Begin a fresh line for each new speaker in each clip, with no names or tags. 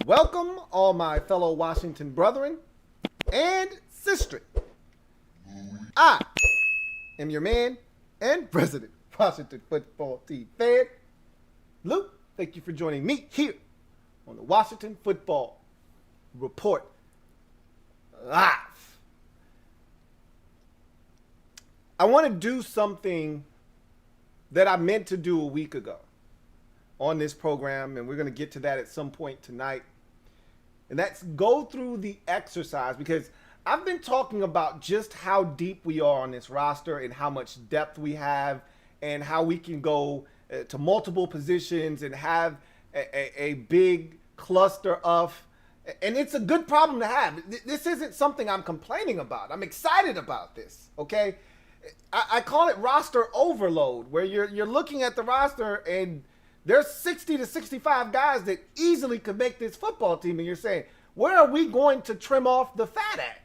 Welcome, all my fellow Washington brethren and sisters. I am your man and president, Washington football team fan, Lou. Thank you for joining me here on the Washington Football Report live. I want to do something that I meant to do a week ago on this program, and we're going to get to that at some point tonight. And that's go through the exercise, because I've been talking about just how deep we are on this roster and how much depth we have and how we can go to multiple positions and have a big cluster of, and it's a good problem to have. This isn't something I'm complaining about. I'm excited about this, okay? I call it roster overload, where you're looking at the roster and there's 60 to 65 guys that easily could make this football team, and you're saying, where are we going to trim off the fat at?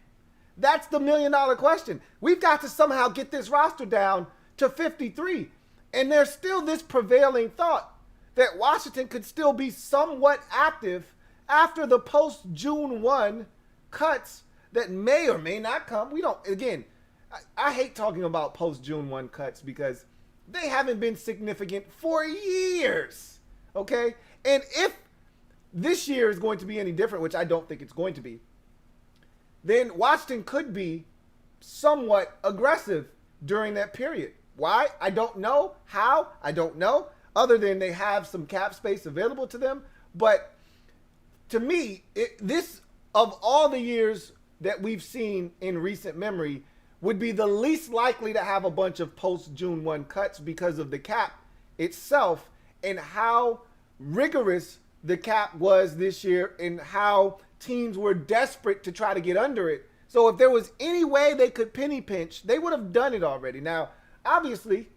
That's the $1 million question. We've got to somehow get this roster down to 53. And there's still this prevailing thought that Washington could still be somewhat active after the post-June 1 cuts that may or may not come. We don't, again, I hate talking about post-June 1 cuts because they haven't been significant for years, okay? And if this year is going to be any different, which I don't think it's going to be, then Washington could be somewhat aggressive during that period. Why? I don't know. How? I don't know, other than they have some cap space available to them. But to me, this, of all the years that we've seen in recent memory, would be the least likely to have a bunch of post-June 1 cuts because of the cap itself and how rigorous the cap was this year and how teams were desperate to try to get under it. So if there was any way they could penny pinch, they would have done it already. Now, obviously,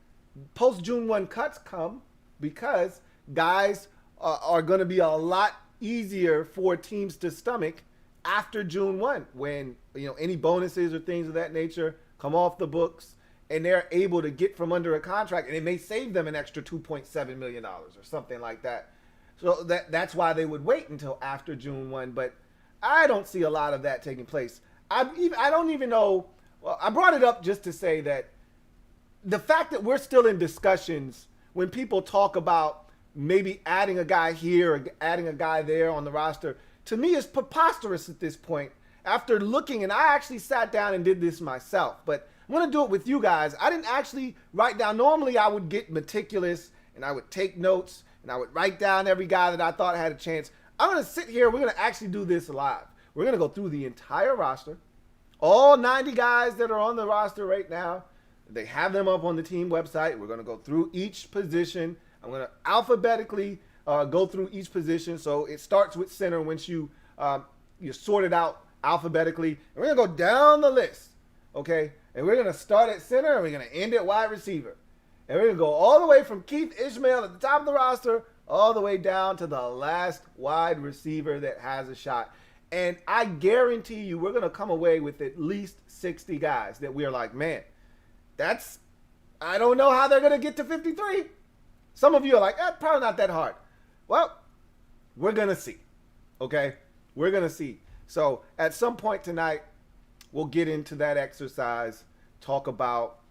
post-June 1 cuts come because guys are going to be a lot easier for teams to stomach after June 1, when, you know, any bonuses or things of that nature come off the books and they're able to get from under a contract, and it may save them an extra $2.7 million or something like that. So that's why they would wait until after June 1. But I don't see a lot of that taking place. I don't even know. Well, I brought it up just to say that the fact that we're still in discussions when people talk about maybe adding a guy here or adding a guy there on the roster, to me is preposterous at this point. After looking, and I actually sat down and did this myself, but I'm going to do it with you guys. I didn't actually write down. Normally I would get meticulous and I would take notes and I would write down every guy that I thought had a chance. I'm going to sit here. We're going to actually do this live. We're going to go through the entire roster, all 90 guys that are on the roster right now. They have them up on the team website. We're going to go through each position. I'm going to alphabetically go through each position. So it starts with center once you sort it out alphabetically. And we're going to go down the list, okay? And we're going to start at center and we're going to end at wide receiver. And we're going to go all the way from Keith Ishmael at the top of the roster all the way down to the last wide receiver that has a shot. And I guarantee you we're going to come away with at least 60 guys that we are like, man, I don't know how they're going to get to 53. Some of you are like, probably not that hard. Well, we're going to see, okay? We're going to see. So at some point tonight, we'll get into that exercise, talk about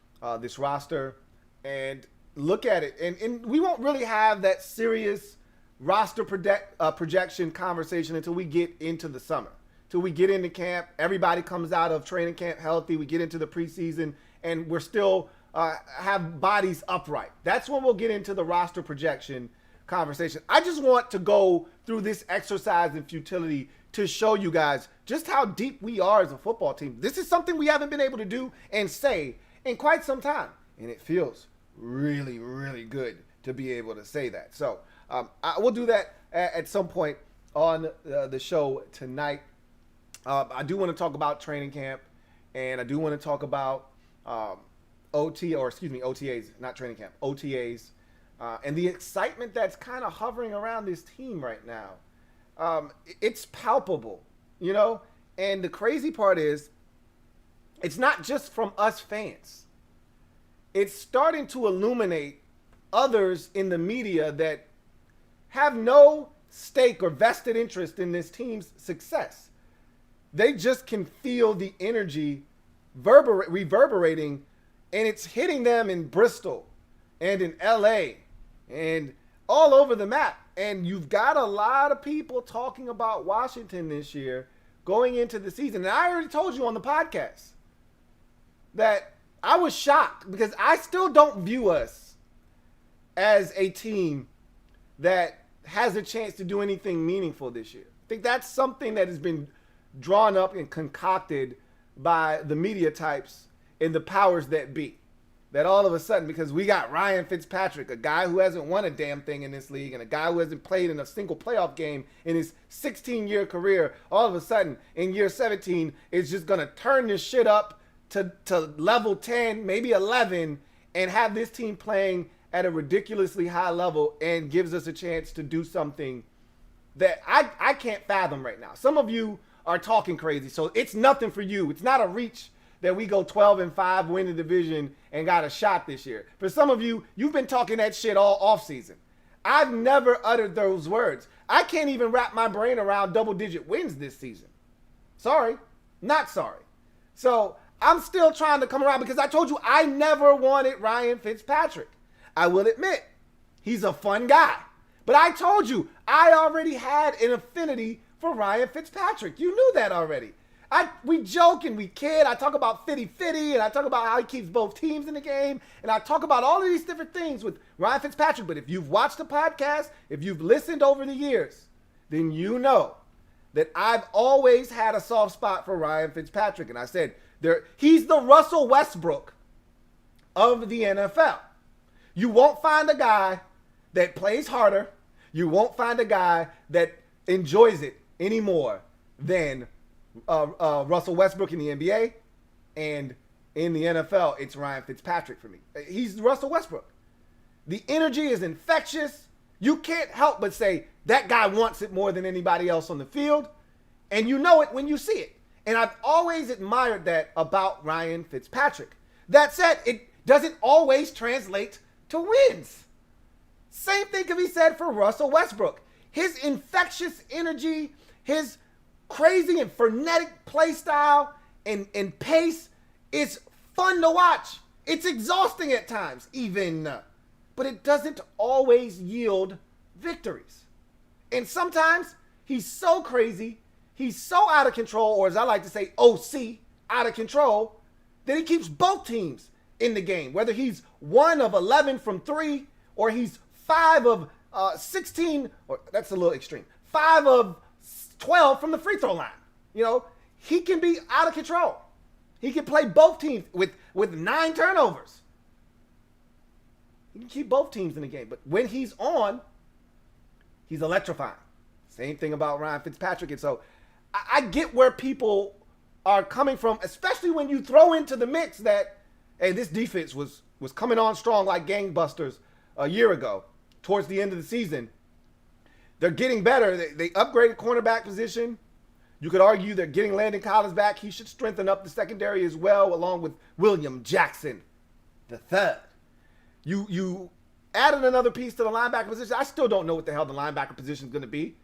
this roster, and look at it. And we won't really have that serious roster projection conversation until we get into the summer, till we get into camp. Everybody comes out of training camp healthy. We get into the preseason, and we're still have bodies upright. That's when we'll get into the roster projection conversation. I just want to go through this exercise in futility to show you guys just how deep we are as a football team. This is something we haven't been able to do and say in quite some time. And it feels really, really good to be able to say that. So I will do that at some point on the show tonight. I do want to talk about training camp, and I do want to talk about OTAs, not training camp, OTAs, and the excitement that's kind of hovering around this team right now. It's palpable, you know, and the crazy part is it's not just from us fans. It's starting to illuminate others in the media that have no stake or vested interest in this team's success. They just can feel the energy reverberating, and it's hitting them in Bristol and in L.A. and all over the map. And you've got a lot of people talking about Washington this year going into the season. And I already told you on the podcast that I was shocked because I still don't view us as a team that has a chance to do anything meaningful this year. I think that's something that has been drawn up and concocted by the media types and the powers that be. That all of a sudden, because we got Ryan Fitzpatrick, a guy who hasn't won a damn thing in this league and a guy who hasn't played in a single playoff game in his 16-year career, all of a sudden in year 17 is just going to turn this shit up to level 10, maybe 11, and have this team playing at a ridiculously high level and gives us a chance to do something that I can't fathom right now. Some of you are talking crazy, so it's nothing for you. It's not a reach that we go 12-5, win the division, and got a shot this year. For some of you, you've been talking that shit all offseason. I've never uttered those words. I can't even wrap my brain around double-digit wins this season. Sorry, not sorry. So I'm still trying to come around because I told you I never wanted Ryan Fitzpatrick. I will admit, he's a fun guy. But I told you, I already had an affinity for Ryan Fitzpatrick. You knew that already. We joke and we kid. I talk about fitty-fitty, and I talk about how he keeps both teams in the game, and I talk about all of these different things with Ryan Fitzpatrick. But if you've watched the podcast, if you've listened over the years, then you know that I've always had a soft spot for Ryan Fitzpatrick. And I said, he's the Russell Westbrook of the NFL. You won't find a guy that plays harder. You won't find a guy that enjoys it any more than Russell Westbrook in the NBA, and in the NFL, it's Ryan Fitzpatrick for me. He's Russell Westbrook. The energy is infectious. You can't help but say that guy wants it more than anybody else on the field, and you know it when you see it. And I've always admired that about Ryan Fitzpatrick. That said, it doesn't always translate to wins. Same thing can be said for Russell Westbrook. His infectious energy, his crazy and frenetic play style and pace is fun to watch. It's exhausting at times, even, but it doesn't always yield victories. And sometimes he's so crazy, he's so out of control, or as I like to say, OC, out of control, that he keeps both teams in the game. Whether he's 1 of 11 from 3, or he's 5 of 16, or that's a little extreme, 5 of 12 from the free throw line. You know, he can be out of control. He can play both teams with 9 turnovers. He can keep both teams in the game. But when he's on, he's electrifying. Same thing about Ryan Fitzpatrick. And so I get where people are coming from, especially when you throw into the mix that, hey, this defense was coming on strong like gangbusters a year ago towards the end of the season. They're getting better. They upgraded cornerback position. You could argue they're getting Landon Collins back. He should strengthen up the secondary as well, along with William Jackson III. You added another piece to the linebacker position. I still don't know what the hell the linebacker position is going to be.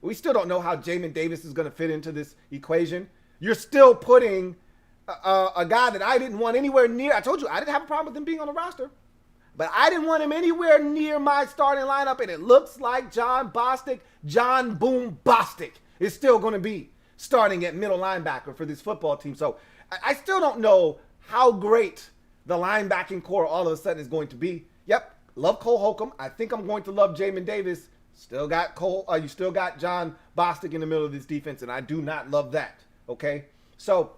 We still don't know how Jamin Davis is going to fit into this equation. You're still putting a guy that I didn't want anywhere near. I told you I didn't have a problem with him being on the roster. But I didn't want him anywhere near my starting lineup, and it looks like John Boom Bostic is still going to be starting at middle linebacker for this football team. So I still don't know how great the linebacking core all of a sudden is going to be. Yep, love Cole Holcomb. I think I'm going to love Jamin Davis. Still got you still got John Bostic in the middle of this defense, and I do not love that. Okay, so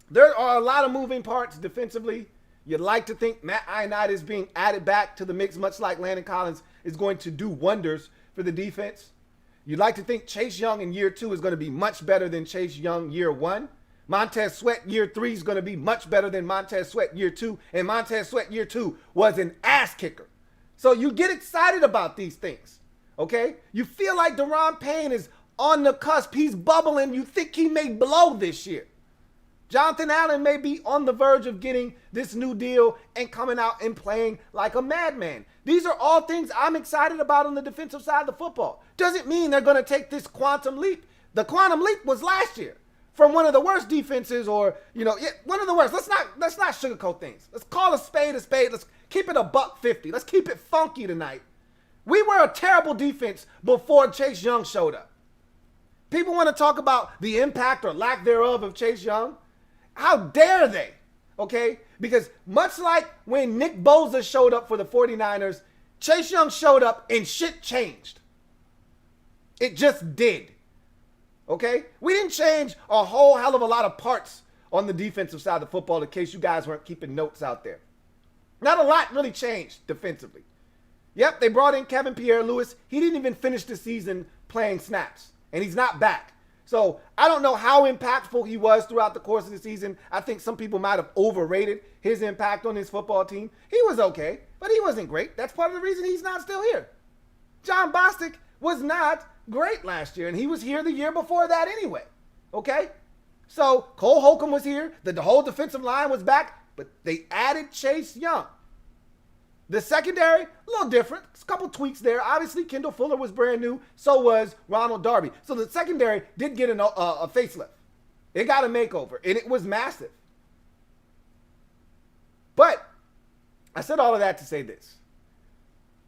there are a lot of moving parts defensively. You'd like to think Matt Ioannidis being added back to the mix, much like Landon Collins, is going to do wonders for the defense. You'd like to think Chase Young in year 2 is going to be much better than Chase Young year 1. Montez Sweat year 3 is going to be much better than Montez Sweat year 2. And Montez Sweat year 2 was an ass kicker. So you get excited about these things, okay? You feel like Deron Payne is on the cusp. He's bubbling. You think he may blow this year. Jonathan Allen may be on the verge of getting this new deal and coming out and playing like a madman. These are all things I'm excited about on the defensive side of the football. Doesn't mean they're going to take this quantum leap. The quantum leap was last year from one of the worst defenses, or, one of the worst. Let's not sugarcoat things. Let's call a spade a spade. Let's keep it $150. Let's keep it funky tonight. We were a terrible defense before Chase Young showed up. People want to talk about the impact or lack thereof of Chase Young. How dare they? Okay? Because much like when Nick Bosa showed up for the 49ers, Chase Young showed up and shit changed. It just did. Okay? We didn't change a whole hell of a lot of parts on the defensive side of the football, in case you guys weren't keeping notes out there. Not a lot really changed defensively. Yep, they brought in Kevin Pierre-Louis. He didn't even finish the season playing snaps, and he's not back. So I don't know how impactful he was throughout the course of the season. I think some people might have overrated his impact on his football team. He was okay, but he wasn't great. That's part of the reason he's not still here. John Bostic was not great last year, and he was here the year before that anyway. Okay? So Cole Holcomb was here. The whole defensive line was back, but they added Chase Young. The secondary, a little different. A couple tweaks there. Obviously, Kendall Fuller was brand new. So was Ronald Darby. So the secondary did get a facelift. It got a makeover, and it was massive. But I said all of that to say this.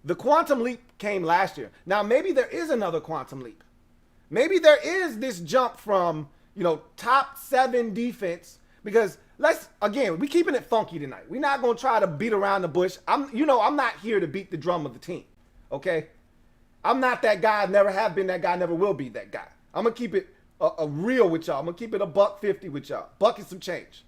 The quantum leap came last year. Now, maybe there is another quantum leap. Maybe there is this jump from, top 7 defense, because we keeping it funky tonight. We're not going to try to beat around the bush. I'm not here to beat the drum of the team, okay? I'm not that guy. I never have been that guy. I never will be that guy. I'm going to keep it a real with y'all. I'm going to keep it $150 with y'all. Buck is some change.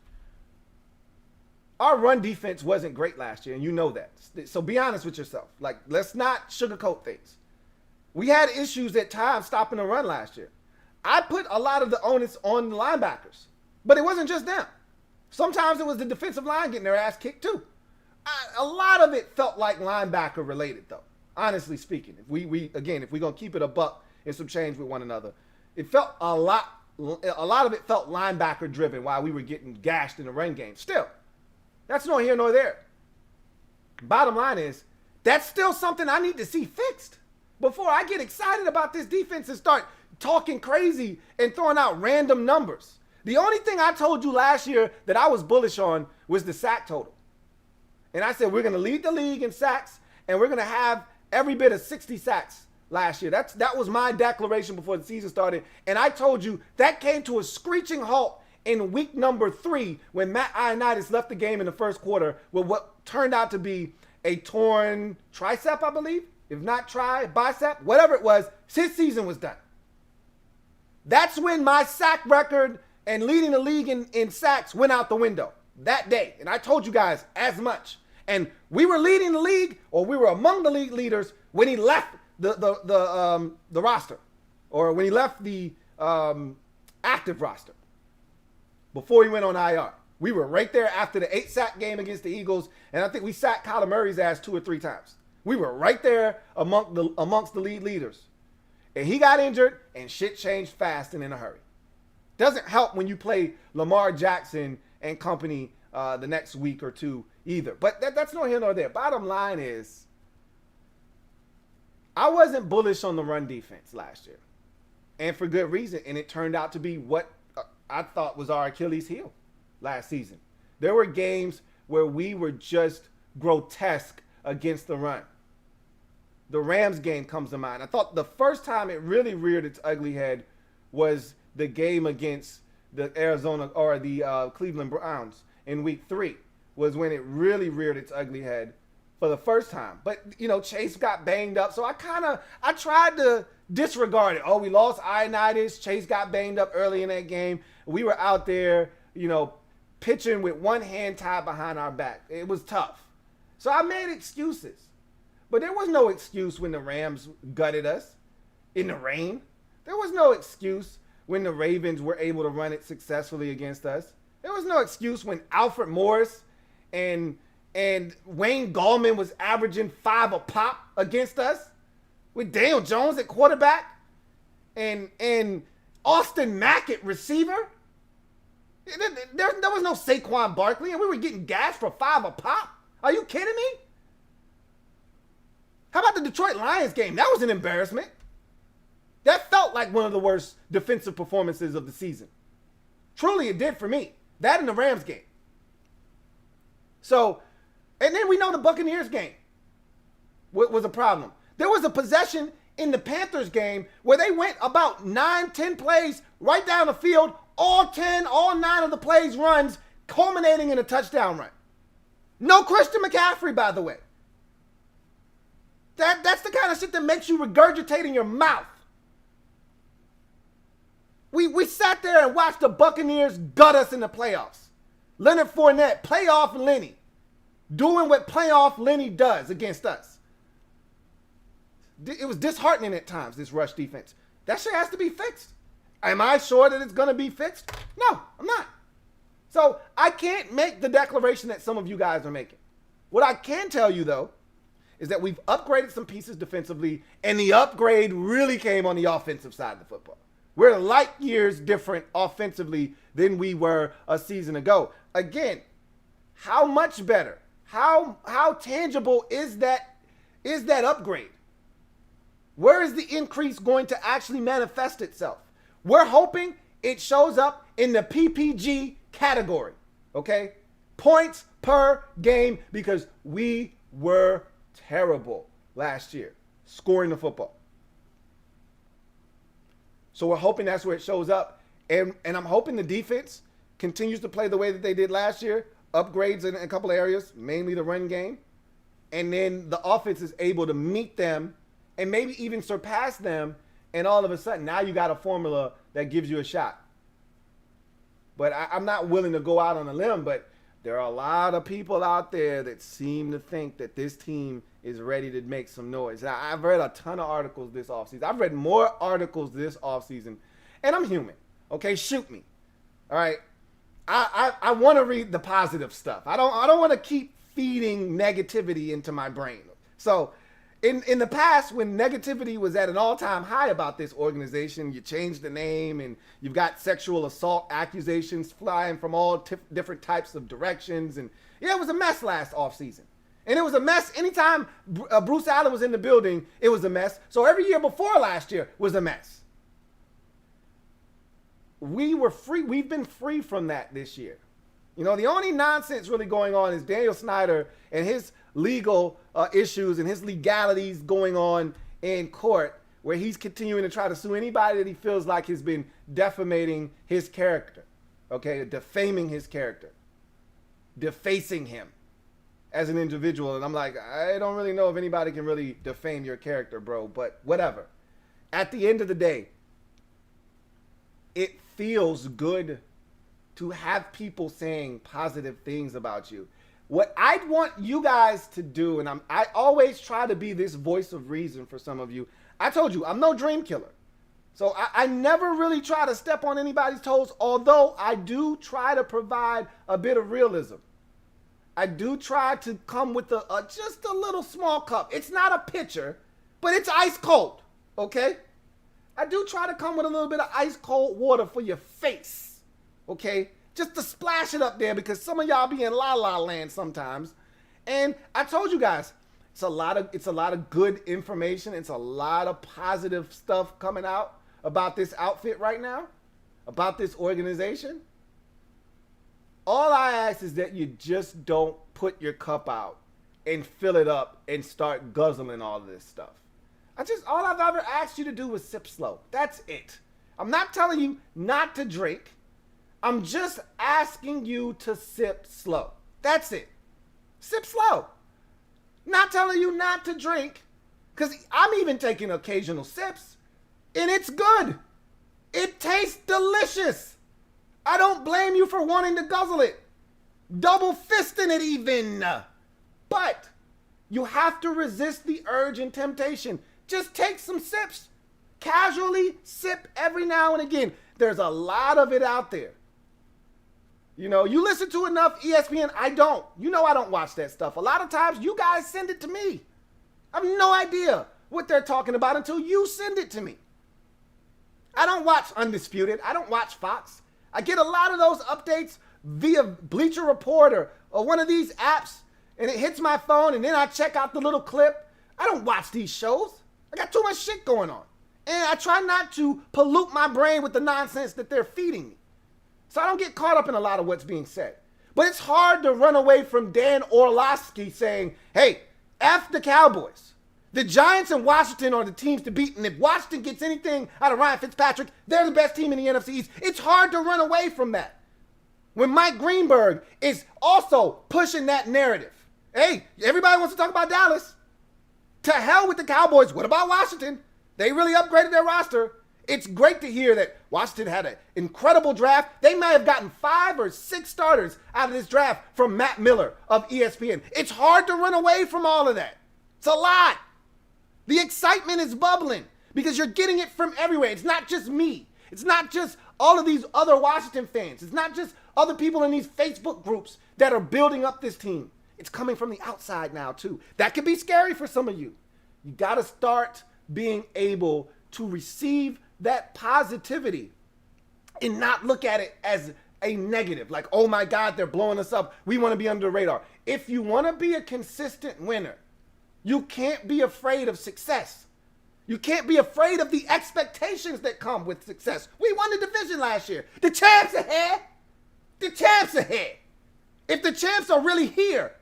Our run defense wasn't great last year, and you know that. So be honest with yourself. Let's not sugarcoat things. We had issues at times stopping the run last year. I put a lot of the onus on the linebackers, but it wasn't just them. Sometimes it was the defensive line getting their ass kicked too. A lot of it felt like linebacker related, though. Honestly speaking, if we're gonna keep it $1 and some change with one another, it felt a lot of it felt linebacker driven while we were getting gashed in the run game. Still, that's nor here nor there. Bottom line is, that's still something I need to see fixed before I get excited about this defense and start talking crazy and throwing out random numbers. The only thing I told you last year that I was bullish on was the sack total. And I said, we're going to lead the league in sacks, and we're going to have every bit of 60 sacks last year. That was my declaration before the season started. And I told you that came to a screeching halt in week number 3 when Matt Ioannidis left the game in the first quarter with what turned out to be a torn tricep, I believe. If not bicep, whatever it was, his season was done. That's when my sack record and leading the league in sacks went out the window that day. And I told you guys as much. And we were leading the league, or we were among the league leaders when he left the roster, or when he left the active roster before he went on IR. We were right there after the 8-sack game against the Eagles, and I think we sacked Kyler Murray's ass 2 or 3 times. We were right there amongst the league leaders. And he got injured, and shit changed fast and in a hurry. Doesn't help when you play Lamar Jackson and company the next week or two either. But that's nor here nor there. Bottom line is, I wasn't bullish on the run defense last year. And for good reason. And it turned out to be what I thought was our Achilles heel last season. There were games where we were just grotesque against the run. The Rams game comes to mind. I thought the first time it really reared its ugly head was the game against the Cleveland Browns in week 3 was when it really reared its ugly head for the first time. But, Chase got banged up. So I tried to disregard it. Oh, we lost Ioannidis. Chase got banged up early in that game. We were out there, pitching with one hand tied behind our back. It was tough. So I made excuses. But there was no excuse when the Rams gutted us in the rain. There was no excuse when the Ravens were able to run it successfully against us. There was no excuse when Alfred Morris and Wayne Gallman was averaging 5 a pop against us, with Daniel Jones at quarterback and Austin Mack at receiver. There was no Saquon Barkley, and we were getting gashed for 5 a pop. Are you kidding me? How about the Detroit Lions game? That was an embarrassment. That felt like one of the worst defensive performances of the season. Truly, it did for me. That and the Rams game. So, and then we know the Buccaneers game was a problem. There was a possession in the Panthers game where they went about 9-10 plays right down the field, all 9 of the plays runs, culminating in a touchdown run. No Christian McCaffrey, by the way. That's the kind of shit that makes you regurgitate in your mouth. We sat there and watched the Buccaneers gut us in the playoffs. Leonard Fournette, playoff Lenny, doing what playoff Lenny does against us. It was disheartening at times, this rush defense. That shit has to be fixed. Am I sure that it's going to be fixed? No, I'm not. So I can't make the declaration that some of you guys are making. What I can tell you, though, is that we've upgraded some pieces defensively, and the upgrade really came on the offensive side of the football. We're light years different offensively than we were a season ago. Again, how much better? How tangible is that upgrade? Where is the increase going to actually manifest itself? We're hoping it shows up in the PPG category, okay? Points per game, because we were terrible last year scoring the football. So we're hoping that's where it shows up. And I'm hoping the defense continues to play the way that they did last year, upgrades in a couple of areas, mainly the run game. And then the offense is able to meet them and maybe even surpass them. And all of a sudden, now you got a formula that gives you a shot. But I'm not willing to go out on a limb, but there are a lot of people out there that seem to think that this team is ready to make some noise. Now, I've read a ton of articles this offseason. I've read more articles this offseason, and I'm human. Okay, shoot me. All right. I want to read the positive stuff. I don't want to keep feeding negativity into my brain. So in the past, when negativity was at an all-time high about this organization, you changed the name and you've got sexual assault accusations flying from all different types of directions. And yeah, it was a mess last offseason. And it was a mess anytime Bruce Allen was in the building, it was a mess. So every year before last year was a mess. We were free. We've been free from that this year. You know, the only nonsense really going on is Daniel Snyder and his legal issues and his legalities going on in court, where he's continuing to try to sue anybody that he feels like has been defamating his character, okay, defaming his character, defacing him as an individual. And I'm like, I don't really know if anybody can really defame your character, bro, but whatever. At the end of the day, it feels good to have people saying positive things about you. What I want you guys to do, and I always try to be this voice of reason for some of you. I told you, I'm no dream killer. So I never really try to step on anybody's toes, although I do try to provide a bit of realism. I do try to come with just a little small cup. It's not a pitcher, but it's ice cold, okay? I do try to come with a little bit of ice cold water for your face, okay? Just to splash it up there, because some of y'all be in la la land sometimes. And I told you guys, it's a lot of good information. It's a lot of positive stuff coming out about this outfit right now, about this organization. All I ask is that you just don't put your cup out and fill it up and start guzzling all of this stuff. All I've ever asked you to do was sip slow. That's it. I'm not telling you not to drink. I'm just asking you to sip slow. That's it. Sip slow. Not telling you not to drink, because I'm even taking occasional sips, and it's good. It tastes delicious. I don't blame you for wanting to guzzle it. Double fisting it even. But you have to resist the urge and temptation. Just take some sips. Casually sip every now and again. There's a lot of it out there. You know, you listen to enough ESPN. I don't. You know I don't watch that stuff. A lot of times you guys send it to me. I have no idea what they're talking about until you send it to me. I don't watch Undisputed. I don't watch Fox. I get a lot of those updates via Bleacher Report or one of these apps, and it hits my phone, and then I check out the little clip. I don't watch these shows. I got too much shit going on. And I try not to pollute my brain with the nonsense that they're feeding me. So I don't get caught up in a lot of what's being said. But it's hard to run away from Dan Orlovsky saying, hey, F the Cowboys. The Giants and Washington are the teams to beat, and if Washington gets anything out of Ryan Fitzpatrick, they're the best team in the NFC East. It's hard to run away from that. When Mike Greenberg is also pushing that narrative. Hey, everybody wants to talk about Dallas. To hell with the Cowboys. What about Washington? They really upgraded their roster. It's great to hear that Washington had an incredible draft. They might have gotten 5 or 6 starters out of this draft from Matt Miller of ESPN. It's hard to run away from all of that. It's a lot. The excitement is bubbling because you're getting it from everywhere. It's not just me. It's not just all of these other Washington fans. It's not just other people in these Facebook groups that are building up this team. It's coming from the outside now too. That could be scary for some of you. You got to start being able to receive that positivity and not look at it as a negative. Like, oh my God, they're blowing us up. We want to be under the radar. If you want to be a consistent winner, you can't be afraid of success. You can't be afraid of the expectations that come with success. We won the division last year. The champs are here. The champs are here. If the champs are really here,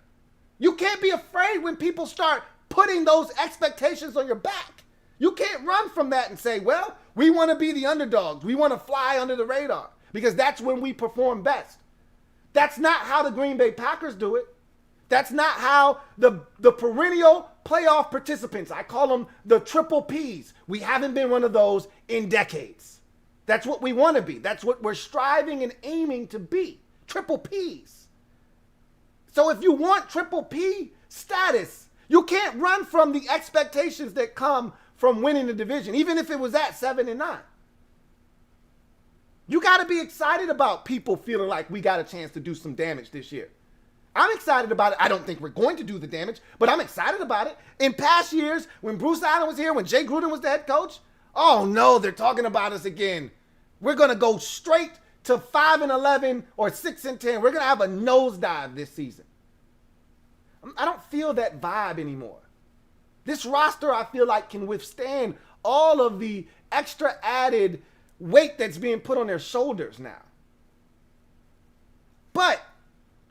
you can't be afraid when people start putting those expectations on your back. You can't run from that and say, well, we want to be the underdogs. We want to fly under the radar because that's when we perform best. That's not how the Green Bay Packers do it. That's not how the perennial playoff participants, I call them the triple Ps. We haven't been one of those in decades. That's what we want to be. That's what we're striving and aiming to be. Triple Ps. So if you want triple P status, you can't run from the expectations that come from winning the division, even if it was at 7-9. You got to be excited about people feeling like we got a chance to do some damage this year. I'm excited about it. I don't think we're going to do the damage, but I'm excited about it. In past years, when Bruce Allen was here, when Jay Gruden was the head coach, oh no, they're talking about us again. We're going to go straight to 5-11 or 6-10. We're going to have a nosedive this season. I don't feel that vibe anymore. This roster, I feel like, can withstand all of the extra added weight that's being put on their shoulders now. But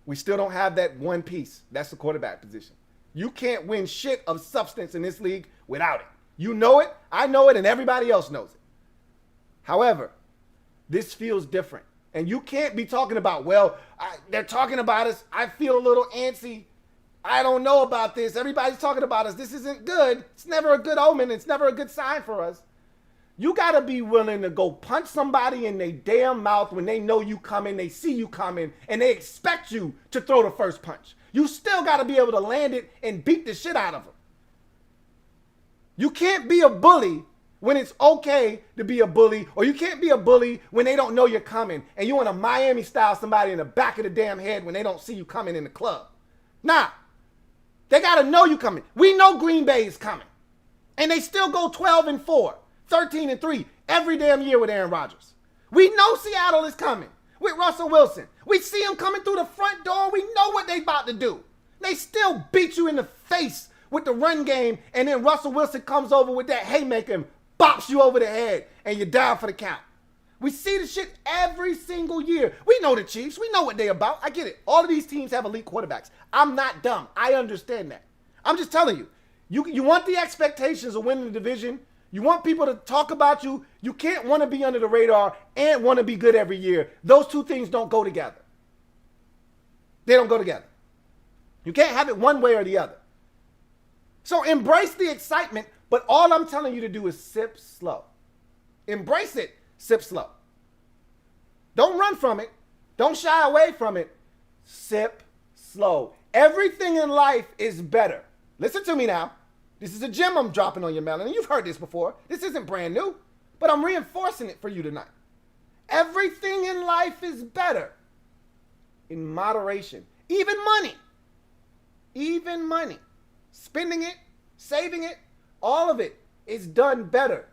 we still don't have that one piece. That's the quarterback position. You can't win shit of substance in this league without it. You know it, I know it, and everybody else knows it. However, this feels different. And you can't be talking about, well, they're talking about us. I feel a little antsy. I don't know about this. Everybody's talking about us. This isn't good. It's never a good omen. It's never a good sign for us. You got to be willing to go punch somebody in their damn mouth when they know you coming, they see you coming, and they expect you to throw the first punch. You still got to be able to land it and beat the shit out of them. You can't be a bully when it's okay to be a bully, or you can't be a bully when they don't know you're coming, and you want to Miami style somebody in the back of the damn head when they don't see you coming in the club. Nah. They got to know you coming. We know Green Bay is coming. And they still go 12-4, 13-3 every damn year with Aaron Rodgers. We know Seattle is coming with Russell Wilson. We see them coming through the front door. We know what they about to do. They still beat you in the face with the run game, and then Russell Wilson comes over with that haymaker and bops you over the head, and you're down for the count. We see the shit every single year. We know the Chiefs. We know what they're about. I get it. All of these teams have elite quarterbacks. I'm not dumb. I understand that. I'm just telling you. You want the expectations of winning the division. You want people to talk about you. You can't want to be under the radar and want to be good every year. Those two things don't go together. They don't go together. You can't have it one way or the other. So embrace the excitement, but all I'm telling you to do is sip slow. Embrace it. Sip slow. Don't run from it. Don't shy away from it. Sip slow. Everything in life is better. Listen to me now. This is a gem I'm dropping on your melon. And you've heard this before. This isn't brand new, but I'm reinforcing it for you tonight. Everything in life is better in moderation. Even money. Even money. Spending it, saving it, all of it is done better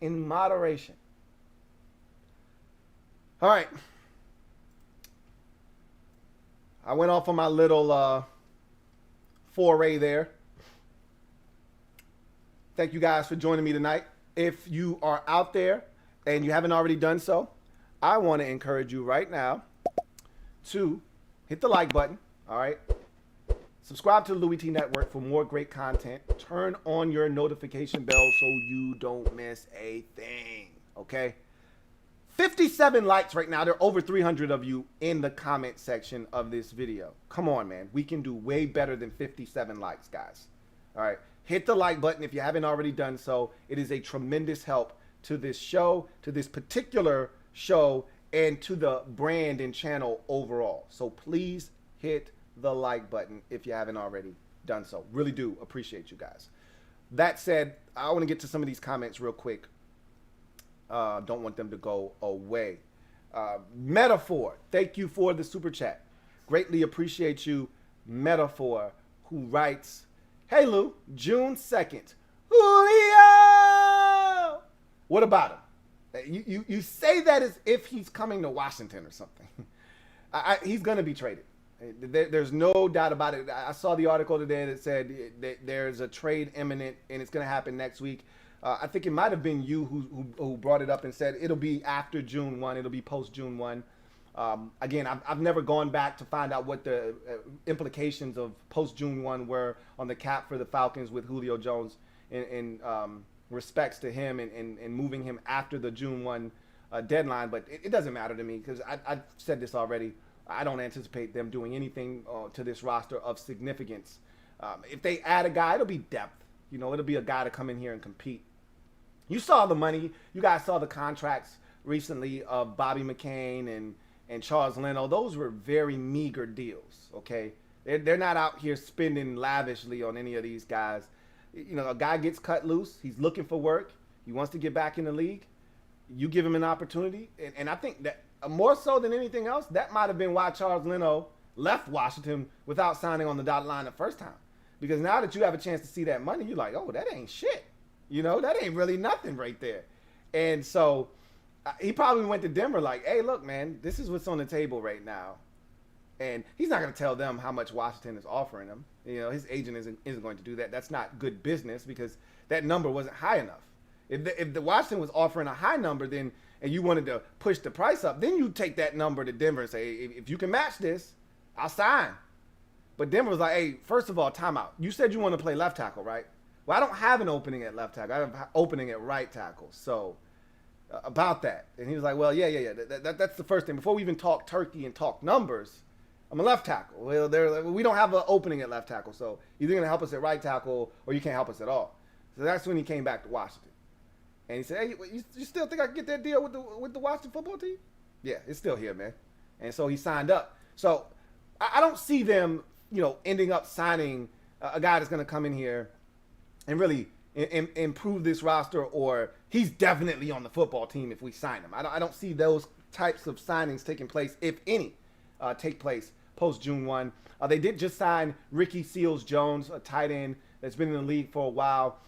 in moderation. All right. I went off on my little foray there. Thank you guys for joining me tonight. If you are out there and you haven't already done so, I want to encourage you right now to hit the like button. All right. Subscribe to the Louie T Network for more great content. Turn on your notification bell so you don't miss a thing. Okay. 57 likes right now. There are over 300 of you in the comment section of this video. Come on, man. We can do way better than 57 likes, guys. All right. Hit the like button if you haven't already done so. It is a tremendous help to this show, to this particular show, and to the brand and channel overall. So please hit the like button if you haven't already done so. Really do appreciate you guys. That said, I want to get to some of these comments real quick. Don't want them to go away. Metaphor, thank you for the super chat. Greatly appreciate you, Metaphor, who writes, "Hey Lou, June 2nd. Julio! What about him? You say that as if he's coming to Washington or something. He's going to be traded. There's no doubt about it. I saw the article today that said that there's a trade imminent and it's going to happen next week. I think it might have been you who brought it up and said it'll be after June 1. It'll be post June 1. Again, I've never gone back to find out what the implications of post June 1 were on the cap for the Falcons with Julio Jones in respects to him and moving him after the June 1 deadline. But it doesn't matter to me because I've said this already. I don't anticipate them doing anything to this roster of significance. If they add a guy, it'll be depth. You know, it'll be a guy to come in here and compete. You saw the money. You guys saw the contracts recently of Bobby McCain and Charles Leno. Those were very meager deals, okay? They're not out here spending lavishly on any of these guys. You know, a guy gets cut loose. He's looking for work. He wants to get back in the league. You give him an opportunity. And I think that more so than anything else, that might have been why Charles Leno left Washington without signing on the dotted line the first time. Because now that you have a chance to see that money, you're like, oh, that ain't shit. You know, that ain't really nothing right there. And so he probably went to Denver like, hey, look, man, this is what's on the table right now. And he's not going to tell them how much Washington is offering him. You know, his agent isn't going to do that. That's not good business because that number wasn't high enough. If the Washington was offering a high number, then and you wanted to push the price up, then you take that number to Denver and say, if you can match this, I'll sign. But Denver was like, hey, first of all, timeout. You said you want to play left tackle, right? Well, I don't have an opening at left tackle. I have an opening at right tackle. So about that. And he was like, well, yeah. That's the first thing. Before we even talk turkey and talk numbers, I'm a left tackle. Well, we don't have an opening at left tackle. So you're going to help us at right tackle or you can't help us at all. So that's when he came back to Washington. And he said, hey, you still think I can get that deal with the Washington football team? Yeah, it's still here, man. And so he signed up. So I don't see them, you know, ending up signing a guy that's going to come in here and really improve this roster, or he's definitely on the football team if we sign him. I don't see those types of signings taking place, if any, take place post June 1. They did just sign Ricky Seals-Jones, a tight end that's been in the league for a while.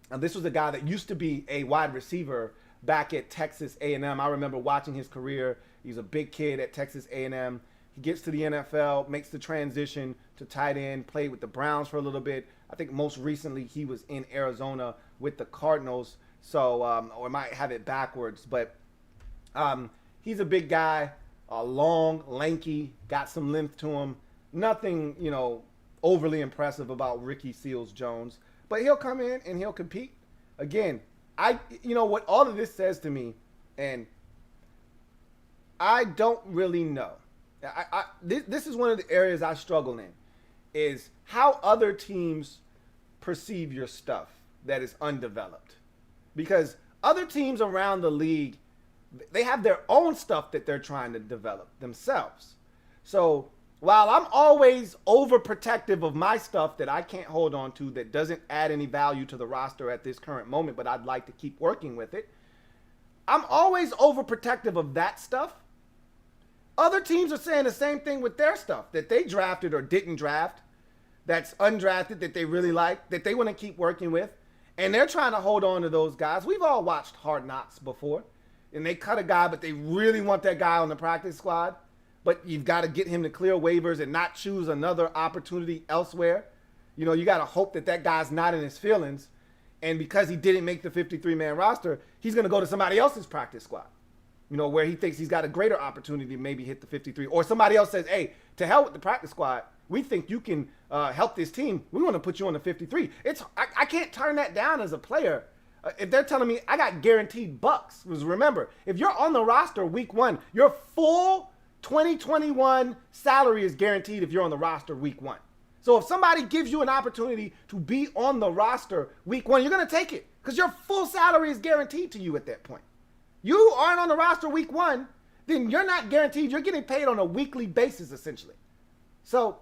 This was a guy that used to be a wide receiver back at Texas A&M. I remember watching his career. He's a big kid at Texas A&M. He gets to the NFL, makes the transition to tight end, played with the Browns for a little bit. I think most recently he was in Arizona with the Cardinals. So, or I might have it backwards. But he's a big guy, long, lanky, got some length to him. Nothing, you know, overly impressive about Ricky Seals-Jones. But he'll come in and he'll compete. Again, you know what all of this says to me, and I don't really know. This is one of the areas I struggle in, is how other teams perceive your stuff that is undeveloped. Because other teams around the league, they have their own stuff that they're trying to develop themselves. So while I'm always overprotective of my stuff that I can't hold on to, that doesn't add any value to the roster at this current moment, but I'd like to keep working with it, I'm always overprotective of that stuff. Other teams are saying the same thing with their stuff that they drafted or didn't draft, that's undrafted, that they really like, that they want to keep working with, and they're trying to hold on to those guys. We've all watched Hard Knocks before. and they cut a guy, but they really want that guy on the practice squad, but you've got to get him to clear waivers and not choose another opportunity elsewhere. You know, you got to hope that that guy's not in his feelings. And because he didn't make the 53-man roster, he's going to go to somebody else's practice squad, you know, where he thinks he's got a greater opportunity to maybe hit the 53. Or somebody else says, hey, to hell with the practice squad. We think you can help this team. We want to put you on the 53. I can't turn that down as a player. If they're telling me I got guaranteed bucks, because remember, if you're on the roster week 1, your full 2021 salary is guaranteed if you're on the roster week 1. So if somebody gives you an opportunity to be on the roster week 1, you're going to take it because your full salary is guaranteed to you at that point. You aren't on the roster week 1, then you're not guaranteed. You're getting paid on a weekly basis, essentially. So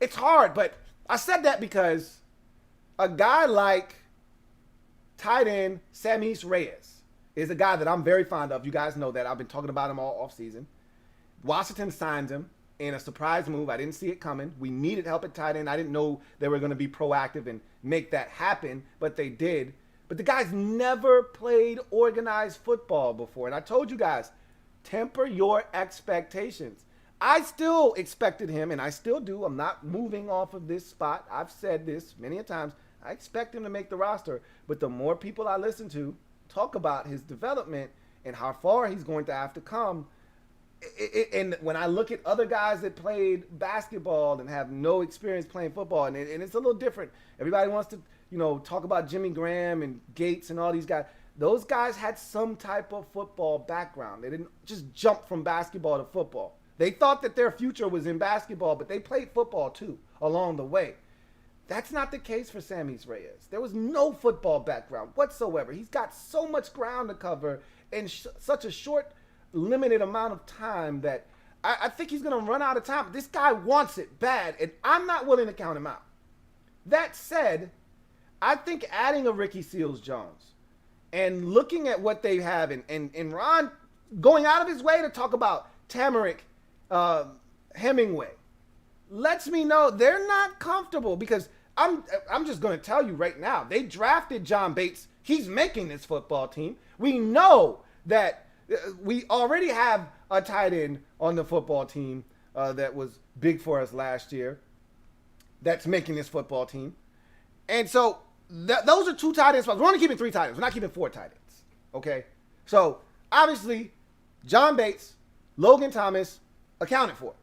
it's hard, but I said that because a guy like tight end Samis Reyes is a guy that I'm very fond of. You guys know that. I've been talking about him all offseason. Washington signed him in a surprise move. I didn't see it coming. We needed help at tight end. I didn't know they were going to be proactive and make that happen, but they did. But the guy's never played organized football before. And I told you guys, temper your expectations. I still expected him, and I still do. I'm not moving off of this spot. I've said this many a times. I expect him to make the roster. But the more people I listen to talk about his development and how far he's going to have to come, and when I look at other guys that played basketball and have no experience playing football, and it's a little different. Everybody wants to, you know, talk about Jimmy Graham and Gates and all these guys. Those guys had some type of football background. They didn't just jump from basketball to football. They thought that their future was in basketball, but they played football too along the way. That's not the case for Samis Reyes. There was no football background whatsoever. He's got so much ground to cover in such a short, limited amount of time that I think he's going to run out of time. This guy wants it bad, and I'm not willing to count him out. That said, I think adding a Ricky Seals-Jones and looking at what they have, and Ron going out of his way to talk about Tamarick Hemingway, lets me know they're not comfortable because I'm just going to tell you right now, they drafted John Bates. He's making this football team. We know that we already have a tight end on the football team that was big for us last year that's making this football team. And so those are 2 tight end spots. We're only keeping 3 tight ends. We're not keeping 4 tight ends. Okay? So, obviously, John Bates, Logan Thomas, accounted for.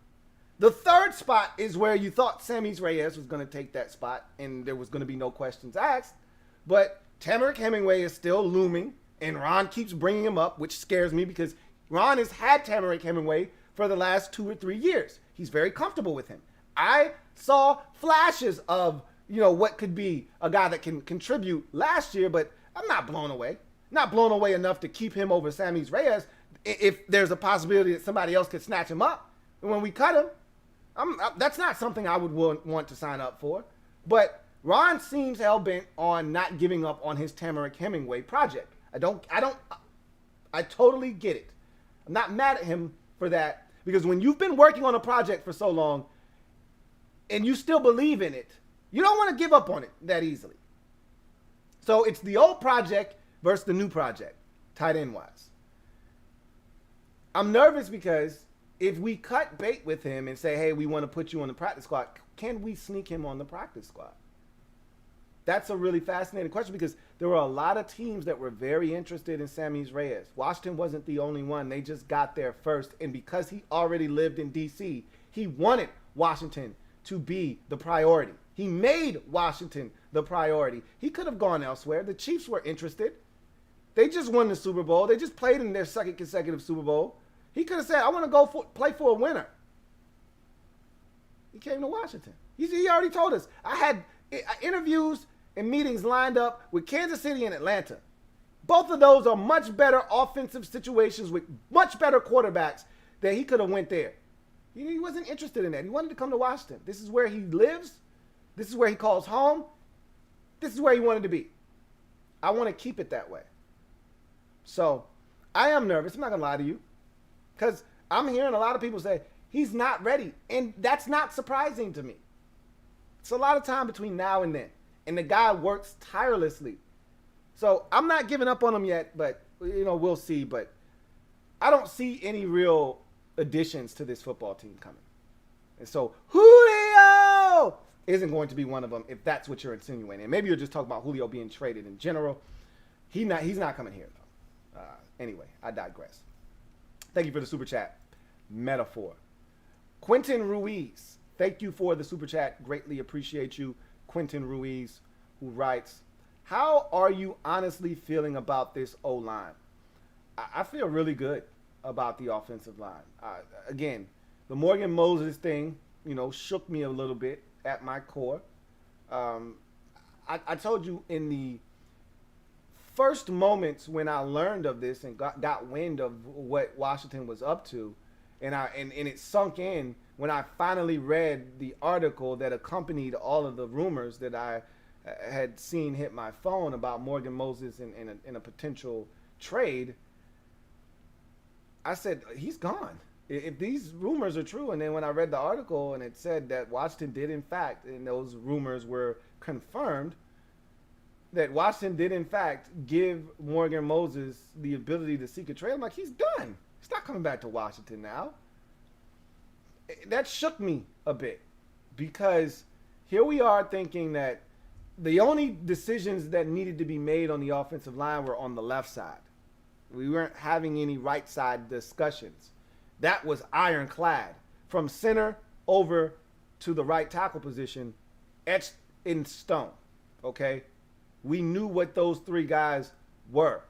The 3rd spot is where you thought Samis Reyes was going to take that spot, and there was going to be no questions asked. But Tamarick Hemingway is still looming, and Ron keeps bringing him up, which scares me because Ron has had Tamarick Hemingway for the last 2 or 3 years. He's very comfortable with him. I saw flashes of, you know, what could be a guy that can contribute last year, but I'm not blown away. Not blown away enough to keep him over Samis Reyes if there's a possibility that somebody else could snatch him up. And when we cut him, that's not something I would want to sign up for. But Ron seems hell-bent on not giving up on his Tamarick Hemingway project. I totally get it. I'm not mad at him for that because when you've been working on a project for so long and you still believe in it, you don't want to give up on it that easily. So it's the old project versus the new project, tight end wise. I'm nervous because if we cut bait with him and say, hey, we want to put you on the practice squad, can we sneak him on the practice squad? That's a really fascinating question because there were a lot of teams that were very interested in Samis Reyes. Washington wasn't the only one. They just got there first. And because he already lived in D.C., he wanted Washington to be the priority. He made Washington the priority. He could have gone elsewhere. The Chiefs were interested. They just won the Super Bowl. They just played in their 2nd consecutive Super Bowl. He could have said, I want to go play for a winner. He came to Washington. He already told us. I had interviews and meetings lined up with Kansas City and Atlanta. Both of those are much better offensive situations with much better quarterbacks that he could have went there. He wasn't interested in that. He wanted to come to Washington. This is where he lives. This is where he calls home. This is where he wanted to be. I want to keep it that way. So I am nervous. I'm not going to lie to you. Because I'm hearing a lot of people say, he's not ready. And that's not surprising to me. It's a lot of time between now and then. And the guy works tirelessly. So I'm not giving up on him yet, but we'll see. But I don't see any real additions to this football team coming. And so Julio isn't going to be one of them if that's what you're insinuating. And maybe you're just talking about Julio being traded in general. He's not coming here, though. Anyway, I digress. Thank you for the super chat. Metaphor. Quentin Ruiz. Thank you for the super chat. Greatly appreciate you. Quentin Ruiz, who writes, how are you honestly feeling about this O-line? I feel really good about the offensive line. Again, the Morgan Moses thing, shook me a little bit at my core. I told you in the first moments when I learned of this and got wind of what Washington was up to, and it sunk in when I finally read the article that accompanied all of the rumors that I had seen hit my phone about Morgan Moses in a potential trade. I said, he's gone. If these rumors are true, and then when I read the article and it said that Washington did in fact, and those rumors were confirmed, that Washington did in fact give Morgan Moses the ability to seek a trade, I'm like, he's done. He's not coming back to Washington now. That shook me a bit, because here we are thinking that the only decisions that needed to be made on the offensive line were on the left side. We weren't having any right side discussions. That was ironclad. From center over to the right tackle position, etched in stone, okay? We knew what those three guys were,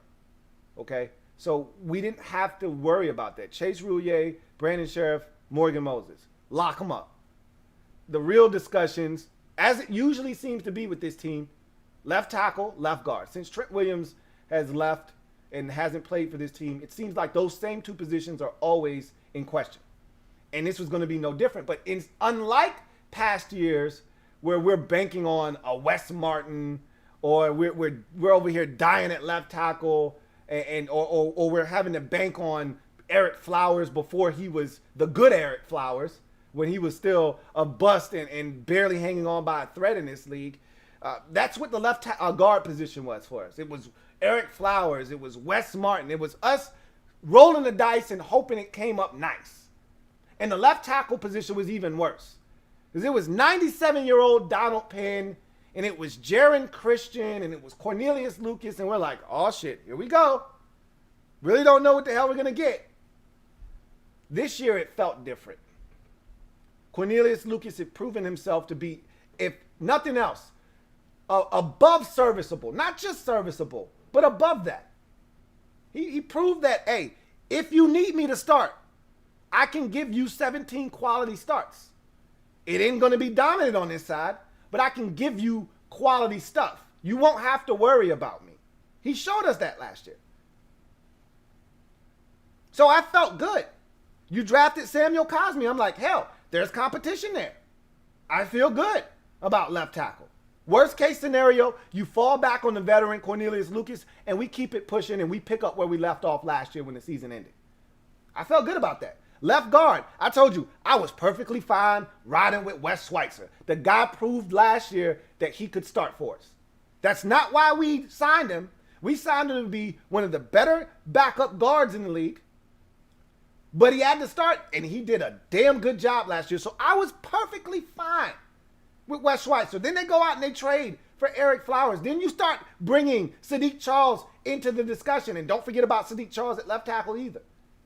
okay? So we didn't have to worry about that. Chase Roulier, Brandon Sheriff, Morgan Moses. Lock them up. The real discussions, as it usually seems to be with this team, left tackle, left guard. Since Trent Williams has left and hasn't played for this team, it seems like those same two positions are always in question. And this was going to be no different. But unlike past years where we're banking on a Wes Martin, or we're over here dying at left tackle, or we're having to bank on Eric Flowers before he was the good Eric Flowers, when he was still a bust and barely hanging on by a thread in this league. That's what the left guard position was for us. It was Eric Flowers. It was Wes Martin. It was us rolling the dice and hoping it came up nice. And the left tackle position was even worse, because it was 97-year-old Donald Penn, and it was Jaron Christian, and it was Cornelius Lucas, and we're like, oh shit, here we go. Really don't know what the hell we're going to get. This year it felt different. Cornelius Lucas had proven himself to be, if nothing else, above serviceable. Not just serviceable, but above that. He proved that, hey, if you need me to start, I can give you 17 quality starts. It ain't going to be dominant on this side, but I can give you quality stuff. You won't have to worry about me. He showed us that last year. So I felt good. You drafted Samuel Cosme. I'm like, hell, there's competition there. I feel good about left tackle. Worst case scenario, you fall back on the veteran Cornelius Lucas, and we keep it pushing and we pick up where we left off last year when the season ended. I felt good about that. Left guard, I told you, I was perfectly fine riding with Wes Schweitzer. The guy proved last year that he could start for us. That's not why we signed him. We signed him to be one of the better backup guards in the league. But he had to start, and he did a damn good job last year. So I was perfectly fine with Wes Schweitzer. Then they go out and they trade for Eric Flowers. Then you start bringing Sadiq Charles into the discussion. And don't forget about Sadiq Charles at left tackle either.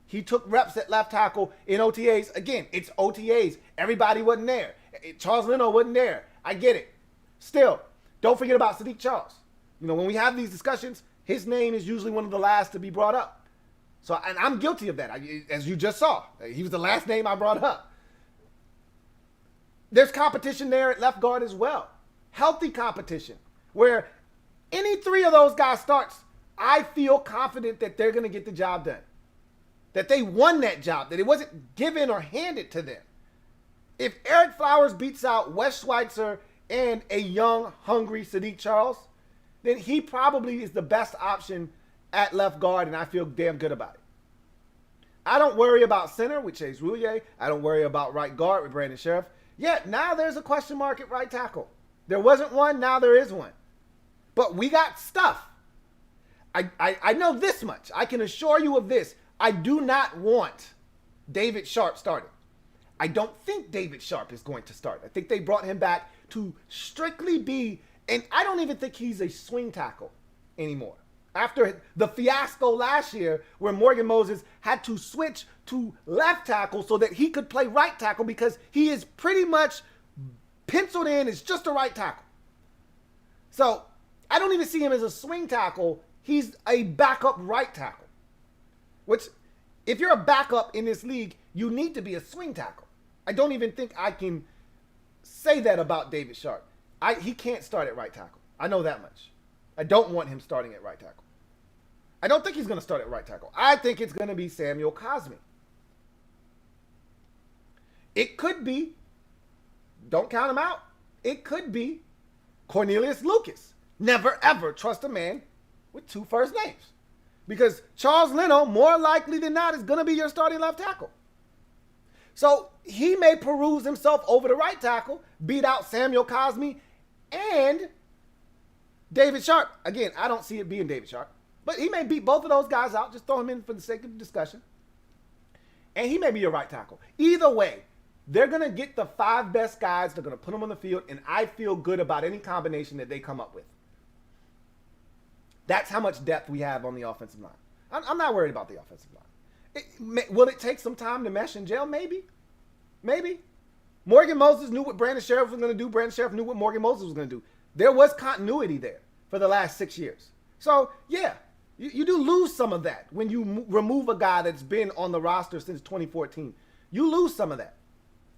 He took reps at left tackle in OTAs. Again, it's OTAs. Everybody wasn't there. Charles Leno wasn't there. I get it. Still, don't forget about Sadiq Charles. When we have these discussions, his name is usually one of the last to be brought up. So, and I'm guilty of that, as you just saw. He was the last name I brought up. There's competition there at left guard as well. Healthy competition, where any three of those guys starts, I feel confident that they're going to get the job done. That they won that job, that it wasn't given or handed to them. If Eric Flowers beats out Wes Schweitzer and a young, hungry Sadiq Charles, then he probably is the best option at left guard, and I feel damn good about it. I don't worry about center with Chase Roulier. I don't worry about right guard with Brandon Sheriff. Yet now there's a question mark at right tackle. There wasn't one, now there is one. But we got stuff. I know this much. I can assure you of this. I do not want David Sharp starting. I don't think David Sharp is going to start. I think they brought him back to strictly be, and I don't even think he's a swing tackle anymore. After the fiasco last year where Morgan Moses had to switch to left tackle so that he could play right tackle because he is pretty much penciled in as just a right tackle. So I don't even see him as a swing tackle. He's a backup right tackle. Which, if you're a backup in this league, you need to be a swing tackle. I don't even think I can say that about David Sharp. He can't start at right tackle. I know that much. I don't want him starting at right tackle. I don't think he's going to start at right tackle. I think it's going to be Samuel Cosmi. It could be, don't count him out, it could be Cornelius Lucas. Never, ever trust a man with two first names. Because Charles Leno, more likely than not, is going to be your starting left tackle. So he may peruse himself over the right tackle, beat out Samuel Cosmi and David Sharp. Again, I don't see it being David Sharp. But he may beat both of those guys out. Just throw him in for the sake of discussion. And he may be your right tackle. Either way, they're going to get the 5 best guys. They're going to put them on the field. And I feel good about any combination that they come up with. That's how much depth we have on the offensive line. I'm not worried about the offensive line. Will it take some time to mesh and gel? Maybe. Maybe. Morgan Moses knew what Brandon Sheriff was going to do. Brandon Sheriff knew what Morgan Moses was going to do. There was continuity there for the last 6 years. So, yeah, you do lose some of that when you remove a guy that's been on the roster since 2014. You lose some of that.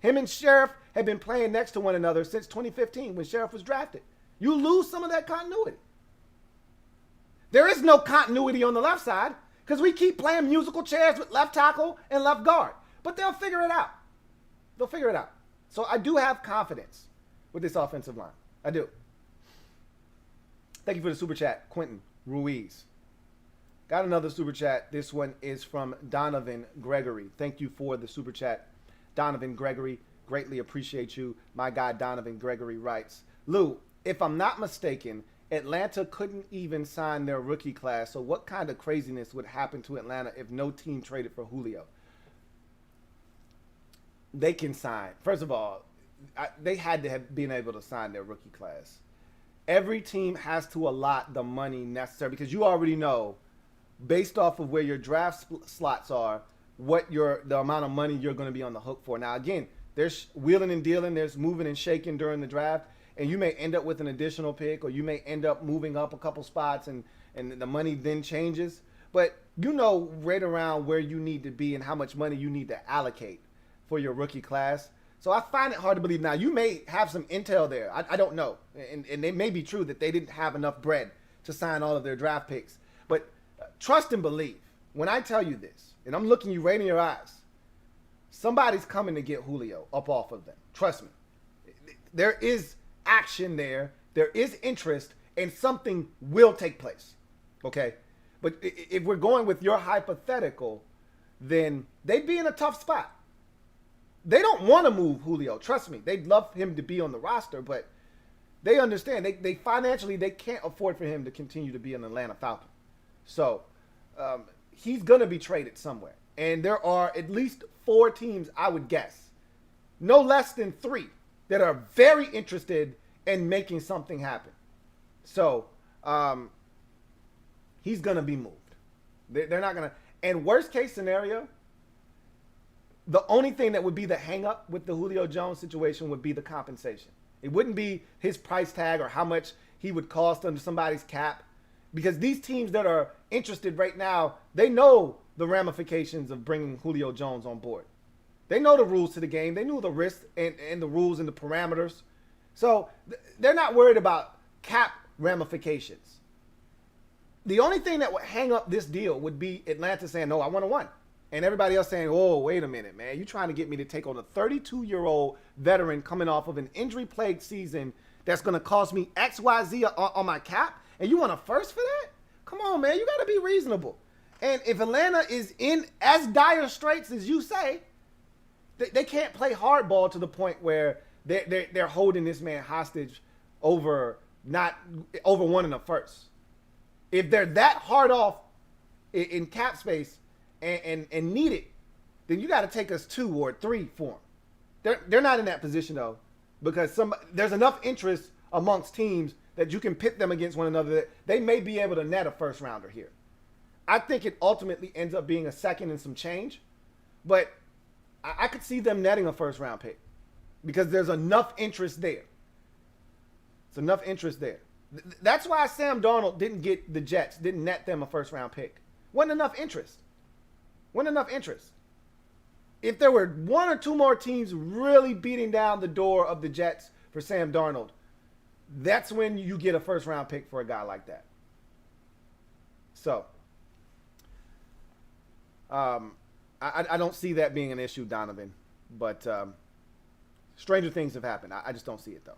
Him and Sheriff have been playing next to one another since 2015 when Sheriff was drafted. You lose some of that continuity. There is no continuity on the left side because we keep playing musical chairs with left tackle and left guard. But they'll figure it out. They'll figure it out. So I do have confidence with this offensive line. I do. Thank you for the super chat, Quentin Ruiz. Got another super chat. This one is from Donovan Gregory. Thank you for the super chat, Donovan Gregory. Greatly appreciate you. My guy Donovan Gregory writes, Lou, if I'm not mistaken, Atlanta couldn't even sign their rookie class. So what kind of craziness would happen to Atlanta if no team traded for Julio? They can sign. First of all, they had to have been able to sign their rookie class. Every team has to allot the money necessary because you already know, based off of where your draft slots are, what the amount of money you're going to be on the hook for. Now, again, there's wheeling and dealing, there's moving and shaking during the draft, and you may end up with an additional pick, or you may end up moving up a couple spots, and the money then changes. But you know right around where you need to be and how much money you need to allocate for your rookie class. So I find it hard to believe. Now, you may have some intel there. I don't know. And it may be true that they didn't have enough bread to sign all of their draft picks. But trust and believe. When I tell you this, and I'm looking you right in your eyes, somebody's coming to get Julio up off of them. Trust me. There is action there. There is interest, and something will take place. Okay? But if we're going with your hypothetical, then they'd be in a tough spot. They don't want to move Julio. Trust me. They'd love him to be on the roster, but they understand. They financially, they can't afford for him to continue to be an Atlanta Falcon. So he's going to be traded somewhere. And there are at least 4 teams, I would guess, no less than 3, that are very interested in making something happen. So he's going to be moved. They're not going to. And worst case scenario, the only thing that would be the hang up with the Julio Jones situation would be the compensation. It wouldn't be his price tag or how much he would cost under somebody's cap. Because these teams that are interested right now, they know the ramifications of bringing Julio Jones on board. They know the rules to the game. They knew the risks and the rules and the parameters. So they're not worried about cap ramifications. The only thing that would hang up this deal would be Atlanta saying, no, I want to win. And everybody else saying, oh, wait a minute, man. You're trying to get me to take on a 32-year-old veteran coming off of an injury-plagued season that's going to cost me XYZ on my cap? And you want a first for that? Come on, man. You got to be reasonable. And if Atlanta is in as dire straits as you say, they can't play hardball to the point where they're holding this man hostage over wanting a first. If they're that hard off in cap space and need it, then you got to take us 2 or 3 for them. They're not in that position though, because there's enough interest amongst teams that you can pit them against one another that they may be able to net a first rounder here. I think it ultimately ends up being a second and some change, but I could see them netting a first round pick because there's enough interest there. It's enough interest there. That's why Sam Darnold didn't get the Jets, didn't net them a first round pick. Wasn't enough interest. Wasn't enough interest. If there were 1 or 2 more teams really beating down the door of the Jets for Sam Darnold, that's when you get a first round pick for a guy like that. So, I don't see that being an issue, Donovan. But stranger things have happened. I just don't see it, though.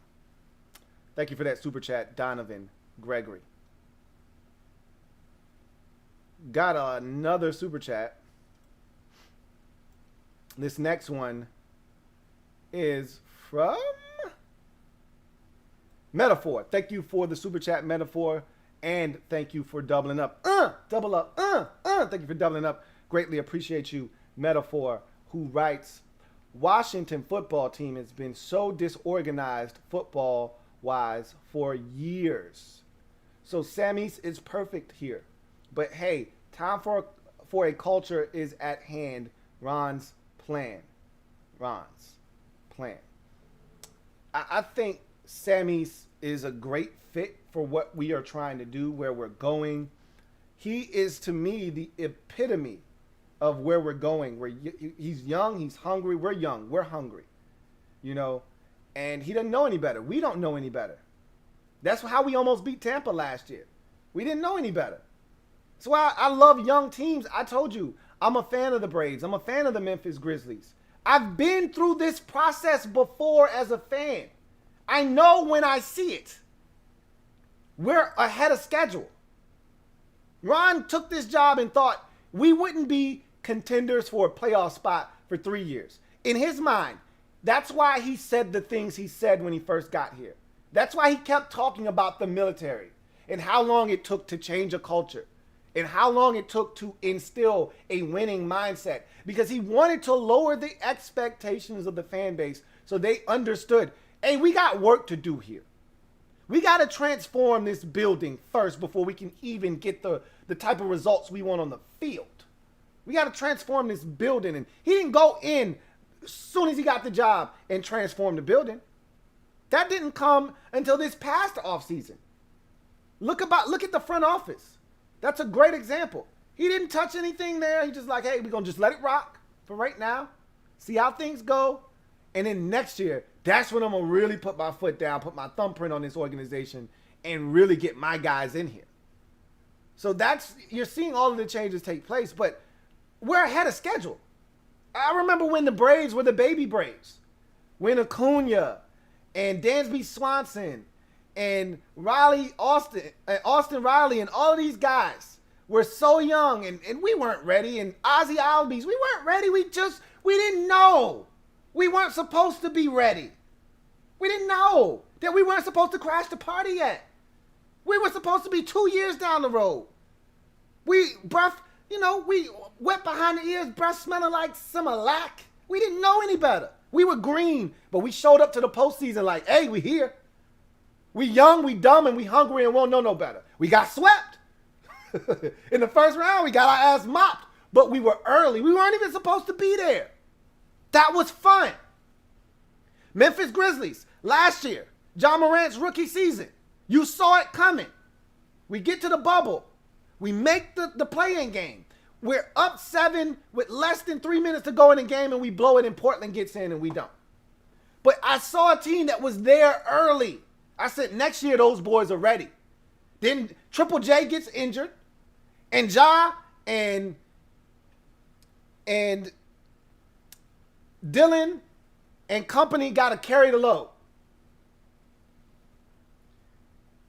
Thank you for that super chat, Donovan Gregory. Got another super chat. This next one is from Metaphor. Thank you for the super chat, Metaphor. And thank you for doubling up. Double up. Thank you for doubling up. Greatly appreciate you, Metaphor, who writes, Washington football team has been so disorganized football-wise for years. So Sammy's is perfect here. But hey, time for a culture is at hand. Ron's plan. I think Sammy's is a great fit for what we are trying to do, where we're going. He is, to me, the epitome of where we're going. He's young, he's hungry. We're young, we're hungry. You know, and he doesn't know any better. We don't know any better. That's how we almost beat Tampa last year. We didn't know any better. That's why I love young teams. I told you, I'm a fan of the Braves. I'm a fan of the Memphis Grizzlies. I've been through this process before as a fan. I know when I see it. We're ahead of schedule. Ron took this job and thought we wouldn't be contenders for a playoff spot for 3 years. In his mind, that's why he said the things he said when he first got here. That's why he kept talking about the military and how long it took to change a culture and how long it took to instill a winning mindset, because he wanted to lower the expectations of the fan base so they understood, hey, we got work to do here. We got to transform this building first before we can even get the type of results we want on the field. We got to transform this building. And he didn't go in as soon as he got the job and transform the building. That didn't come until this past offseason. Look at the front office. That's a great example. He didn't touch anything there. He just like, hey, we're going to just let it rock for right now. See how things go. And then next year, that's when I'm going to really put my foot down, put my thumbprint on this organization, and really get my guys in here. So you're seeing all of the changes take place, but we're ahead of schedule. I remember when the Braves were the baby Braves. When Acuna and Dansby Swanson and Austin Riley and all of these guys were so young, and we weren't ready. And Ozzie Albies, we weren't ready. We didn't know. We weren't supposed to be ready. We didn't know that we weren't supposed to crash the party yet. We were supposed to be 2 years down the road. We wet behind the ears, breath smelling like Similac. We didn't know any better. We were green, but we showed up to the postseason like, hey, we here. We young, we dumb, and we hungry and won't know no better. We got swept. In the first round, we got our ass mopped, but we were early. We weren't even supposed to be there. That was fun. Memphis Grizzlies, last year, John Morant's rookie season. You saw it coming. We get to the bubble. We make the play-in game. We're up 7 with less than 3 minutes to go in the game, and we blow it, and Portland gets in, and we don't. But I saw a team that was there early. I said, next year, those boys are ready. Then Triple J gets injured, and Ja and Dylan and company got to carry the load.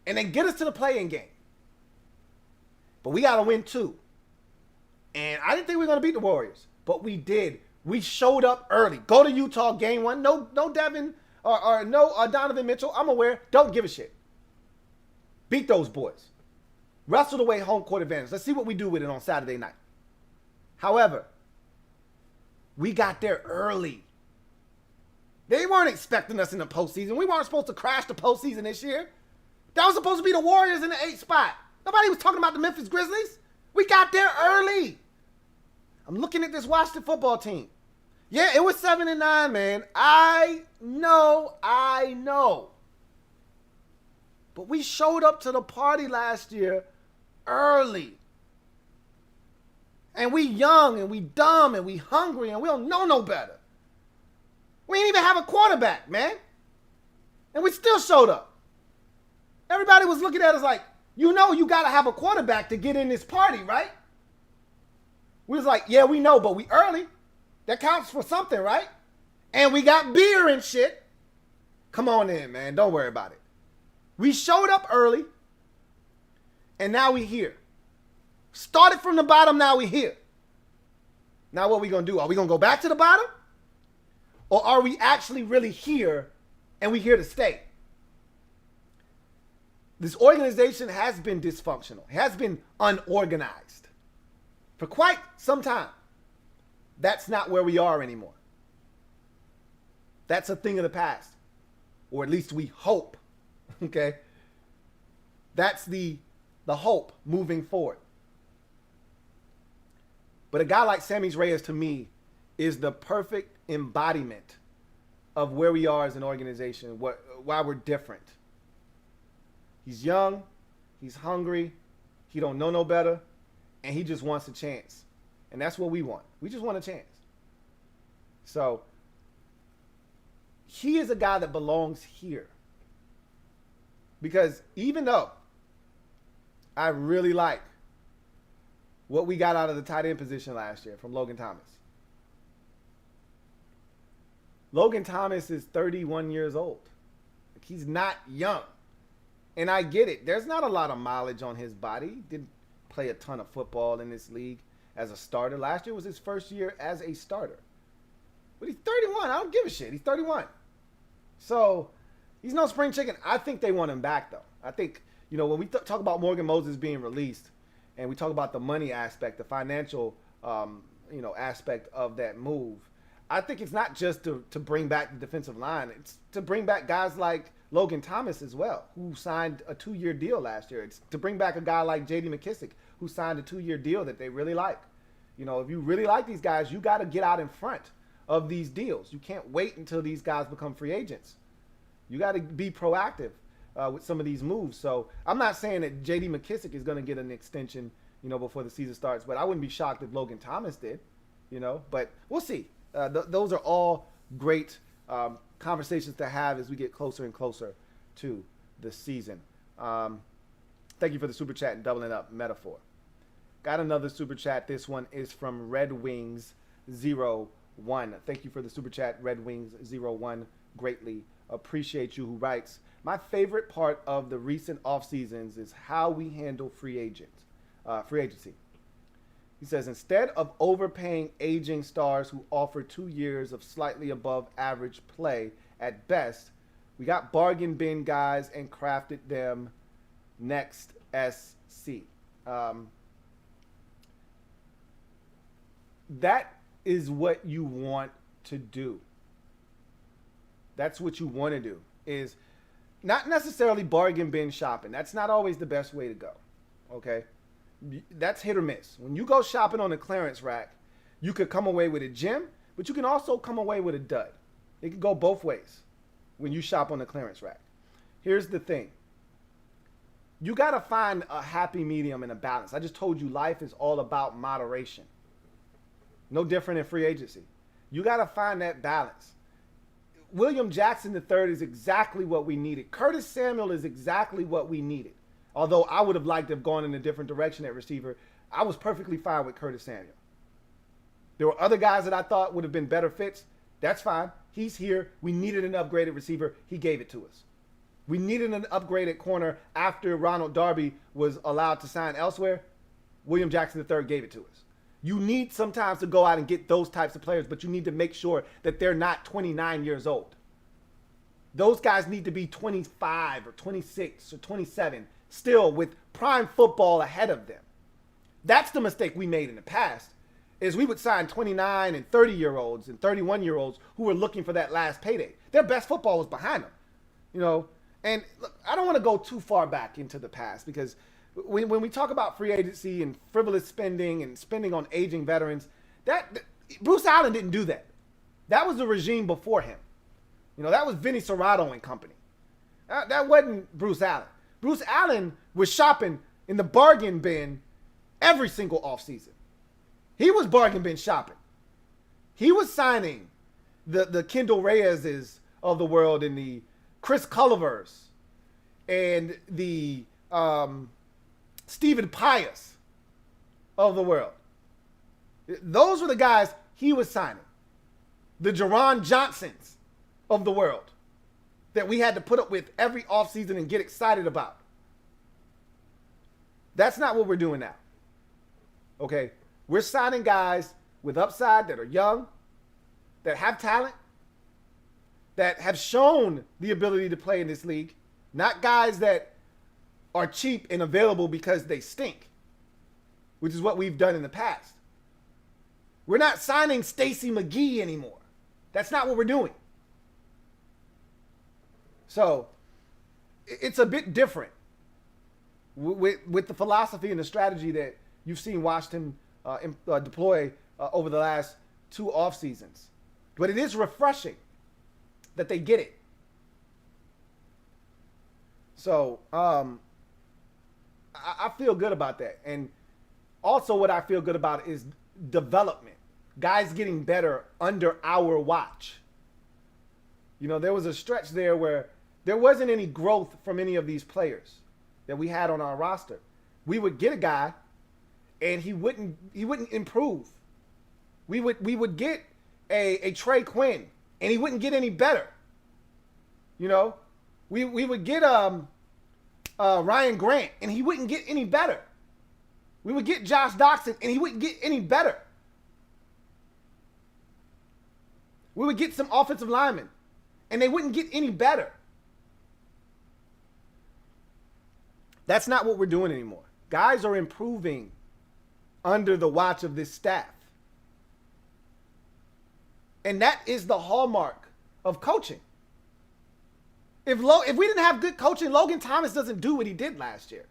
And then get us to the play-in game. But we got to win 2. And I didn't think we were going to beat the Warriors. But we did. We showed up early. Go to Utah game 1. No Devin or no Donovan Mitchell. I'm aware. Don't give a shit. Beat those boys. wrestled away home court advantage. Let's see what we do with it on Saturday night. However, we got there early. They weren't expecting us in the postseason. We weren't supposed to crash the postseason this year. That was supposed to be the Warriors in the 8th spot. Nobody was talking about the Memphis Grizzlies. We got there early. I'm looking at this Washington football team. Yeah, it was 7-9, man. I know. But we showed up to the party last year early. And we young and we dumb and we hungry and we don't know no better. We didn't even have a quarterback, man. And we still showed up. Everybody was looking at us like, you know you got to have a quarterback to get in this party, right? We was like, yeah, we know, but we early. That counts for something, right? And we got beer and shit. Come on in, man. Don't worry about it. We showed up early, and now we here. Started from the bottom, now we here. Now what we going to do? Are we going to go back to the bottom? Or are we actually really here, and we here to stay? This organization has been dysfunctional. It has been unorganized for quite some time. That's not where we are anymore. That's a thing of the past. Or at least we hope. Okay? That's the hope moving forward. But a guy like Sammy Reyes, to me, is the perfect embodiment of where we are as an organization, why we're different. He's young, he's hungry, he don't know no better, and he just wants a chance. And that's what we want. We just want a chance. So he is a guy that belongs here. Because even though I really like what we got out of the tight end position last year from Logan Thomas. Logan Thomas is 31 years old. He's not young. And I get it. There's not a lot of mileage on his body. He didn't play a ton of football in this league as a starter. Last year was his first year as a starter. But he's 31. I don't give a shit. He's 31. So he's no spring chicken. I think they want him back, though. I think, when we talk about Morgan Moses being released and we talk about the money aspect, the financial, aspect of that move, I think it's not just to bring back the defensive line. It's to bring back guys like Logan Thomas as well, who signed a 2-year deal last year. It's to bring back a guy like J.D. McKissick, who signed a 2-year deal that they really like. If you really like these guys, you got to get out in front of these deals. You can't wait until these guys become free agents. You got to be proactive with some of these moves. So I'm not saying that J.D. McKissick is going to get an extension, before the season starts, but I wouldn't be shocked if Logan Thomas did, but we'll see. Those are all great conversations to have as we get closer and closer to the season. Thank you for the super chat and doubling up metaphor. Got another super chat. This one is from Red Wings 01. Thank you for the super chat, Red Wings 01. Greatly appreciate you. Who writes, my favorite part of the recent off seasons is how we handle free agency. He says, instead of overpaying aging stars who offer 2 years of slightly above average play at best, we got bargain bin guys and crafted them next SC. That is what you want to do. That's what you want to do, is not necessarily bargain bin shopping. That's not always the best way to go, okay? That's hit or miss. When you go shopping on the clearance rack, you could come away with a gem, but you can also come away with a dud. It can go both ways when you shop on the clearance rack. Here's the thing. You got to find a happy medium and a balance. I just told you life is all about moderation. No different in free agency. You got to find that balance. William Jackson III is exactly what we needed. Curtis Samuel is exactly what we needed. Although I would have liked to have gone in a different direction at receiver, I was perfectly fine with Curtis Samuel. There were other guys that I thought would have been better fits. That's fine. He's here. We needed an upgraded receiver. He gave it to us. We needed an upgraded corner after Ronald Darby was allowed to sign elsewhere. William Jackson III gave it to us. You need sometimes to go out and get those types of players, but you need to make sure that they're not 29 years old. Those guys need to be 25 or 26 or 27, still with prime football ahead of them. That's the mistake we made in the past, is we would sign 29 and 30-year-olds and 31-year-olds who were looking for that last payday. Their best football was behind them, you know. And look, I don't want to go too far back into the past, because when we talk about free agency and frivolous spending and spending on aging veterans, that Bruce Allen didn't do that. That was the regime before him. You know, that was Vinny Serrato and company. That wasn't Bruce Allen. Bruce Allen was shopping in the bargain bin every single offseason. He was bargain bin shopping. He was signing the Kendall Reyes's of the world and the Chris Cullivers and the Stephen Pius of the world. Those were the guys he was signing. The Jerron Johnsons of the world that we had to put up with every offseason and get excited about. That's not what we're doing now. Okay? We're signing guys with upside that are young, that have talent, that have shown the ability to play in this league, not guys that are cheap and available because they stink, which is what we've done in the past. We're not signing Stacey McGee anymore. That's not what we're doing. So it's a bit different with the philosophy and the strategy that you've seen Washington deploy over the last 2 off seasons. But it is refreshing that they get it. So I feel good about that. And also what I feel good about is development. Guys getting better under our watch. You know, there was a stretch there where there wasn't any growth from any of these players that we had on our roster. We would get a guy and he wouldn't improve. We would get a Trey Quinn and he wouldn't get any better. You know, we would get Ryan Grant and he wouldn't get any better. We would get Josh Doxson and he wouldn't get any better. We would get some offensive linemen and they wouldn't get any better. That's not what we're doing anymore. Guys are improving under the watch of this staff. And that is the hallmark of coaching. If we didn't have good coaching, Logan Thomas doesn't do what he did last year.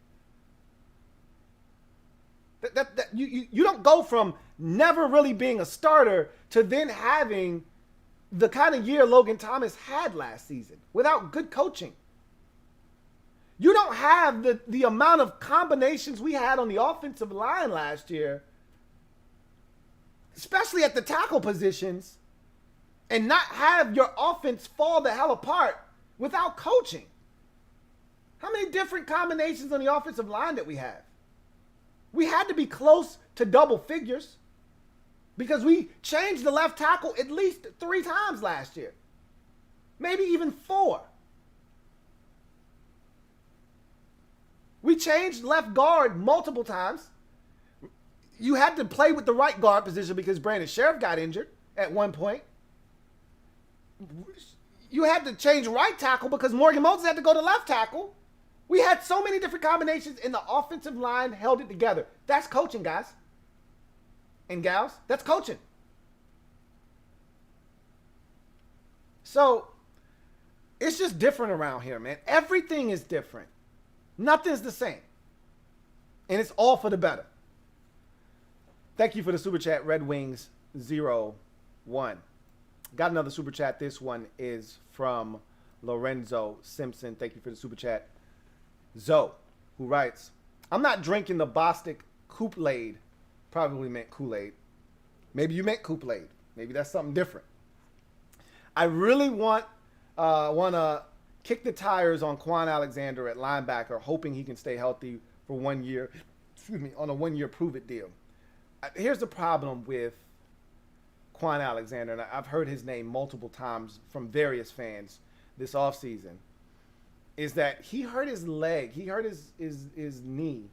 You don't go from never really being a starter to then having the kind of year Logan Thomas had last season without good coaching. You don't have the amount of combinations we had on the offensive line last year, especially at the tackle positions, and not have your offense fall the hell apart without coaching. How many different combinations on the offensive line that we have? We had to be close to double figures because we changed the left tackle at least 3 times last year, maybe even 4. We changed left guard multiple times. You had to play with the right guard position because Brandon Sheriff got injured at one point. You had to change right tackle because Morgan Moses had to go to left tackle. We had so many different combinations and the offensive line held it together. That's coaching, guys and gals. That's coaching. So it's just different around here, man. Everything is different. Nothing's the same. And it's all for the better. Thank you for the super chat, Red Wings 01. Got another super chat. This one is from Lorenzo Simpson. Thank you for the super chat. Zoe, who writes, I'm not drinking the Bostic Kool-Aid. Probably meant Kool-Aid. Maybe you meant Kool-Aid. Maybe that's something different. I really want to kick the tires on Quan Alexander at linebacker, hoping he can stay healthy for 1 year, on a 1-year prove-it deal. Here's the problem with Quan Alexander, and I've heard his name multiple times from various fans this offseason, is that he hurt his leg. He hurt his knee.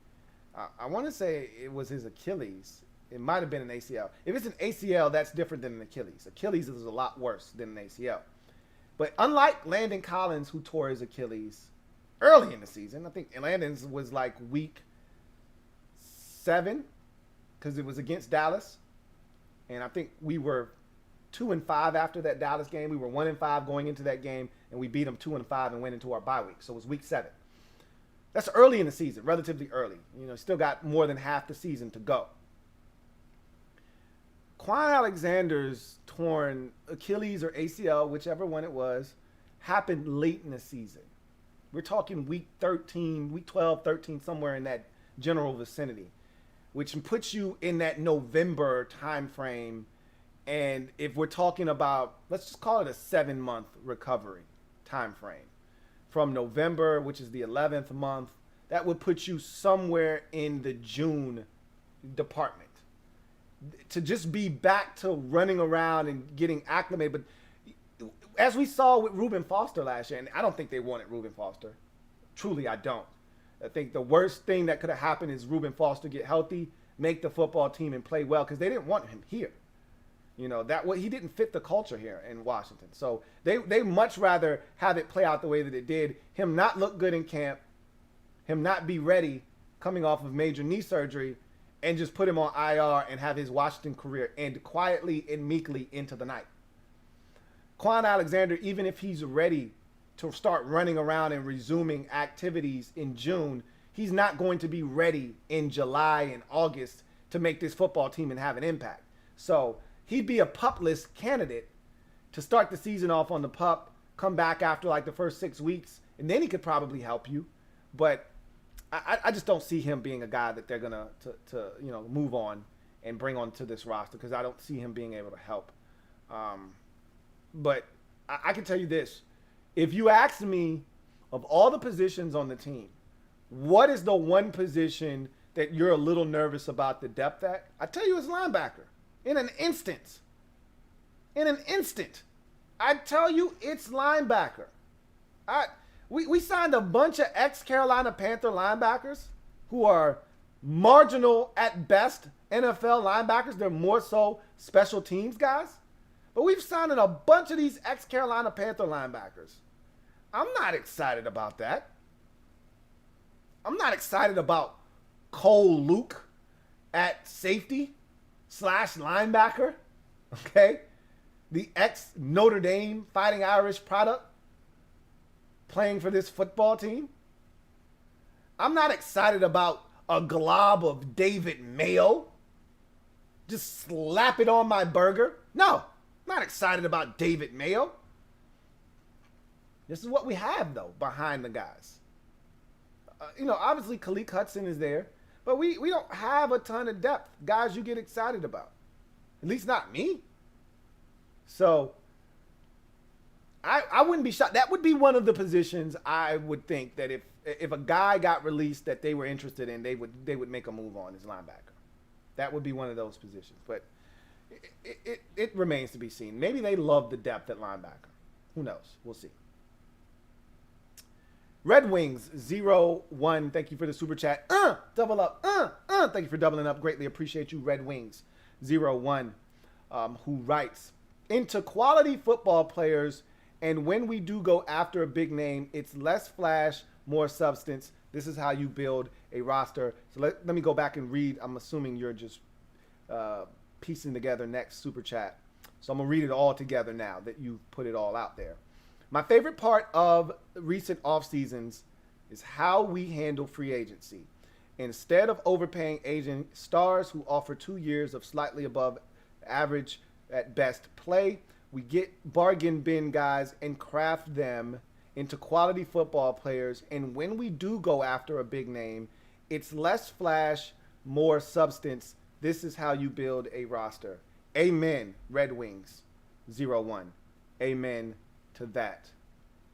I want to say it was his Achilles. It might have been an ACL. If it's an ACL, that's different than an Achilles. Achilles is a lot worse than an ACL. But unlike Landon Collins, who tore his Achilles, early in the season. I think Atlanta's was like week 7 because it was against Dallas. And I think we were 2-5 after that Dallas game. We were 1-5 going into that game, and we beat them 2-5 and went into our bye week. So it was week 7. That's early in the season, relatively early. Still got more than half the season to go. Quan Alexander's torn Achilles or ACL, whichever one it was, happened late in the season. We're talking week 13, week 12, 13, somewhere in that general vicinity, which puts you in that November time frame. And if we're talking about, let's just call it a 7-month recovery time frame. From November, which is the 11th month, that would put you somewhere in the June department. To just be back to running around and getting acclimated. But as we saw with Reuben Foster last year, and I don't think they wanted Reuben Foster. Truly, I don't. I think the worst thing that could have happened is Reuben Foster get healthy, make the football team, and play well, because they didn't want him here. He didn't fit the culture here in Washington. So they much rather have it play out the way that it did. Him not look good in camp, him not be ready coming off of major knee surgery, and just put him on IR and have his Washington career end quietly and meekly into the night. Quan Alexander, even if he's ready to start running around and resuming activities in June, he's not going to be ready in July and August to make this football team and have an impact. So he'd be a pup-less candidate to start the season off on the pup, come back after like the first 6 weeks, and then he could probably help you. But I just don't see him being a guy that they're going to move on and bring onto this roster, because I don't see him being able to help. But I can tell you this. If you ask me, of all the positions on the team, what is the one position that you're a little nervous about the depth at? I tell you it's linebacker. In an instant. I tell you it's linebacker. We signed a bunch of ex-Carolina Panther linebackers who are marginal at best NFL linebackers. They're more so special teams guys. But we've signed a bunch of these ex-Carolina Panther linebackers. I'm not excited about that. I'm not excited about Cole Luke at safety / linebacker. Okay? The ex-Notre Dame Fighting Irish product playing for this football team. I'm not excited about a glob of David Mayo. Just slap it on my burger. No, I'm not excited about David Mayo. This is what we have, though, behind the guys. Obviously Khaleke Hudson is there, but we don't have a ton of depth. Guys you get excited about. At least not me. So I wouldn't be shocked. That would be one of the positions I would think that if a guy got released that they were interested in, they would make a move on as linebacker. That would be one of those positions. But it remains to be seen. Maybe they love the depth at linebacker. Who knows? We'll see. Red Wings 01. Thank you for the super chat. Double up. Thank you for doubling up. Greatly appreciate you, Red Wings 01. Who writes, into quality football players, and when we do go after a big name, it's less flash, more substance. This is how you build a roster. So let me go back and read. I'm assuming you're just piecing together next super chat. So I'm going to read it all together now that you put it all out there. My favorite part of recent off seasons is how we handle free agency. Instead of overpaying aging stars who offer 2 years of slightly above average at best play, we get bargain bin guys and craft them into quality football players. And when we do go after a big name, it's less flash, more substance. This is how you build a roster. Amen, Red Wings 01. Amen to that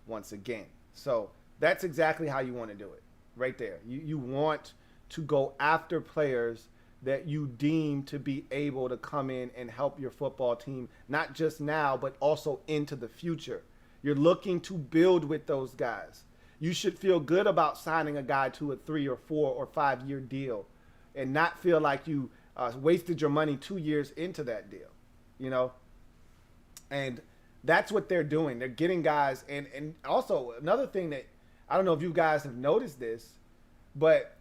once again. So that's exactly how you want to do it right there. You want to go after players that you deem to be able to come in and help your football team, not just now, but also into the future. You're looking to build with those guys. You should feel good about signing a guy to a 3 or 4 or 5 year deal and not feel like you wasted your money 2 years into that deal, And that's what they're doing. They're getting guys. And also another thing that I don't know if you guys have noticed this, but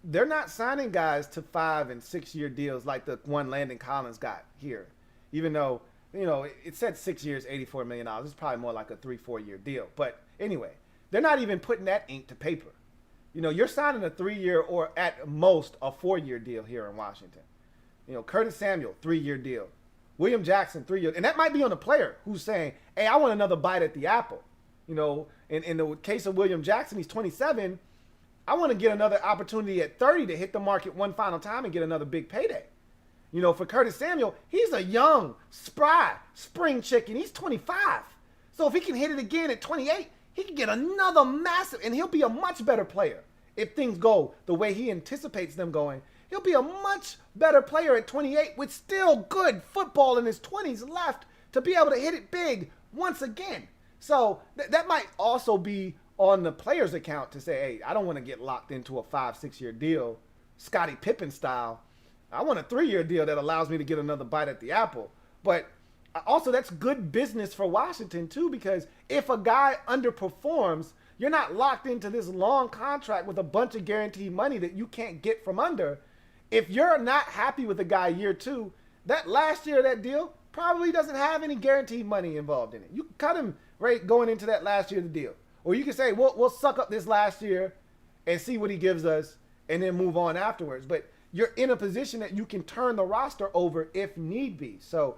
they're not signing guys to 5 and 6 year deals like the one Landon Collins got here. Even though, it said 6 years, $84 million. It's probably more like a 3-4 year deal. But anyway, they're not even putting that ink to paper. You're signing a 3 year or at most a 4 year deal here in Washington. Curtis Samuel, 3 year deal. William Jackson, 3 years. And that might be on a player who's saying, hey, I want another bite at the apple. In the case of William Jackson, he's 27. I want to get another opportunity at 30 to hit the market one final time and get another big payday. For Curtis Samuel, he's a young, spry spring chicken. He's 25. So if he can hit it again at 28, he can get another massive, and he'll be a much better player if things go the way he anticipates them going. He'll be a much better player at 28 with still good football in his 20s left to be able to hit it big once again. So that might also be on the player's account to say, hey, I don't want to get locked into a 5-6 year deal, Scottie Pippen style. I want a 3 year deal that allows me to get another bite at the apple. But also that's good business for Washington too, because if a guy underperforms, you're not locked into this long contract with a bunch of guaranteed money that you can't get from under. If you're not happy with the guy year 2, that last year of that deal probably doesn't have any guaranteed money involved in it. You can cut him right going into that last year of the deal. Or you can say, we'll suck up this last year and see what he gives us and then move on afterwards. But you're in a position that you can turn the roster over if need be. So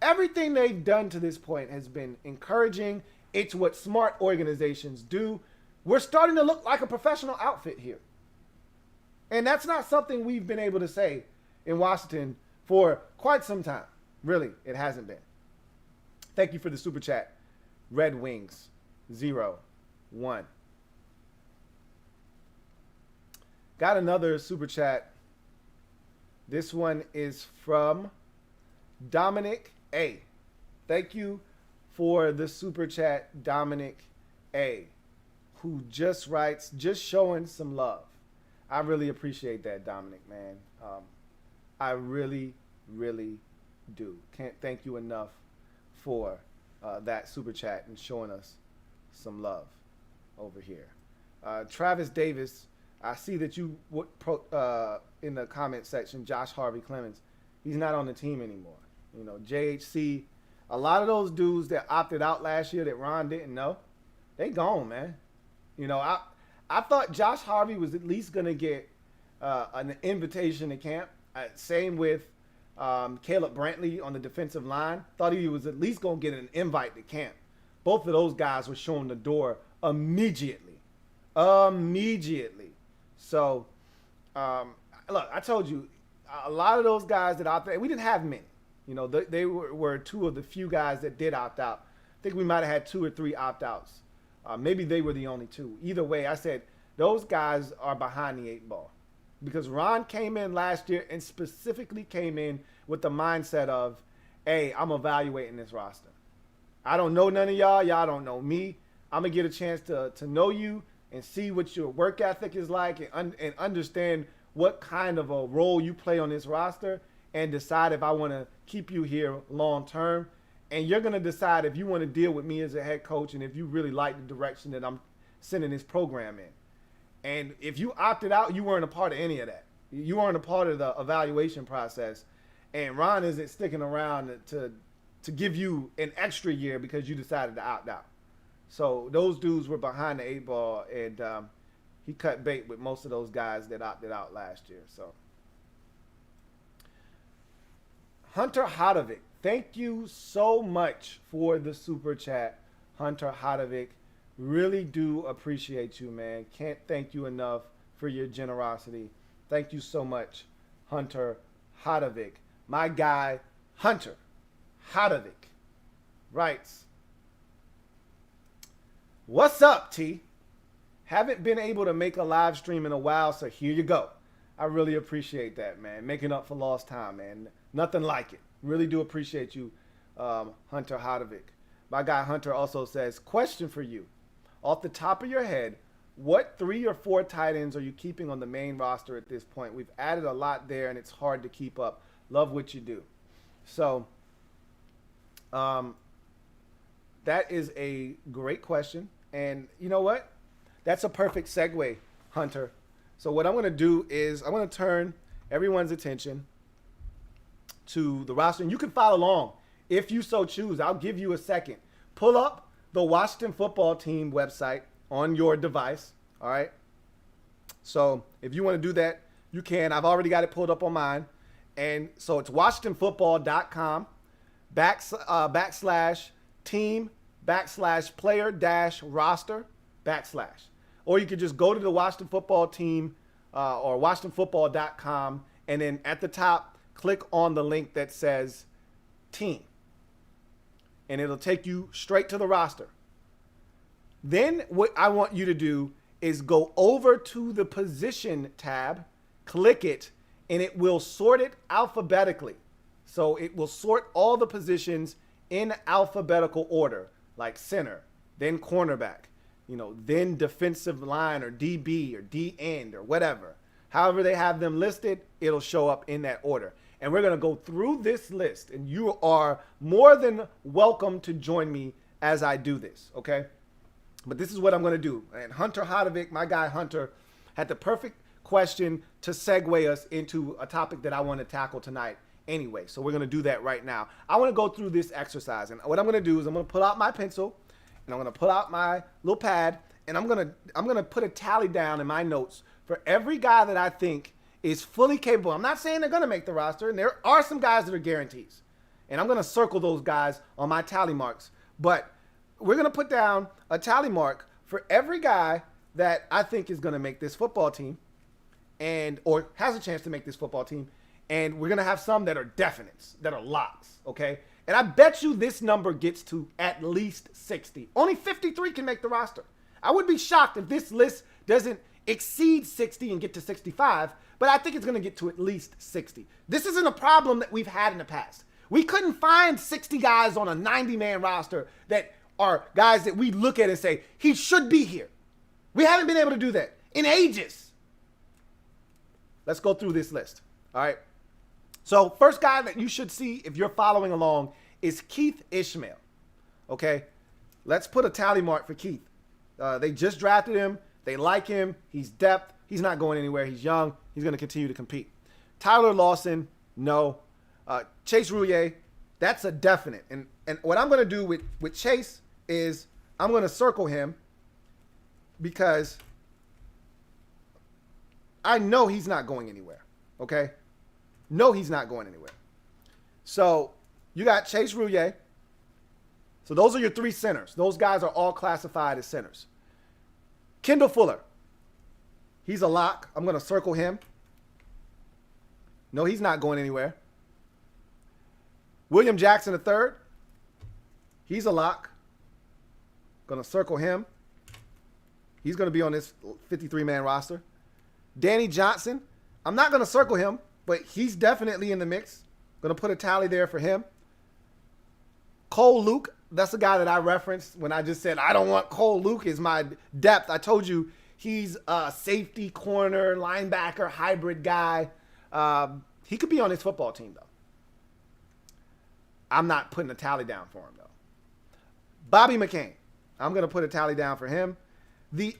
everything they've done to this point has been encouraging. It's what smart organizations do. We're starting to look like a professional outfit here. And that's not something we've been able to say in Washington for quite some time. Really, it hasn't been. Thank you for the super chat. Red Wings 01. Got another super chat. This one is from Dominic A. Thank you for the super chat, Dominic A, who just writes, just showing some love. I really appreciate that, Dominic, man. I really, really do. Can't thank you enough for that super chat and showing us some love over here. Travis Davis, I see that you in the comment section, Josh Harvey Clemens, he's not on the team anymore. JHC, a lot of those dudes that opted out last year that Ron didn't know, they gone, man. I thought Josh Harvey was at least going to get an invitation to camp. Same with Caleb Brantley on the defensive line. Thought he was at least going to get an invite to camp. Both of those guys were showing the door immediately. So, look, I told you, a lot of those guys that opted out, we didn't have many. They were two of the few guys that did opt out. I think we might have had 2 or 3 opt-outs. Maybe they were the only 2. Either way, I said those guys are behind the 8 ball. Because Ron came in last year and specifically came in with the mindset of, hey, I'm evaluating this roster. I don't know none of y'all. Y'all don't know me. I'm going to get a chance to know you and see what your work ethic is like and understand what kind of a role you play on this roster and decide if I want to keep you here long term. And you're going to decide if you want to deal with me as a head coach and if you really like the direction that I'm sending this program in. And if you opted out, you weren't a part of any of that. You weren't a part of the evaluation process. And Ron isn't sticking around to give you an extra year because you decided to opt out. So those dudes were behind the 8 ball, and he cut bait with most of those guys that opted out last year. So Hunter Hodovic, thank you so much for the super chat, Hunter Hodovic. Really do appreciate you, man. Can't thank you enough for your generosity. Thank you so much, Hunter Hodovic. My guy, Hunter Hodovic, writes, what's up, T? Haven't been able to make a live stream in a while, so here you go. I really appreciate that, man. Making up for lost time, man. Nothing like it. Really do appreciate you, Hunter Hodovic. My guy Hunter also says, question for you. Off the top of your head, what 3 or 4 tight ends are you keeping on the main roster at this point? We've added a lot there, and it's hard to keep up. Love what you do. So that is a great question. And you know what? that's a perfect segue, Hunter. So what I'm going to do is I'm going to turn everyone's attention to the roster. And you can follow along if you so choose. I'll give you a second. Pull up the Washington football team website on your device. All right. So if you want to do that, you can. I've already got it pulled up on mine. And so it's WashingtonFootball.com /team /player -roster /. Or you could just go to the Washington football team or WashingtonFootball.com. And then at the top, click on the link that says team. And it'll take you straight to the roster. Then what I want you to do is go over to the position tab, click it, and it will sort it alphabetically. So it will sort all the positions in alphabetical order, like center, then cornerback, then defensive line or DB or D end or whatever. However they have them listed, it'll show up in that order. And we're going to go through this list, and you are more than welcome to join me as I do this, okay? But this is what I'm going to do. And Hunter Hodovic, my guy Hunter, had the perfect question to segue us into a topic that I want to tackle tonight anyway. So we're going to do that right now. I want to go through this exercise. And what I'm going to do is I'm going to pull out my pencil, and I'm going to pull out my little pad, and I'm going to put a tally down in my notes for every guy that I think is fully capable. I'm not saying they're going to make the roster, and there are some guys that are guarantees. And I'm going to circle those guys on my tally marks. But we're going to put down a tally mark for every guy that I think is going to make this football team or has a chance to make this football team. And we're going to have some that are definites, that are locks, okay? And I bet you this number gets to at least 60. Only 53 can make the roster. I would be shocked if this list doesn't exceed 60 and get to 65, but I think it's going to get to at least 60. This isn't a problem that we've had in the past. We couldn't find 60 guys on a 90-man roster that are guys that we look at and say, he should be here. We haven't been able to do that in ages. Let's go through this list. All right. So first guy that you should see if you're following along is Keith Ishmael. Okay. Let's put a tally mark for Keith. They just drafted him. They like him. He's depth. He's not going anywhere. He's young. He's going to continue to compete. Tyler Lawson, no. Chase Rouillet, that's a definite. And what I'm going to do with Chase is I'm going to circle him because I know he's not going anywhere. Okay? No, he's not going anywhere. So you got Chase Rouillet. So those are your three centers. Those guys are all classified as centers. Kendall Fuller. He's a lock. I'm going to circle him. No, he's not going anywhere. William Jackson III. He's a lock. Going to circle him. He's going to be on this 53-man roster. Danny Johnson. I'm not going to circle him, but he's definitely in the mix. Going to put a tally there for him. Cole Luke. That's the guy that I referenced when I just said I don't want Cole Luke as my depth. I told you he's a safety, corner, linebacker, hybrid guy. He could be on his football team, though. I'm not putting a tally down for him, though. Bobby McCain. I'm going to put a tally down for him. The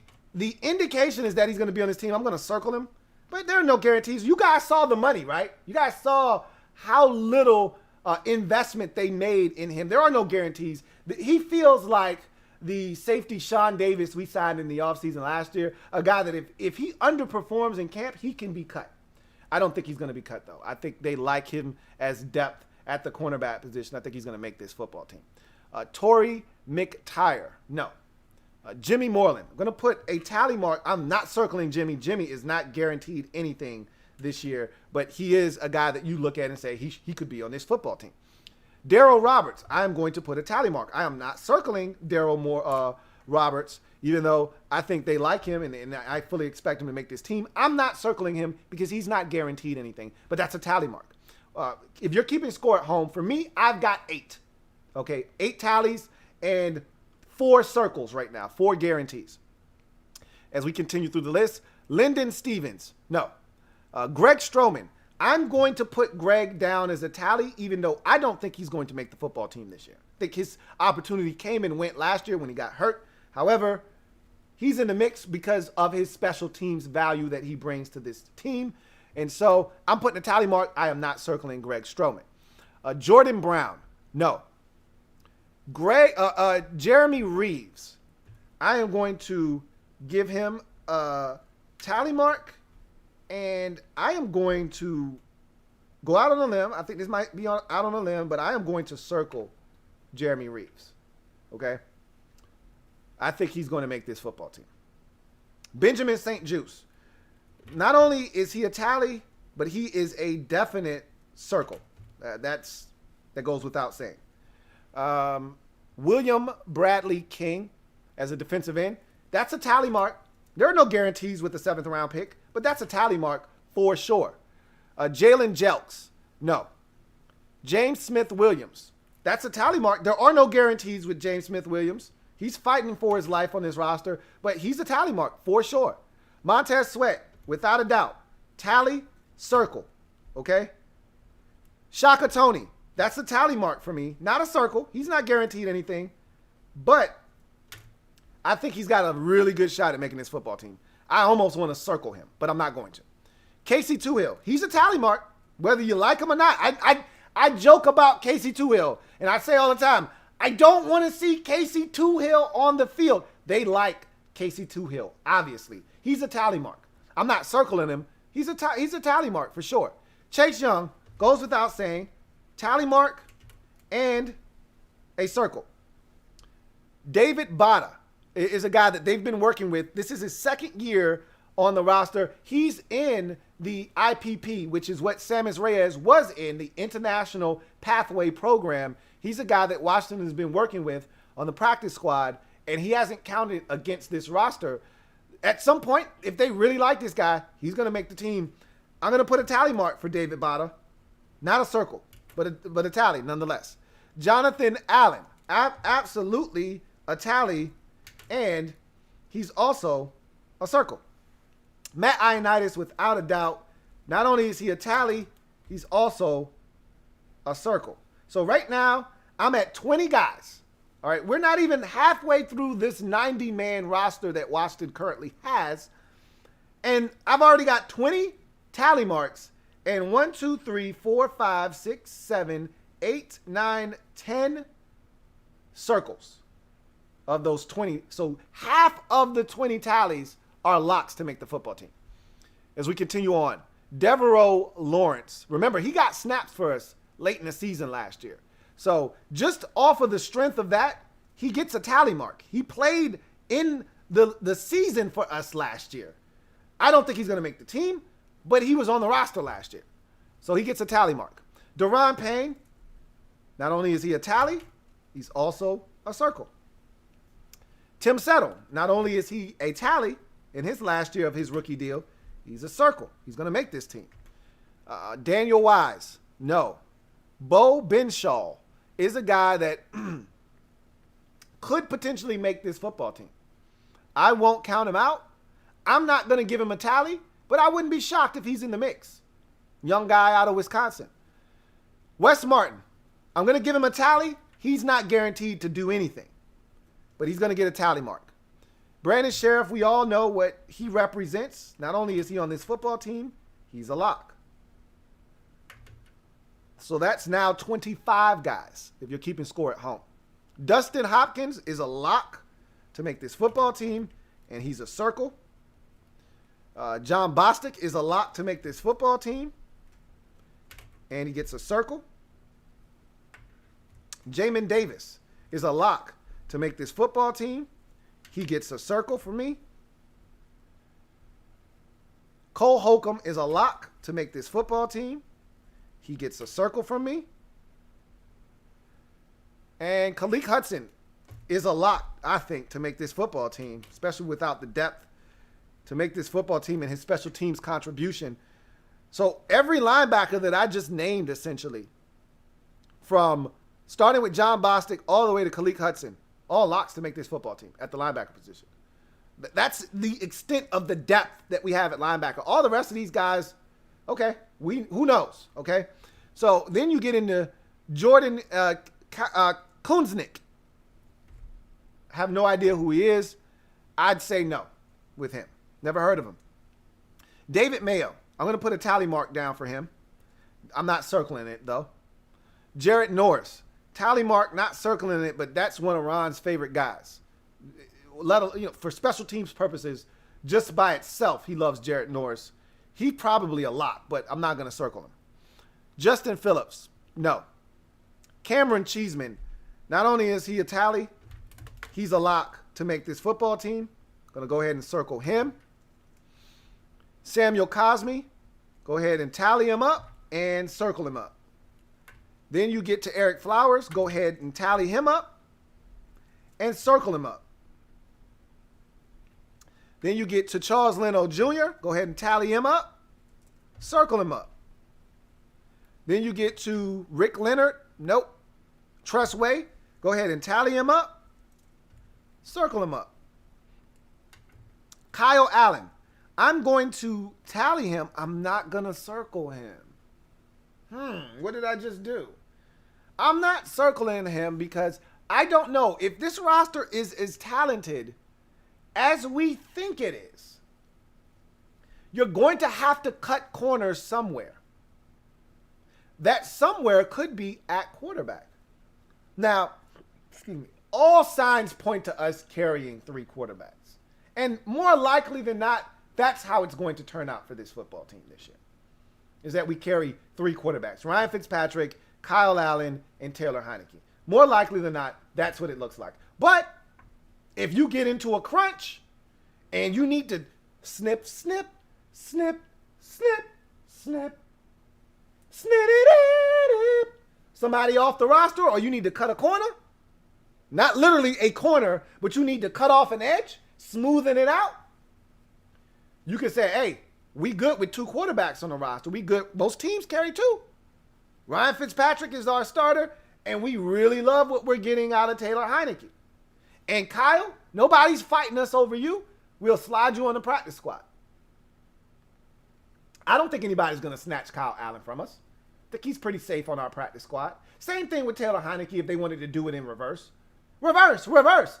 indication is that he's going to be on his team. I'm going to circle him. But there are no guarantees. You guys saw the money, right? You guys saw how little investment they made in him. There are no guarantees. He feels like the safety Sean Davis we signed in the offseason last year, a guy that if he underperforms in camp, he can be cut. I don't think he's going to be cut, though. I think they like him as depth at the cornerback position. I think he's going to make this football team. Torrey McTyer, no. Jimmy Moreland, I'm going to put a tally mark. I'm not circling Jimmy. Jimmy is not guaranteed anything this year, but he is a guy that you look at and say he could be on this football team. Daryl Roberts, I'm going to put a tally mark. I am not circling Daryl Roberts, even though I think they like him and I fully expect him to make this team. I'm not circling him because he's not guaranteed anything, but that's a tally mark. If you're keeping score at home, for me, I've got 8. Okay, 8 tallies and 4 circles right now, 4 guarantees. As we continue through the list, Lyndon Stevens, no. Greg Stroman, I'm going to put Greg down as a tally, even though I don't think he's going to make the football team this year. I think his opportunity came and went last year when he got hurt. However, he's in the mix because of his special teams value that he brings to this team. And so I'm putting a tally mark. I am not circling Greg Stroman. Jordan Brown, no. Jeremy Reeves, I am going to give him a tally mark, and I am going to go out on a limb. I think this might be out on a limb, but I am going to circle Jeremy Reeves. Okay? I think he's going to make this football team. Benjamin St-Juste. Not only is he a tally, but he is a definite circle. That goes without saying. William Bradley King as a defensive end. That's a tally mark. There are no guarantees with the 7th round pick, but that's a tally mark for sure. Jalen Jelks. No. James Smith-Williams. That's a tally mark. There are no guarantees with James Smith-Williams. He's fighting for his life on this roster, but he's a tally mark for sure. Montez Sweat, without a doubt. Tally, circle. Okay? Shaka Toney. That's a tally mark for me. Not a circle. He's not guaranteed anything. But I think he's got a really good shot at making this football team. I almost want to circle him, but I'm not going to. Casey Toohill. He's a tally mark, whether you like him or not. I joke about Casey Toohill, and I say all the time, I don't want to see Casey Toohill on the field. They like Casey Toohill, obviously. He's a tally mark. I'm not circling him. He's a tally mark for sure. Chase Young, goes without saying, tally mark and a circle. David Bada is a guy that they've been working with. This is his 2nd year on the roster. He's in the IPP, which is what Samus Reyes was in, the International Pathway Program. He's a guy that Washington has been working with on the practice squad, and he hasn't counted against this roster. At some point, if they really like this guy, he's going to make the team. I'm going to put a tally mark for David Bada. Not a circle, but a tally nonetheless. Jonathan Allen, absolutely a tally, and he's also a circle. Matt Ioannidis, without a doubt, not only is he a tally, he's also a circle. So right now, I'm at 20 guys. All right, we're not even halfway through this 90-man roster that Washington currently has. And I've already got 20 tally marks and 1, 2, 3, 4, 5, 6, 7, 8, 9, 10 circles of those 20. So half of the 20 tallies are locks to make the football team. As we continue on, Devereaux Lawrence. Remember, he got snaps for us late in the season last year. So just off of the strength of that, he gets a tally mark. He played in the season for us last year. I don't think he's going to make the team, but he was on the roster last year. So he gets a tally mark. Daron Payne, not only is he a tally, he's also a circle. Tim Settle, not only is he a tally in his last year of his rookie deal, he's a circle. He's going to make this team. Daniel Wise, no. Bo Benshaw is a guy that could potentially make this football team. I won't count him out. I'm not going to give him a tally, but I wouldn't be shocked if he's in the mix. Young guy out of Wisconsin. Wes Martin, I'm going to give him a tally. He's not guaranteed to do anything, but he's going to get a tally mark. Brandon Sheriff, we all know what he represents. Not only is he on this football team, he's a lock. So that's now 25 guys, if you're keeping score at home. Dustin Hopkins is a lock to make this football team, and he's a circle. John Bostic is a lock to make this football team, and he gets a circle. Jamin Davis is a lock to make this football team. He gets a circle for me. Cole Holcomb is a lock to make this football team. He gets a circle from me. And Khalik Hudson is a lock, I think, to make this football team, especially without the depth, to make this football team and his special teams contribution. So every linebacker that I just named, essentially, from starting with John Bostic all the way to Khalik Hudson, all locks to make this football team at the linebacker position. That's the extent of the depth that we have at linebacker. All the rest of these guys, okay, who knows, okay? So then you get into Jordan Kunznick. Have no idea who he is. I'd say no with him. Never heard of him. David Mayo. I'm going to put a tally mark down for him. I'm not circling it, though. Jared Norris. Tally mark, not circling it, but that's one of Ron's favorite guys. For special teams purposes, just by itself, he loves Jared Norris. He probably a lot, but I'm not going to circle him. Justin Phillips. No. Cameron Cheeseman. Not only is he a tally, he's a lock to make this football team. Going to go ahead and circle him. Samuel Cosme. Go ahead and tally him up and circle him up. Then you get to Eric Flowers. Go ahead and tally him up and circle him up. Then you get to Charles Leno Jr. Go ahead and tally him up, circle him up. Then you get to Rick Leonard. Nope. Trustway. Go ahead and tally him up, circle him up. Kyle Allen. I'm going to tally him. I'm not going to circle him. What did I just do? I'm not circling him because I don't know if this roster is as talented as we think it is. You're going to have to cut corners somewhere. That somewhere could be at quarterback. Now, all signs point to us carrying 3 quarterbacks. And more likely than not, that's how it's going to turn out for this football team this year. Is that we carry 3 quarterbacks. Ryan Fitzpatrick, Kyle Allen, and Taylor Heineke. More likely than not, that's what it looks like. But if you get into a crunch and you need to snip, snip, snip, snip, snip, snip, somebody off the roster, or you need to cut a corner, not literally a corner, but you need to cut off an edge, smoothing it out, you can say, hey, we good with 2 quarterbacks on the roster. We good. Most teams carry 2. Ryan Fitzpatrick is our starter, and we really love what we're getting out of Taylor Heineke. And Kyle, nobody's fighting us over you. We'll slide you on the practice squad. I don't think anybody's going to snatch Kyle Allen from us. I think he's pretty safe on our practice squad. Same thing with Taylor Heineke if they wanted to do it in reverse. Reverse, reverse,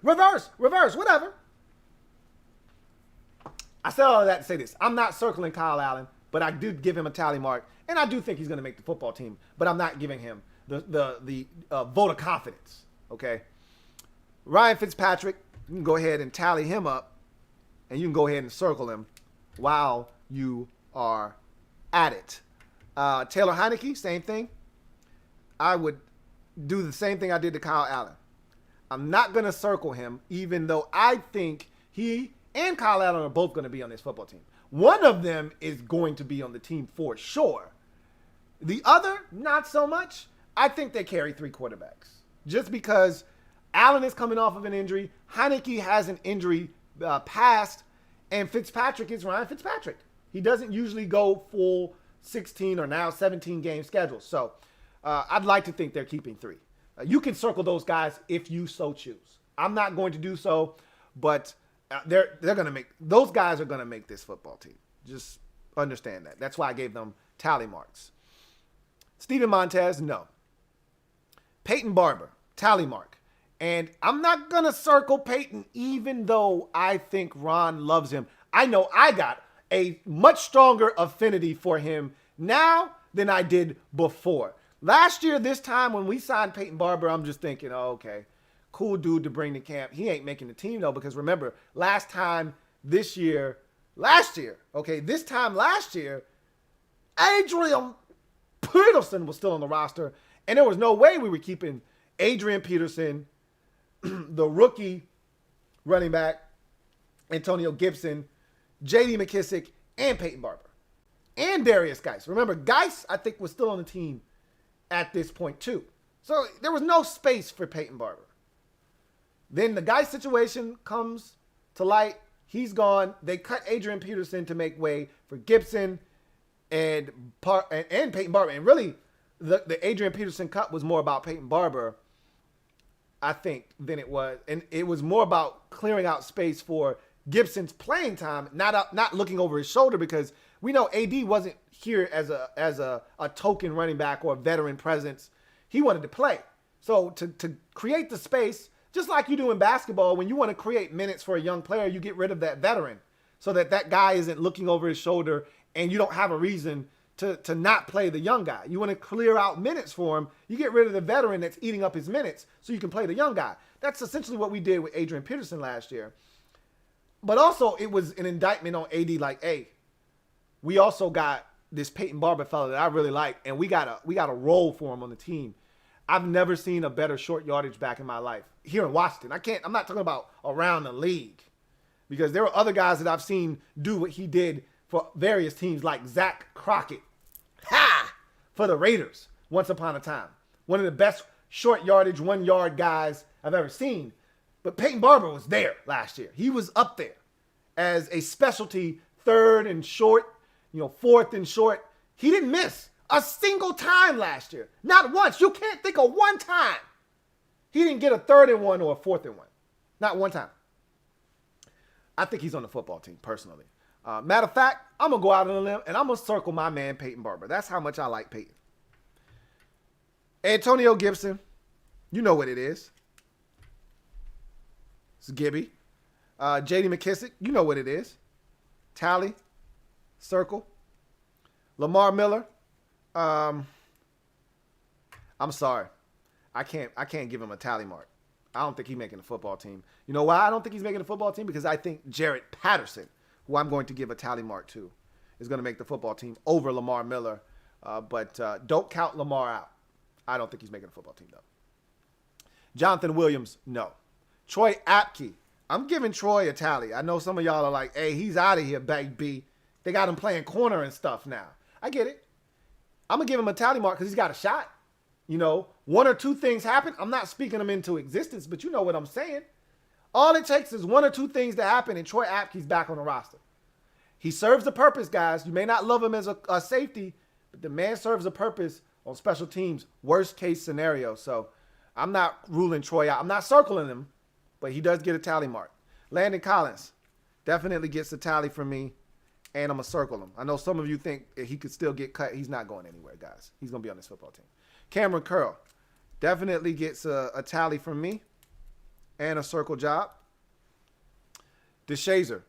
reverse, reverse, whatever. I said all of that to say this. I'm not circling Kyle Allen, but I do give him a tally mark, and I do think he's going to make the football team, but I'm not giving him the vote of confidence, okay? Ryan Fitzpatrick, you can go ahead and tally him up, and you can go ahead and circle him while you are at it. Taylor Heineke, same thing. I would do the same thing I did to Kyle Allen. I'm not going to circle him, even though I think he and Kyle Allen are both going to be on this football team. One of them is going to be on the team for sure. The other, not so much. I think they carry 3 quarterbacks. Just because Allen is coming off of an injury, Heineke has an injury past, and Fitzpatrick is Ryan Fitzpatrick. He doesn't usually go full 16 or now 17 game schedule. So I'd like to think they're keeping 3. You can circle those guys if you so choose. I'm not going to do so, but they're going to make, those guys are going to make this football team. Just understand that. That's why I gave them tally marks. Steven Montez, no. Peyton Barber, tally mark. And I'm not going to circle Peyton even though I think Ron loves him. I know I got a much stronger affinity for him now than I did before. Last year, this time when we signed Peyton Barber, I'm just thinking, oh, okay, cool dude to bring to camp. He ain't making the team, though, because remember, this time last year, Adrian Peterson was still on the roster, and there was no way we were keeping Adrian Peterson, the rookie running back, Antonio Gibson, J.D. McKissick, and Peyton Barber, and Darius Geis. Remember, Geis, I think, was still on the team at this point, too. So there was no space for Peyton Barber. Then the Geis situation comes to light. He's gone. They cut Adrian Peterson to make way for Gibson and Peyton Barber. And really, the Adrian Peterson cut was more about Peyton Barber, I think, than it was. And it was more about clearing out space for Gibson's playing time, not looking over his shoulder, because we know AD wasn't here as a token running back or a veteran presence. He wanted to play. So to create the space, Just like you do in basketball, when you want to create minutes for a young player, you get rid of that veteran so that that guy isn't looking over his shoulder and you don't have a reason to not play the young guy. You want to clear out minutes for him. You get rid of the veteran that's eating up his minutes so you can play the young guy. That's essentially what we did with Adrian Peterson last year. But also, it was an indictment on AD like, hey, we also got this Peyton Barber fella that I really like, and we got a role for him on the team. I've never seen a better short yardage back in my life here in Washington. I'm not talking about around the league, because there were other guys that I've seen do what he did for various teams, like Zach Crockett, for the Raiders once upon a time. One of the best short yardage, 1 yard guys I've ever seen. But Peyton Barber was there last year. He was up there as a specialty third and short, fourth and short. He didn't miss a single time last year. Not once. You can't think of one time he didn't get a 3rd and 1 or a 4th and 1. Not one time. I think he's on the football team, personally. Matter of fact, I'm going to go out on a limb, and I'm going to circle my man, Peyton Barber. That's how much I like Peyton. Antonio Gibson, you know what it is. It's Gibby. J.D. McKissick, you know what it is. Tally, circle. Lamar Miller, I'm sorry. I can't give him a tally mark. I don't think he's making the football team. You know why I don't think he's making the football team? Because I think Jarrett Patterson, who I'm going to give a tally mark to, is going to make the football team over Lamar Miller. But don't count Lamar out. I don't think he's making the football team, though. Jonathan Williams, no. Troy Apke, I'm giving Troy a tally. I know some of y'all are like, hey, he's out of here, baby. They got him playing corner and stuff now. I get it. I'm going to give him a tally mark because he's got a shot. 1 or 2 things happen. I'm not speaking them into existence, but you know what I'm saying. All it takes is 1 or 2 things to happen, and Troy Apke's back on the roster. He serves a purpose, guys. You may not love him as a safety, but the man serves a purpose on special teams. Worst case scenario. So I'm not ruling Troy out. I'm not circling him, but he does get a tally mark. Landon Collins definitely gets a tally from me, and I'm going to circle him. I know some of you think he could still get cut. He's not going anywhere, guys. He's going to be on this football team. Cameron Curl definitely gets a tally from me and a circle job. DeShazer,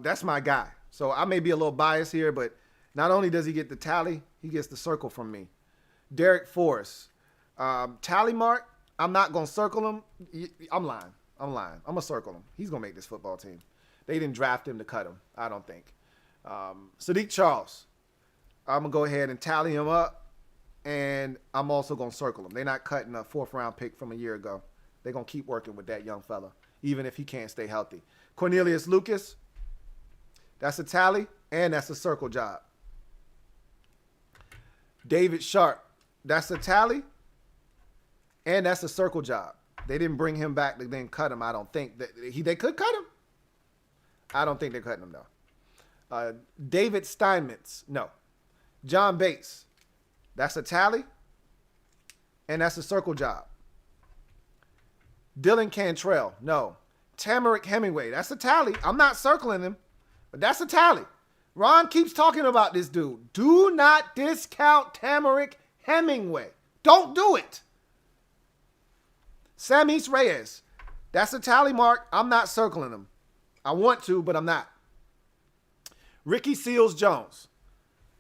that's my guy. So I may be a little biased here, but not only does he get the tally, he gets the circle from me. Derek Forrest, tally mark. I'm not going to circle him. I'm lying. I'm going to circle him. He's going to make this football team. They didn't draft him to cut him, I don't think. Sadiq Charles, I'm going to go ahead and tally him up, and I'm also going to circle him. They're not cutting a 4th-round pick from a year ago. They're going to keep working with that young fella, even if he can't stay healthy. Cornelius Lucas, that's a tally, and that's a circle job. David Sharp, that's a tally, and that's a circle job. They didn't bring him back. They didn't cut him, I don't think. They could cut him. I don't think they're cutting him, though. David Steinmetz, no. John Bates, that's a tally, and that's a circle job. Dylan Cantrell, no. Tamarick Hemingway, that's a tally. I'm not circling him, but that's a tally. Ron keeps talking about this dude. Do not discount Tamarick Hemingway. Don't do it. Samis Reyes, that's a tally mark. I'm not circling him. I want to, but I'm not. Ricky Seals-Jones,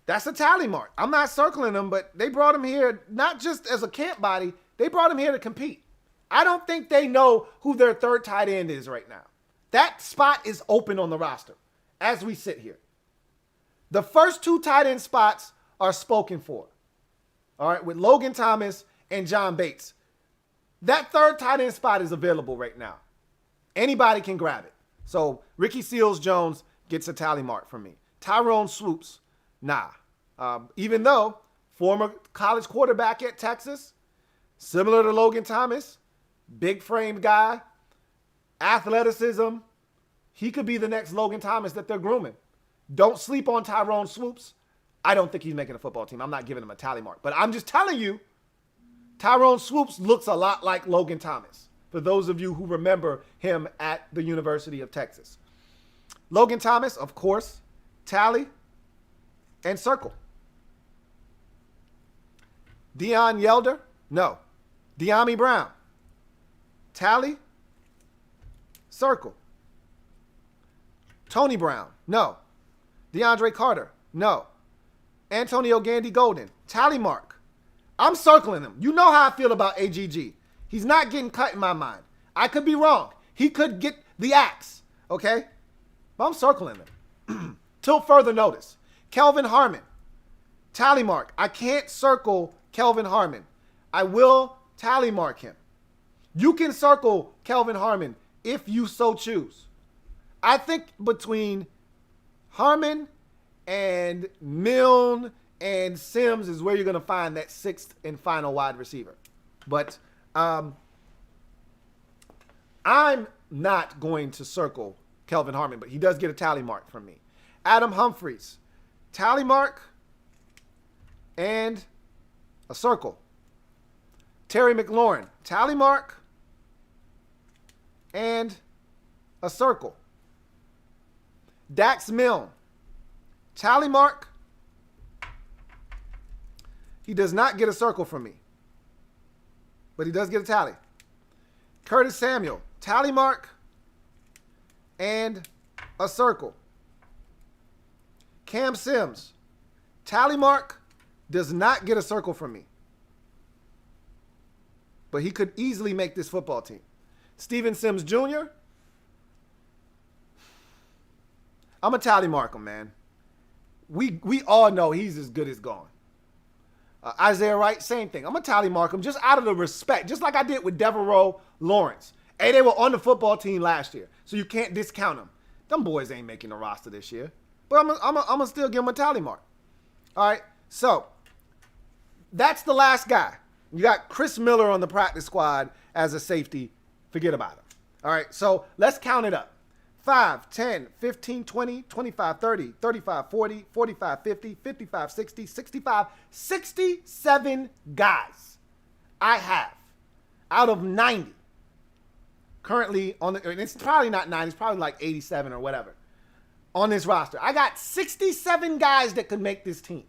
that's a tally mark. I'm not circling him, but they brought him here not just as a camp body. They brought him here to compete. I don't think they know who their 3rd tight end is right now. That spot is open on the roster as we sit here. The first 2 tight end spots are spoken for. All right, with Logan Thomas and John Bates. That 3rd tight end spot is available right now. Anybody can grab it. So Ricky Seals-Jones gets a tally mark from me. Tyrone Swoops, nah. Even though former college quarterback at Texas, similar to Logan Thomas, big frame guy, athleticism, he could be the next Logan Thomas that they're grooming. Don't sleep on Tyrone Swoops. I don't think he's making a football team. I'm not giving him a tally mark. But I'm just telling you, Tyrone Swoops looks a lot like Logan Thomas, for those of you who remember him at the University of Texas. Logan Thomas, of course, tally and circle. Deion Yelder, no. De'Ami Brown, tally Circle. Tony Brown. No. DeAndre Carter. No. Antonio Gandy Golden. Tally mark. I'm circling him. You know how I feel about AGG. He's not getting cut in my mind. I could be wrong. He could get the axe. Okay? But I'm circling him. Till further notice. Kelvin Harmon. Tally mark. I can't circle Kelvin Harmon. I will tally mark him. You can circle Kelvin Harmon if you so choose. I think between Harmon and Milne and Sims is where you're going to find that sixth and final wide receiver. But I'm not going to circle Kelvin Harmon, but he does get a tally mark from me. Adam Humphries, tally mark and a circle. Terry McLaurin, tally mark and a circle. Dax Milne, tally mark. He does not get a circle from me, but he does get a tally. Curtis Samuel, tally mark and a circle. Cam Sims, tally mark, does not get a circle from me, but he could easily make this football team. Steven Sims Jr., I'm a tally mark him, man. We all know he's as good as gone. Isaiah Wright, same thing. I'm a tally mark him just out of the respect, just like I did with Devereaux Lawrence. Hey, they were on the football team last year, so you can't discount them. Them boys ain't making the roster this year, but I'm gonna still give them a tally mark. All right, so that's the last guy. You got Chris Miller on the practice squad as a safety. Forget about him. All right, so let's count it up. 5, 10, 15, 20, 25, 30, 35, 40, 45, 50, 55, 60, 65, 67 guys I have out of 90 currently on the, and it's probably not 90, it's probably like 87 or whatever on this roster. I got 67 guys that could make this team.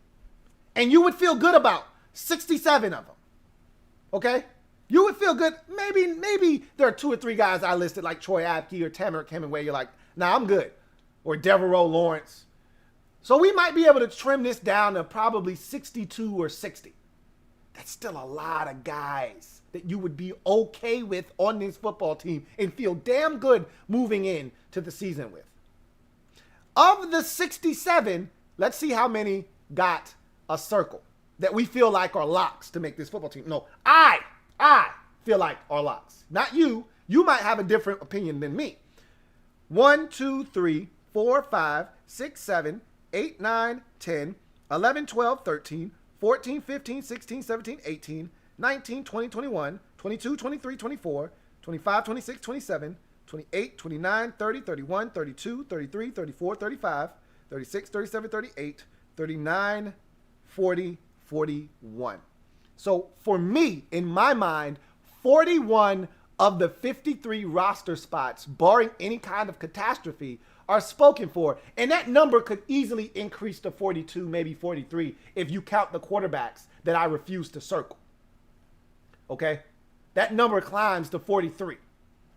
And you would feel good about 67 of them. Okay? You would feel good. Maybe there are 2 or 3 guys I listed like Troy Apke or Tamarick Hemingway. You're like, nah, I'm good. Or Devereaux Lawrence. So we might be able to trim this down to probably 62 or 60. That's still a lot of guys that you would be okay with on this football team and feel damn good moving in to the season with. Of the 67, let's see how many got a circle that we feel like are locks to make this football team. No, I feel like are locks. Not you. You might have a different opinion than me. 1, 2, 3, 4, 5, 6, 7, 8, 9, 10, 11, 12, 13, 14, 15, 16, 17, 18, 19, 20, 21, 22, 23, 24, 25, 26, 27, 28, 29, 30, 31, 32, 33, 34, 35, 36, 37, 38, 39, 40, 41. So for me, in my mind, 41 of the 53 roster spots, barring any kind of catastrophe, are spoken for. And that number could easily increase to 42, maybe 43, if you count the quarterbacks that I refuse to circle. Okay? That number climbs to 43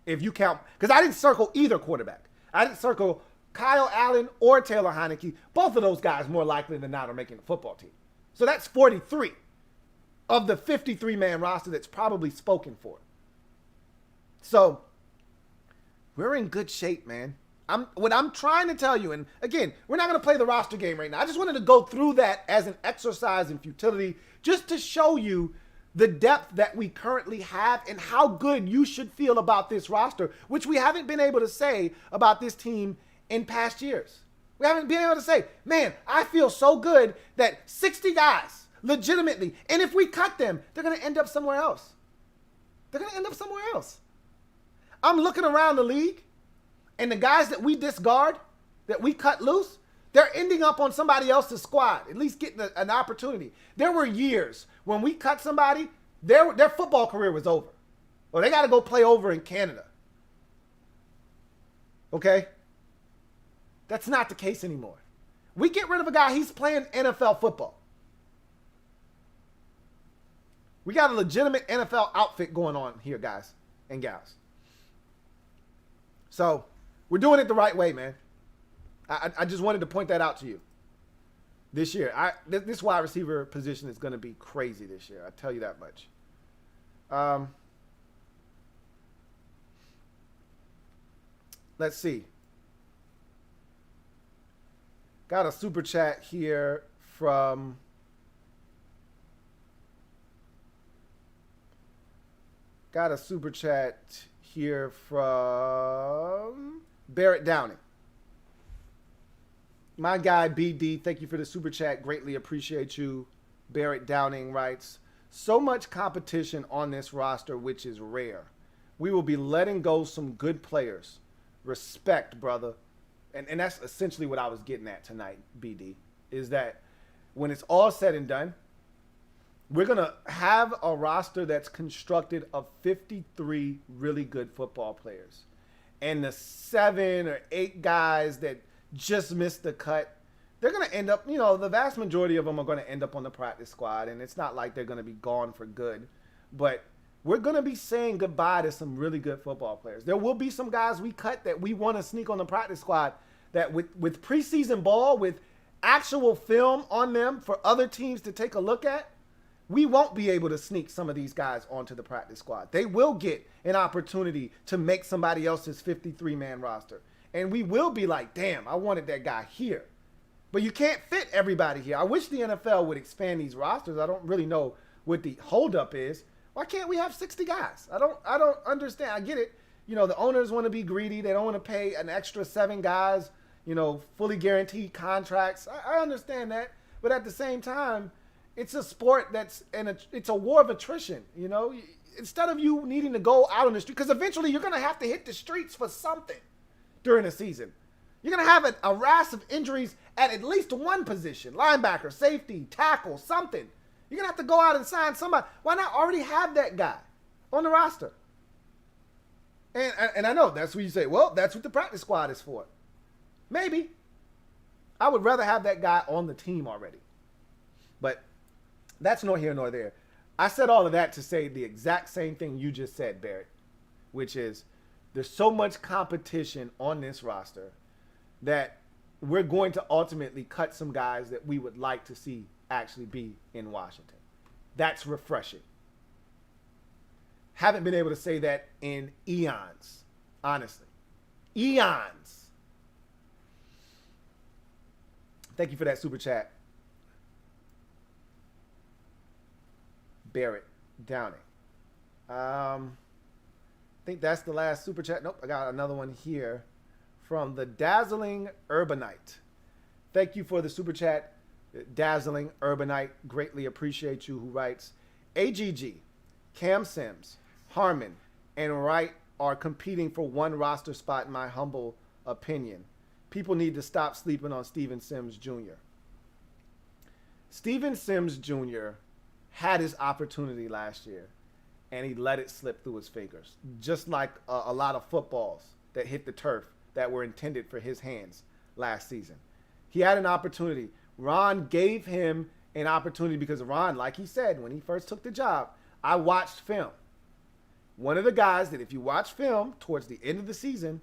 if you count, because I didn't circle either quarterback. I didn't circle Kyle Allen or Taylor Heineke. Both of those guys, more likely than not, are making the football team. So that's 43 of the 53-man roster that's probably spoken for. So we're in good shape, man. What I'm trying to tell you, and again, we're not going to play the roster game right now. I just wanted to go through that as an exercise in futility, just to show you the depth that we currently have and how good you should feel about this roster, which we haven't been able to say about this team in past years. We haven't been able to say, man, I feel so good that 60 guys, legitimately, and if we cut them, they're going to end up somewhere else. They're going to end up somewhere else. I'm looking around the league, and the guys that we discard, that we cut loose, they're ending up on somebody else's squad, at least getting an opportunity. There were years when we cut somebody, their football career was over. Or they got to go play over in Canada. Okay? That's not the case anymore. We get rid of a guy, he's playing NFL football. We got a legitimate NFL outfit going on here, guys and gals. So we're doing it the right way, man. I just wanted to point that out to you. This year, this wide receiver position is going to be crazy this year. I tell you that much. Let's see. Got a super chat here from Barrett Downing. My guy, BD, thank you for the super chat. Greatly appreciate you. Barrett Downing writes, so much competition on this roster, which is rare. We will be letting go some good players. Respect, brother. And that's essentially what I was getting at tonight, BD, is that when it's all said and done, we're going to have a roster that's constructed of 53 really good football players. And the 7 or 8 guys that just missed the cut, they're going to end up, the vast majority of them are going to end up on the practice squad, and it's not like they're going to be gone for good. But we're going to be saying goodbye to some really good football players. There will be some guys we cut that we want to sneak on the practice squad that with preseason ball, with actual film on them for other teams to take a look at, we won't be able to sneak some of these guys onto the practice squad. They will get an opportunity to make somebody else's 53-man roster. And we will be like, damn, I wanted that guy here. But you can't fit everybody here. I wish the NFL would expand these rosters. I don't really know what the holdup is. Why can't we have 60 guys? I don't understand. I get it. The owners want to be greedy. They don't want to pay an extra 7 guys, fully guaranteed contracts. I understand that. But at the same time, it's a sport it's a war of attrition, Instead of you needing to go out on the street, because eventually you're going to have to hit the streets for something during the season. You're going to have a rash of injuries at least one position, linebacker, safety, tackle, something. You're going to have to go out and sign somebody. Why not already have that guy on the roster? And I know that's what you say, well, that's what the practice squad is for. Maybe. I would rather have that guy on the team already. But that's nor here nor there. I said all of that to say the exact same thing you just said, Barrett, which is there's so much competition on this roster that we're going to ultimately cut some guys that we would like to see actually be in Washington. That's refreshing. Haven't been able to say that in eons, honestly. Eons. Thank you for that super chat, Barrett Downing. I think that's the last super chat. Nope, I got another one here from the Dazzling Urbanite. Thank you for the super chat, Dazzling Urbanite. Greatly appreciate you, who writes, AGG, Cam Sims, Harmon, and Wright are competing for one roster spot in my humble opinion. People need to stop sleeping on Steven Sims Jr. Steven Sims Jr. had his opportunity last year, and he let it slip through his fingers, just like a lot of footballs that hit the turf that were intended for his hands last season. He had an opportunity. Ron gave him an opportunity because Ron, like he said, when he first took the job, I watched film. One of the guys that if you watch film towards the end of the season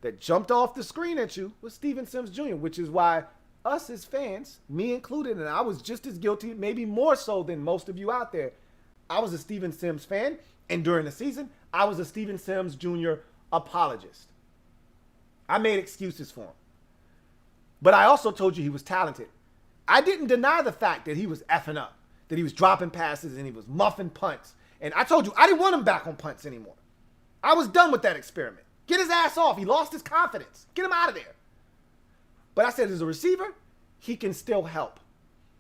that jumped off the screen at you was Steven Sims Jr., which is why us as fans, me included, and I was just as guilty, maybe more so than most of you out there, I was a Steven Sims fan, and during the season, I was a Steven Sims Jr. apologist. I made excuses for him. But I also told you he was talented. I didn't deny the fact that he was effing up, that he was dropping passes and he was muffing punts. And I told you, I didn't want him back on punts anymore. I was done with that experiment. Get his ass off. He lost his confidence. Get him out of there. But I said, as a receiver, he can still help.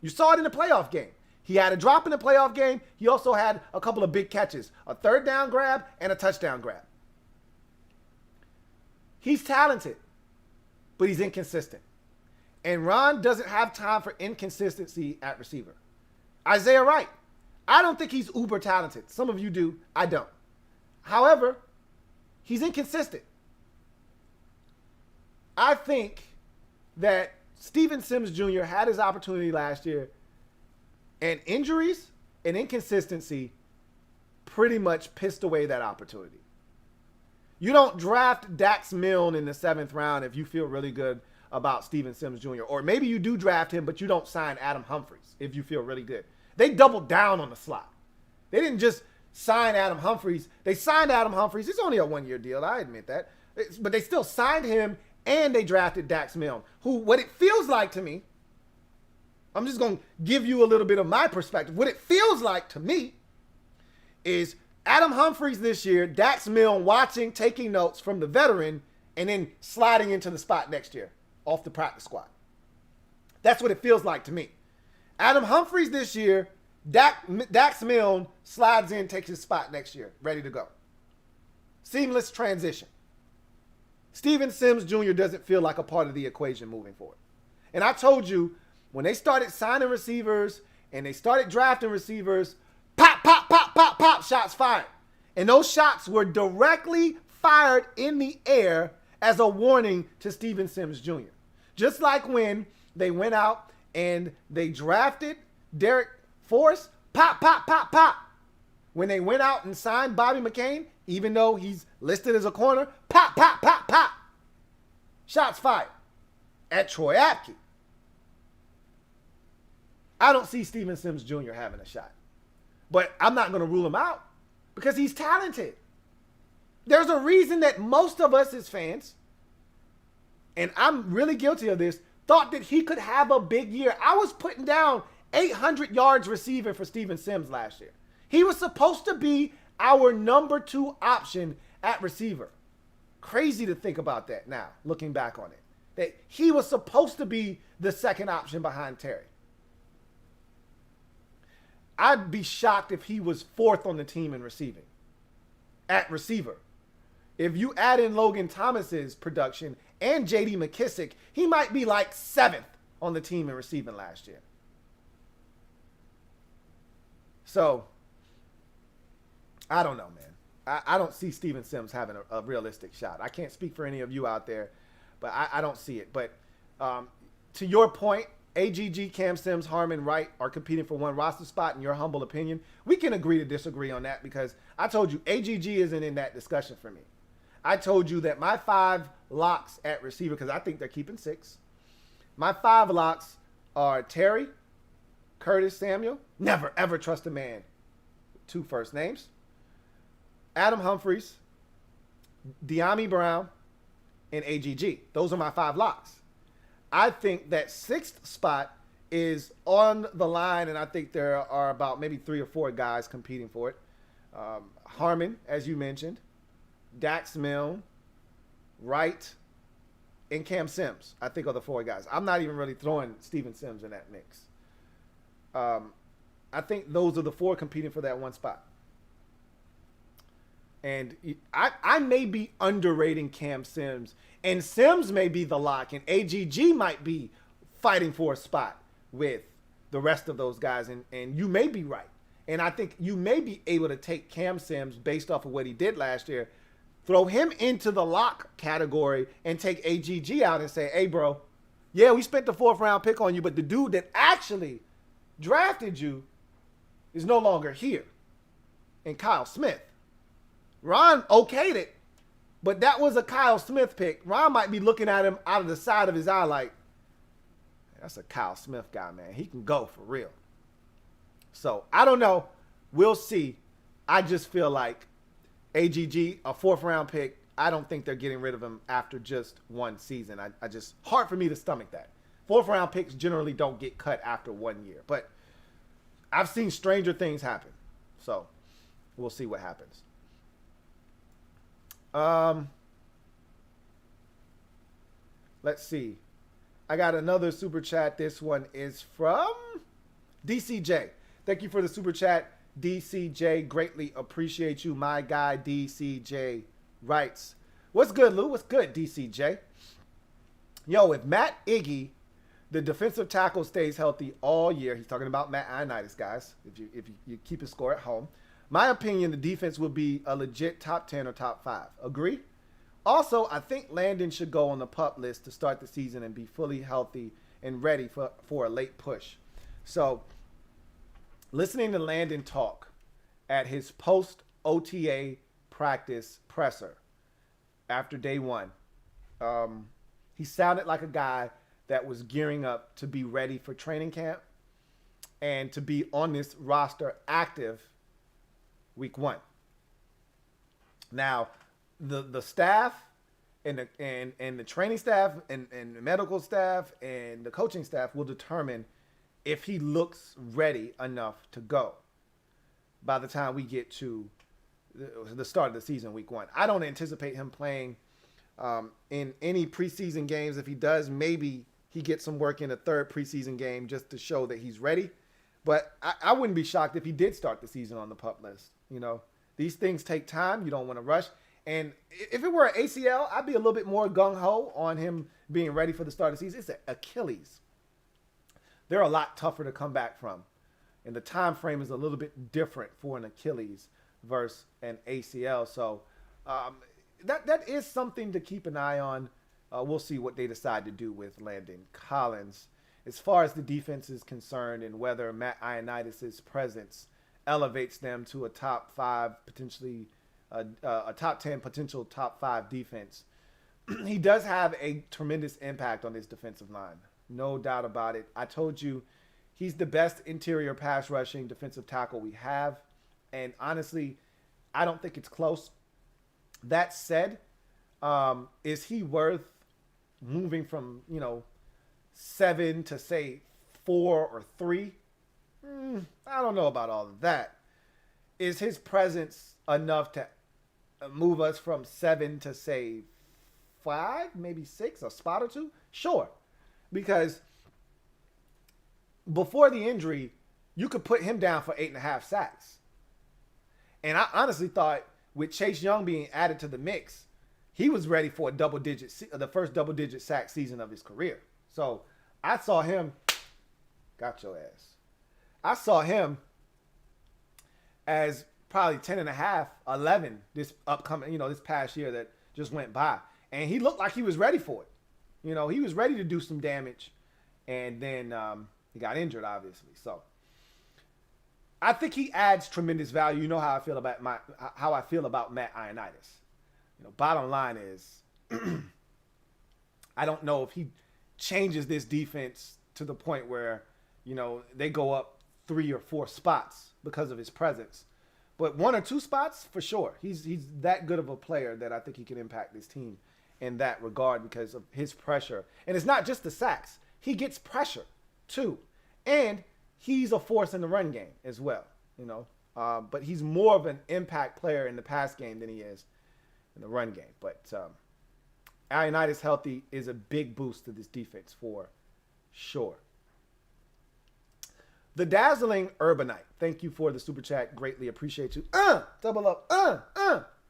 You saw it in the playoff game. He had a drop in the playoff game. He also had a couple of big catches, a third down grab and a touchdown grab. He's talented, but he's inconsistent. And Ron doesn't have time for inconsistency at receiver. Isaiah Wright, I don't think he's uber talented. Some of you do. I don't. However, he's inconsistent. I think that Steven Sims Jr. had his opportunity last year, and injuries and inconsistency pretty much pissed away that opportunity. You don't draft Dax Milne in the 7th round if you feel really good about Steven Sims Jr. Or maybe you do draft him, but you don't sign Adam Humphries if you feel really good. They doubled down on the slot. They didn't just sign Adam Humphries. They signed Adam Humphries. It's only a 1-year deal. I admit that. But they still signed him, and they drafted Dax Milne, who, what it feels like to me, I'm just going to give you a little bit of my perspective. What it feels like to me is Adam Humphries this year, Dax Milne watching, taking notes from the veteran, and then sliding into the spot next year off the practice squad. That's what it feels like to me. Adam Humphries this year, Dax Milne slides in, takes his spot next year, ready to go. Seamless transition. Steven Sims Jr. doesn't feel like a part of the equation moving forward. And I told you, when they started signing receivers and they started drafting receivers, pop, pop, pop, pop, pop, shots fired. And those shots were directly fired in the air as a warning to Steven Sims Jr. Just like when they went out and they drafted Derek Forrest, pop, pop, pop, pop. When they went out and signed Bobby McCain, even though he's listed as a corner, pop, pop, pop, pop. Shots fired at Troy Apke. I don't see Steven Sims Jr. having a shot. But I'm not going to rule him out because he's talented. There's a reason that most of us as fans, and I'm really guilty of this, thought that he could have a big year. I was putting down 800 yards receiving for Steven Sims last year. He was supposed to be our number 2 option at receiver. Crazy to think about that now, looking back on it. That he was supposed to be the second option behind Terry. I'd be shocked if he was 4th on the team in receiving. At receiver. If you add in Logan Thomas's production and J.D. McKissick, he might be like 7th on the team in receiving last year. So, I don't know, man. I don't see Steven Sims having a realistic shot. I can't speak for any of you out there, but I don't see it. But to your point, AGG, Cam Sims, Harmon, Wright are competing for one roster spot in your humble opinion. We can agree to disagree on that because I told you AGG isn't in that discussion for me. I told you that my 5 locks at receiver, because I think they're keeping 6. My 5 locks are Terry, Curtis Samuel. Never, ever trust a man with 2 first names. Adam Humphries, De'Ami Brown, and AGG. Those are my 5 locks. I think that 6th spot is on the line, and I think there are about maybe 3 or 4 guys competing for it. Harmon, as you mentioned, Dax Milne, Wright, and Cam Sims, I think are the 4 guys. I'm not even really throwing Steven Sims in that mix. I think those are the 4 competing for that one spot. And I may be underrating Cam Sims, and Sims may be the lock, and AGG might be fighting for a spot with the rest of those guys, and you may be right. And I think you may be able to take Cam Sims based off of what he did last year, throw him into the lock category, and take AGG out and say, hey, bro, yeah, we spent the 4th round pick on you, but the dude that actually drafted you is no longer here. And Kyle Smith. Ron okayed it, but that was a Kyle Smith pick. Ron might be looking at him out of the side of his eye like, that's a Kyle Smith guy, man. He can go for real. So, I don't know. We'll see. I just feel like AGG, a 4th round pick, I don't think they're getting rid of him after just one season. I just, hard for me to stomach that. 4th round picks generally don't get cut after 1 year. But I've seen stranger things happen. So, we'll see what happens. Let's see. I got another super chat. This one is from DCJ. Thank you for the super chat, DCJ. Greatly appreciate you. My guy, DCJ, writes, what's good, Lou? What's good, DCJ? Yo, if Matt Iggy, the defensive tackle, stays healthy all year, he's talking about Matt Ioannidis, guys, if you keep a score at home, my opinion, the defense will be a legit top 10 or top 5. Agree? Also, I think Landon should go on the PUP list to start the season and be fully healthy and ready for a late push. So, listening to Landon talk at his post-OTA practice presser, after day one. He sounded like a guy that was gearing up to be ready for training camp and to be on this roster active week one. Now, the staff and the training staff and the medical staff and the coaching staff will determine if he looks ready enough to go by the time we get to the start of the season, week one. I don't anticipate him playing in any preseason games. If he does, maybe he gets some work in a third preseason game just to show that he's ready. But I wouldn't be shocked if he did start the season on the PUP list. You know, these things take time. You don't want to rush. And if it were an ACL, I'd be a little bit more gung-ho on him being ready for the start of the season. It's an Achilles. They're a lot tougher to come back from. And the time frame is a little bit different for an Achilles versus an ACL. So that is something to keep an eye on. We'll see what they decide to do with Landon Collins. As far as the defense is concerned and whether Matt Ioannidis' presence elevates them to a top 5, potentially a top 10, potential top 5 defense, he does have a tremendous impact on this defensive line. No doubt about it. I told you he's the best interior pass rushing defensive tackle we have. And honestly, I don't think it's close. That said, is he worth moving from, 7 to say 4 or 3? I don't know about all of that. Is his presence enough to move us from 7 to say 5, maybe 6, a spot or 2? Sure. Because before the injury, you could put him down for 8.5 sacks. And I honestly thought with Chase Young being added to the mix, he was ready for the first double-digit sack season of his career. So I saw him, got your ass. I saw him as probably 10.5, 11 this upcoming, this past year that just went by. And he looked like he was ready for it. He was ready to do some damage. And then he got injured, obviously. So I think he adds tremendous value. You know how I feel about Matt Ioannidis. Bottom line is, I don't know if he changes this defense to the point where, they go up 3 or 4 spots because of his presence. But 1 or 2 spots, for sure. He's that good of a player that I think he can impact this team in that regard because of his pressure. And it's not just the sacks. He gets pressure, too. And he's a force in the run game as well, But he's more of an impact player in the pass game than he is in the run game. But Ioannidis healthy is a big boost to this defense for sure. The Dazzling Urbanite. Thank you for the super chat. Greatly appreciate you. Double up.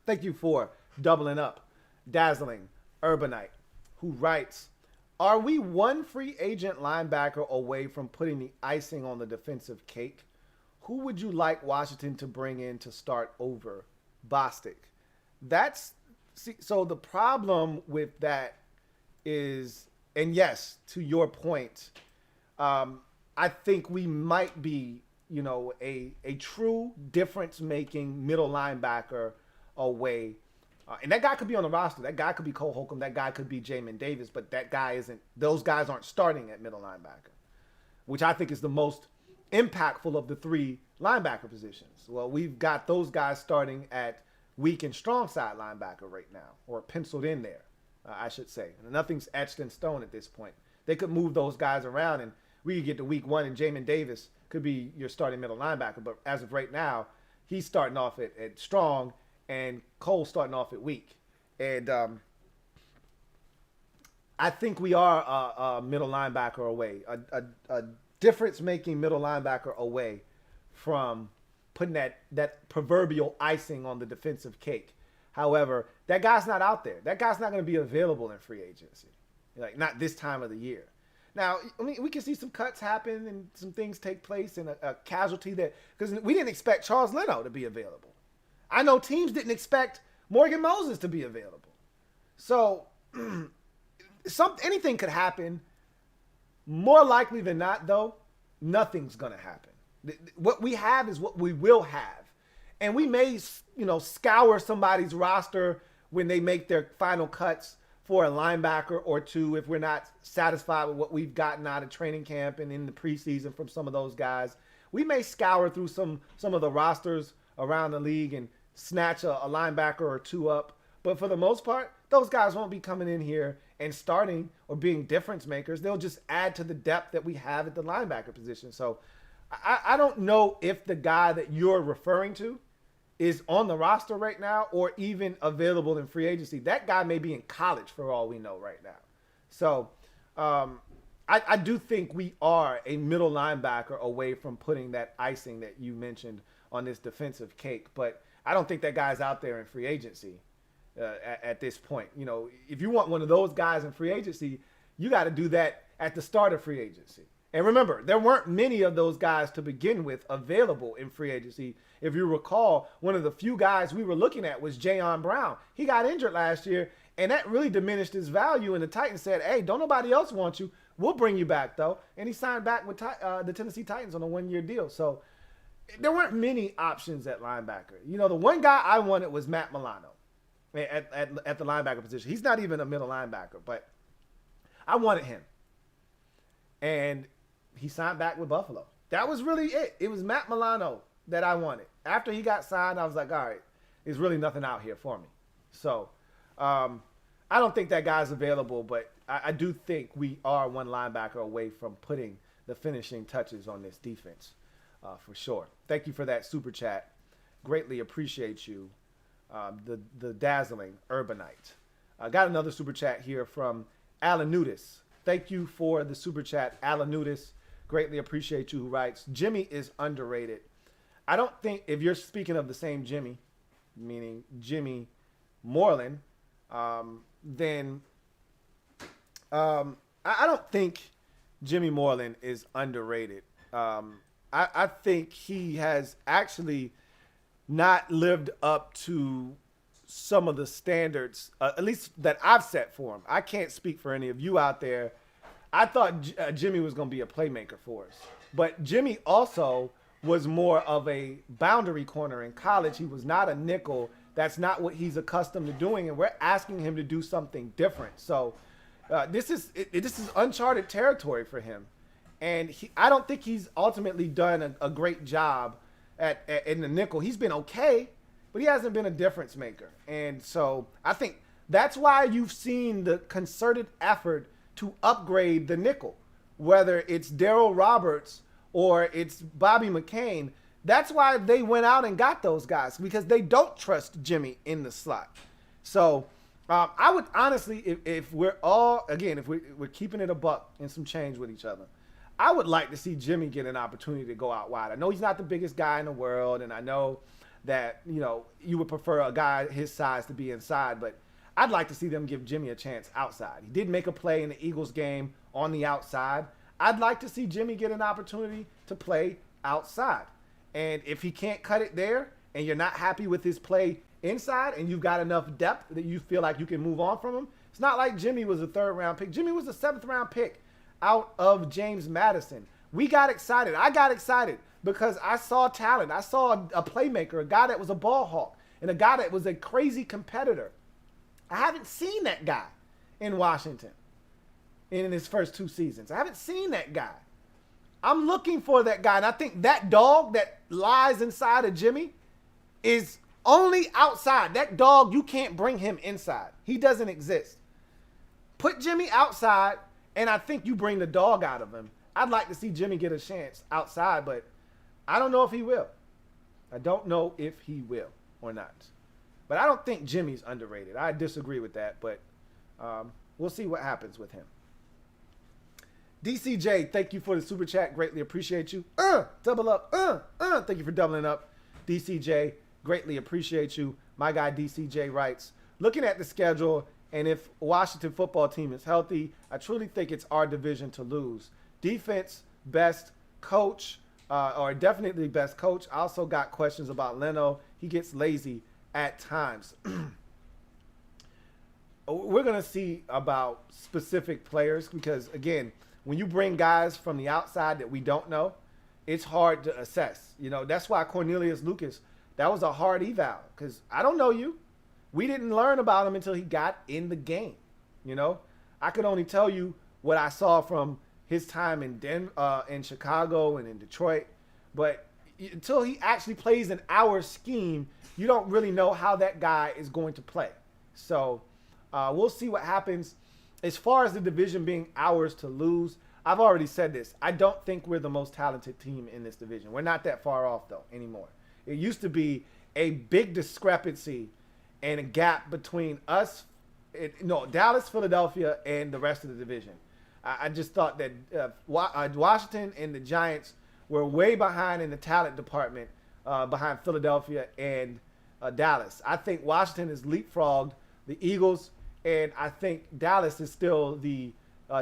Thank you for doubling up. Dazzling Urbanite, who writes, are we one free agent linebacker away from putting the icing on the defensive cake? Who would you like Washington to bring in to start over Bostic? So the problem with that is, and yes, to your point, I think we might be, a true difference-making middle linebacker away. And that guy could be on the roster. That guy could be Cole Holcomb. That guy could be Jamin Davis. But that guy isn't. Those guys aren't starting at middle linebacker, which I think is the most impactful of the 3 linebacker positions. Well, we've got those guys starting at weak and strong side linebacker right now, or penciled in there, I should say. And nothing's etched in stone at this point. They could move those guys around, and we could get to week 1, and Jamin Davis could be your starting middle linebacker. But as of right now, he's starting off at strong, and Cole's starting off at weak. And I think we are a middle linebacker away, a difference-making middle linebacker away from putting that proverbial icing on the defensive cake. However, that guy's not out there. That guy's not going to be available in free agency, not this time of the year. Now, we can see some cuts happen and some things take place and a casualty because we didn't expect Charles Leno to be available. I know teams didn't expect Morgan Moses to be available. So anything could happen. More likely than not, though, nothing's going to happen. What we have is what we will have. And we may, scour somebody's roster when they make their final cuts for a linebacker or two, if we're not satisfied with what we've gotten out of training camp and in the preseason from some of those guys, we may scour through some of the rosters around the league and snatch a linebacker or two up. But for the most part, those guys won't be coming in here and starting or being difference makers. They'll just add to the depth that we have at the linebacker position. So I don't know if the guy that you're referring to is on the roster right now or even available in free agency. That guy may be in college for all we know right now. So I do think we are a middle linebacker away from putting that icing that you mentioned on this defensive cake. But I don't think that guy's out there in free agency at this point. You know, if you want one of those guys in free agency, you got to do that at the start of free agency. And remember, there weren't many of those guys to begin with available in free agency. If you recall, one of the few guys we were looking at was Jayon Brown. He got injured last year, and that really diminished his value. And the Titans said, hey, don't nobody else want you. We'll bring you back, though. And he signed back with the Tennessee Titans on a one-year deal. So there weren't many options at linebacker. You know, the one guy I wanted was Matt Milano at the linebacker position. He's not even a middle linebacker, but I wanted him. And he signed back with Buffalo. That was really it. It was Matt Milano that I wanted. After he got signed, I was like, all right, there's really nothing out here for me. So I don't think that guy's available, but I do think we are one linebacker away from putting the finishing touches on this defense for sure. Thank you for that super chat. Greatly appreciate you, the dazzling Urbanite. I got another super chat here from Alanudis. Thank you for the super chat, Alanudis. Greatly appreciate you, who writes, Jimmy is underrated. I don't think, if you're speaking of the same Jimmy, meaning Jimmy Moreland, then I don't think Jimmy Moreland is underrated. I think he has actually not lived up to some of the standards, at least that I've set for him. I can't speak for any of you out there. I thought Jimmy was going to be a playmaker for us. But Jimmy also was more of a boundary corner in college. He was not a nickel. That's not what he's accustomed to doing, and we're asking him to do something different. So this is uncharted territory for him. And I don't think he's ultimately done a great job in the nickel. He's been okay, but he hasn't been a difference maker. And so I think that's why you've seen the concerted effort to upgrade the nickel, whether it's Darryl Roberts or it's Bobby McCain. That's why they went out and got those guys, because they don't trust Jimmy in the slot. So I would honestly, if we're all, again, if we're keeping it a buck and some change with each other, I would like to see Jimmy get an opportunity to go out wide. I know he's not the biggest guy in the world, and I know that, you know, you would prefer a guy his size to be inside, but I'd like to see them give Jimmy a chance outside. He did make a play in the Eagles game on the outside. I'd like to see Jimmy get an opportunity to play outside. And if he can't cut it there and you're not happy with his play inside and you've got enough depth that you feel like you can move on from him, it's not like Jimmy was a third-round pick. Jimmy was a seventh-round pick out of James Madison. We got excited. I got excited because I saw talent. I saw a playmaker, a guy that was a ball hawk, and a guy that was a crazy competitor. I haven't seen that guy in Washington in his first two seasons. I haven't seen that guy. I'm looking for that guy, and I think that dog that lies inside of Jimmy is only outside. That dog, you can't bring him inside. He doesn't exist. Put Jimmy outside, and I think you bring the dog out of him. I'd like to see Jimmy get a chance outside, but I don't know if he will. I don't know if he will or not. But I don't think Jimmy's underrated. I disagree with that, but we'll see what happens with him. DCJ, thank you for the super chat. Greatly appreciate you. Double up. Thank you for doubling up. DCJ, greatly appreciate you. My guy DCJ writes, looking at the schedule, and if Washington football team is healthy, I truly think it's our division to lose. Defense, best coach, or definitely best coach. I also got questions about Leno. He gets lazy at times. We're going to see about specific players because, again, when you bring guys from the outside that we don't know, it's hard to assess. You know, that's why Cornelius Lucas, that was a hard eval because I don't know you. we didn't learn about him until he got in the game. You know, I could only tell you what I saw from his time in Chicago and in Detroit, but until he actually plays in our scheme, you don't really know how that guy is going to play. So we'll see what happens. As far as the division being ours to lose, I've already said this. I don't think we're the most talented team in this division. We're not that far off, though, anymore. It used to be a big discrepancy and a gap between us, Dallas, Philadelphia, and the rest of the division. I just thought that Washington and the Giants were way behind in the talent department behind Philadelphia and Dallas. I think Washington has leapfrogged the Eagles, and I think Dallas is still the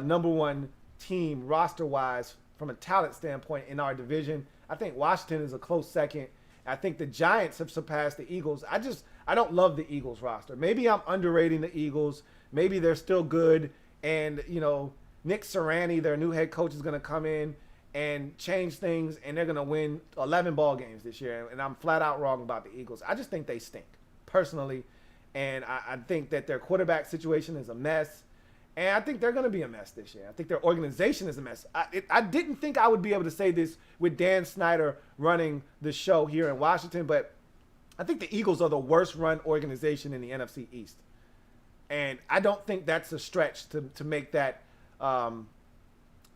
number one team roster-wise from a talent standpoint in our division. I think Washington is a close second. I think the Giants have surpassed the Eagles. I don't love the Eagles roster. Maybe I'm underrating the Eagles. Maybe they're still good, and Nick Sirianni, their new head coach, is going to come in and change things, and they're going to win 11 ball games this year. And I'm flat out wrong about the Eagles. I just think they stink, personally. And I think that their quarterback situation is a mess. And I think they're going to be a mess this year. I think their organization is a mess. I didn't think I would be able to say this with Dan Snyder running the show here in Washington, but I think the Eagles are the worst run organization in the NFC East. And I don't think that's a stretch to make that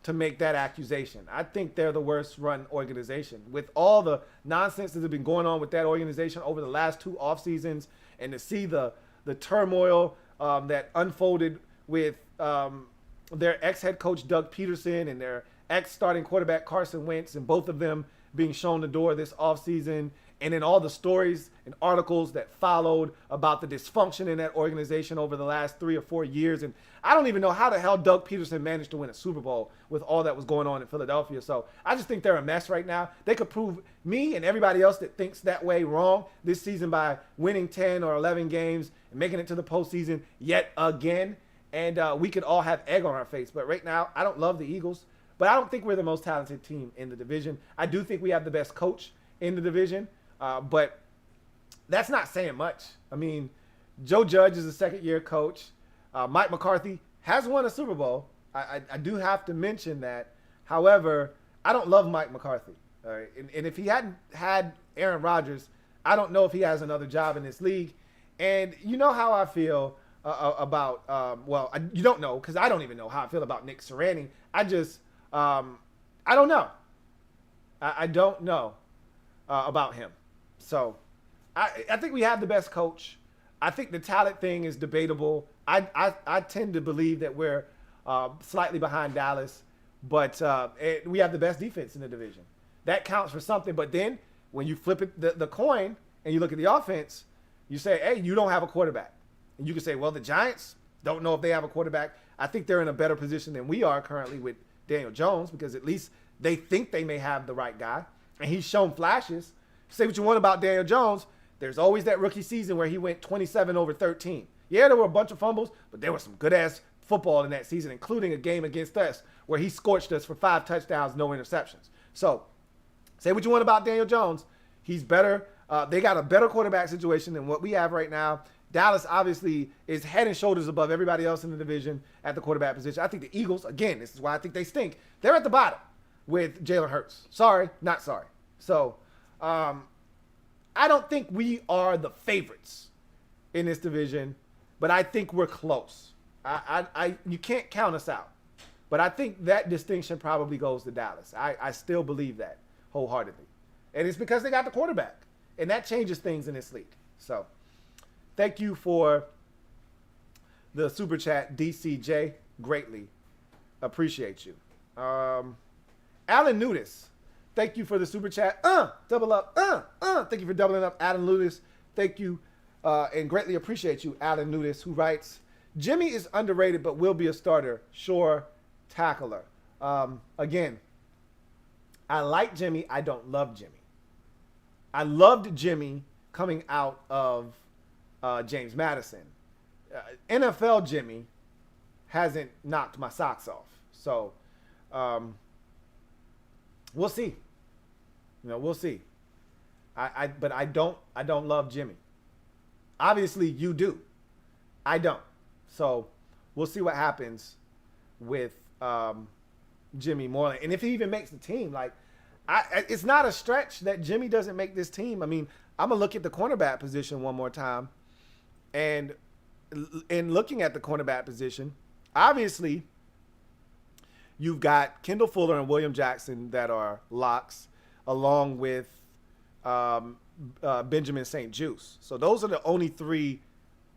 accusation. I think they're the worst run organization. With all the nonsense that has been going on with that organization over the last 2 off seasons, and to see the turmoil that unfolded with their ex-head coach Doug Peterson and their ex-starting quarterback Carson Wentz, and both of them being shown the door this offseason, and then all the stories and articles that followed about the dysfunction in that organization over the last 3 or 4 years. And I don't even know how the hell Doug Peterson managed to win a Super Bowl with all that was going on in Philadelphia. So I just think they're a mess right now. They could prove me and everybody else that thinks that way wrong this season by winning 10 or 11 games and making it to the postseason yet again. And we could all have egg on our face. But right now, I don't love the Eagles. But I don't think we're the most talented team in the division. I do think we have the best coach in the division. But that's not saying much. I mean, Joe Judge is a second-year coach. Mike McCarthy has won a Super Bowl. I do have to mention that. However, I don't love Mike McCarthy. All right? And if he hadn't had Aaron Rodgers, I don't know if he has another job in this league. And you know how I feel about you don't know, because I don't even know how I feel about Nick Sirianni. I don't know. I don't know about him. So I think we have the best coach. I think the talent thing is debatable. I tend to believe that we're slightly behind Dallas, but we have the best defense in the division. That counts for something. But then when you flip it, the coin and you look at the offense, you say, hey, you don't have a quarterback. And you can say, well, the Giants don't know if they have a quarterback. I think they're in a better position than we are currently with Daniel Jones, because at least they think they may have the right guy. And he's shown flashes. Say what you want about Daniel Jones. There's always that rookie season where he went 27-13. Yeah, there were a bunch of fumbles, but there was some good-ass football in that season, including a game against us where he scorched us for 5 touchdowns, no interceptions. So say what you want about Daniel Jones. He's better. They got a better quarterback situation than what we have right now. Dallas obviously is head and shoulders above everybody else in the division at the quarterback position. I think the Eagles, again, this is why I think they stink. They're at the bottom with Jalen Hurts. Sorry, not sorry. So I don't think we are the favorites in this division, but I think we're close. You can't count us out. But I think that distinction probably goes to Dallas. I still believe that wholeheartedly. And it's because they got the quarterback. And that changes things in this league. So thank you for the super chat, DCJ. Greatly appreciate you. Alan Nudis, thank you for the super chat. Double up. Thank you for doubling up, Alan Nudis. Thank you and greatly appreciate you, Alan Nudis, who writes, Jimmy is underrated but will be a starter. Sure, tackler. Again, I like Jimmy. I don't love Jimmy. I loved Jimmy coming out of James Madison. NFL Jimmy hasn't knocked my socks off. So we'll see. We'll see. But I don't love Jimmy. Obviously, you do. I don't. So we'll see what happens with Jimmy Moreland, and if he even makes the team. Like, it's not a stretch that Jimmy doesn't make this team. I mean, I'm gonna look at the cornerback position one more time, and in looking at the cornerback position, obviously you've got Kendall Fuller and William Jackson that are locks, along with Benjamin St. Juice. So those are the only three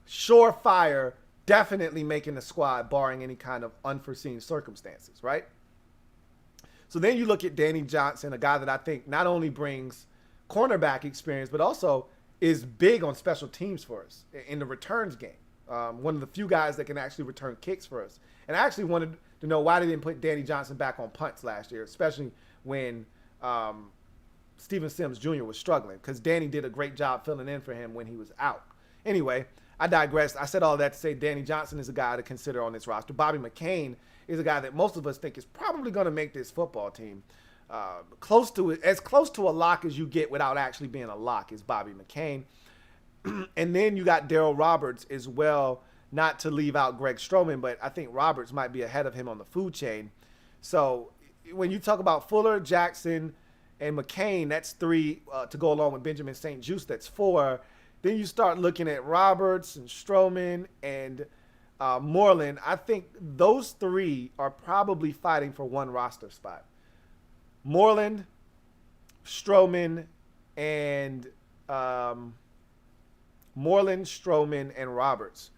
surefire, definitely making the squad, barring any kind of unforeseen circumstances, right? So then you look at Danny Johnson, a guy that I think not only brings cornerback experience, but also is big on special teams for us in the returns game. One of the few guys that can actually return kicks for us. And I actually wanted to know why they didn't put Danny Johnson back on punts last year, especially when Steven Sims Jr. was struggling, because Danny did a great job filling in for him when he was out. Anyway, I digressed. I said all that to say Danny Johnson is a guy to consider on this roster. Bobby McCain is a guy that most of us think is probably going to make this football team. As close to a lock as you get without actually being a lock is Bobby McCain. And then you got Daryl Roberts as well, not to leave out Greg Stroman, but I think Roberts might be ahead of him on the food chain. So when you talk about Fuller, Jackson, and McCain, that's three to go along with Benjamin St. Juice, that's four. Then you start looking at Roberts and Stroman and Moreland. I think those three are probably fighting for one roster spot. Moreland, Stroman, and Roberts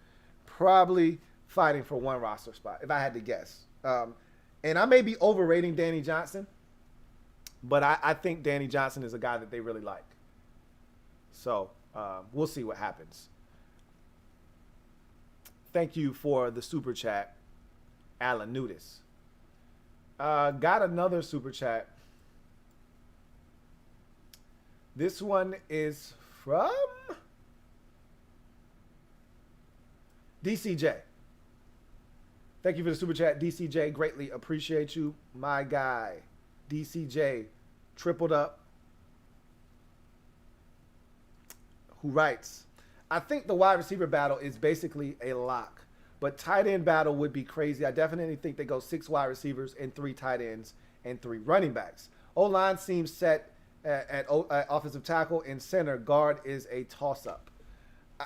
probably fighting for one roster spot, if I had to guess. And I may be overrating Danny Johnson, but I think Danny Johnson is a guy that they really like. So we'll see what happens. Thank you for the super chat, Alan Nudis. Got another super chat. This one is from DCJ. Thank you for the super chat, DCJ. Greatly appreciate you, my guy. DCJ tripled up. Who writes, I think the wide receiver battle is basically a lock, but tight end battle would be crazy. I definitely think they go 6 wide receivers and 3 tight ends and 3 running backs. O-line seems set at offensive tackle, and center. Guard is a toss-up.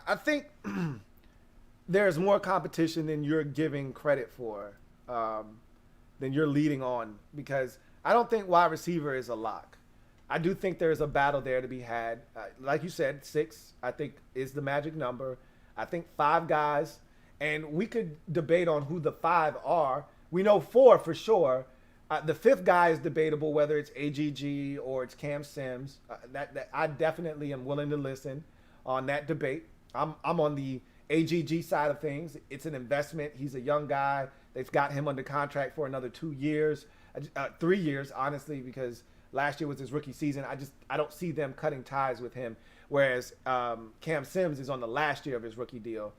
I think there's more competition than you're giving credit for, than you're leading on, because I don't think wide receiver is a lock. I do think there's a battle there to be had. Like you said, 6, I think, is the magic number. I think 5 guys, and we could debate on who the 5 are. We know 4 for sure. The 5th guy is debatable, whether it's AGG or it's Cam Sims. That I definitely am willing to listen on that debate. I'm on the AGG side of things. It's an investment. He's a young guy. They've got him under contract for another 2 years, 3 years, honestly, because last year was his rookie season. I don't see them cutting ties with him. Whereas Cam Sims is on the last year of his rookie deal.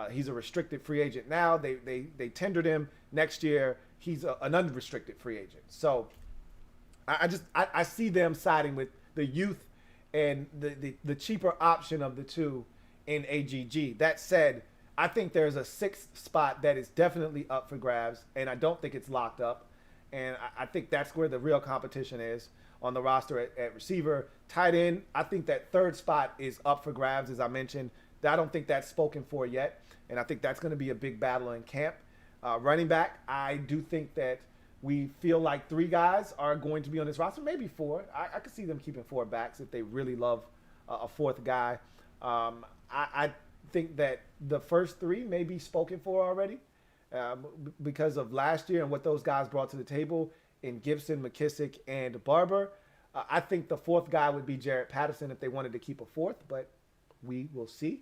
He's a restricted free agent now. They tendered him next year. He's an unrestricted free agent. So I see them siding with the youth and the cheaper option of the two in AGG. That said, I think there's a 6th spot that is definitely up for grabs, and I don't think it's locked up. And I think that's where the real competition is on the roster at receiver. Tight end, I think that 3rd spot is up for grabs, as I mentioned. I don't think that's spoken for yet, and I think that's going to be a big battle in camp. Running back, I do think that we feel like 3 guys are going to be on this roster, maybe 4. I could see them keeping 4 backs if they really love a 4th guy. I think that the first 3 may be spoken for already because of last year and what those guys brought to the table in Gibson, McKissick, and Barber. I think the 4th guy would be Jarrett Patterson if they wanted to keep a 4th, but we will see.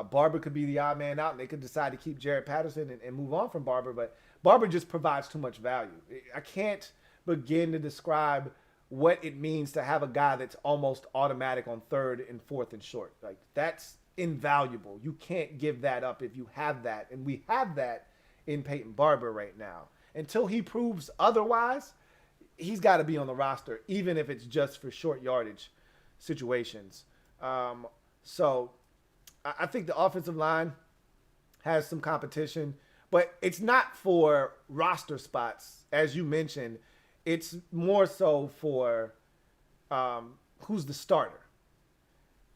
Barber could be the odd man out, and they could decide to keep Jarrett Patterson and move on from Barber, but Barber just provides too much value. I can't begin to describe what it means to have a guy that's almost automatic on 3rd and 4th and short. Like, that's invaluable. You can't give that up if you have that, and we have that in Peyton Barber right now. Until he proves otherwise, he's got to be on the roster, even if it's just for short yardage situations. So I think the offensive line has some competition, but it's not for roster spots, as you mentioned. It's more so for who's the starter.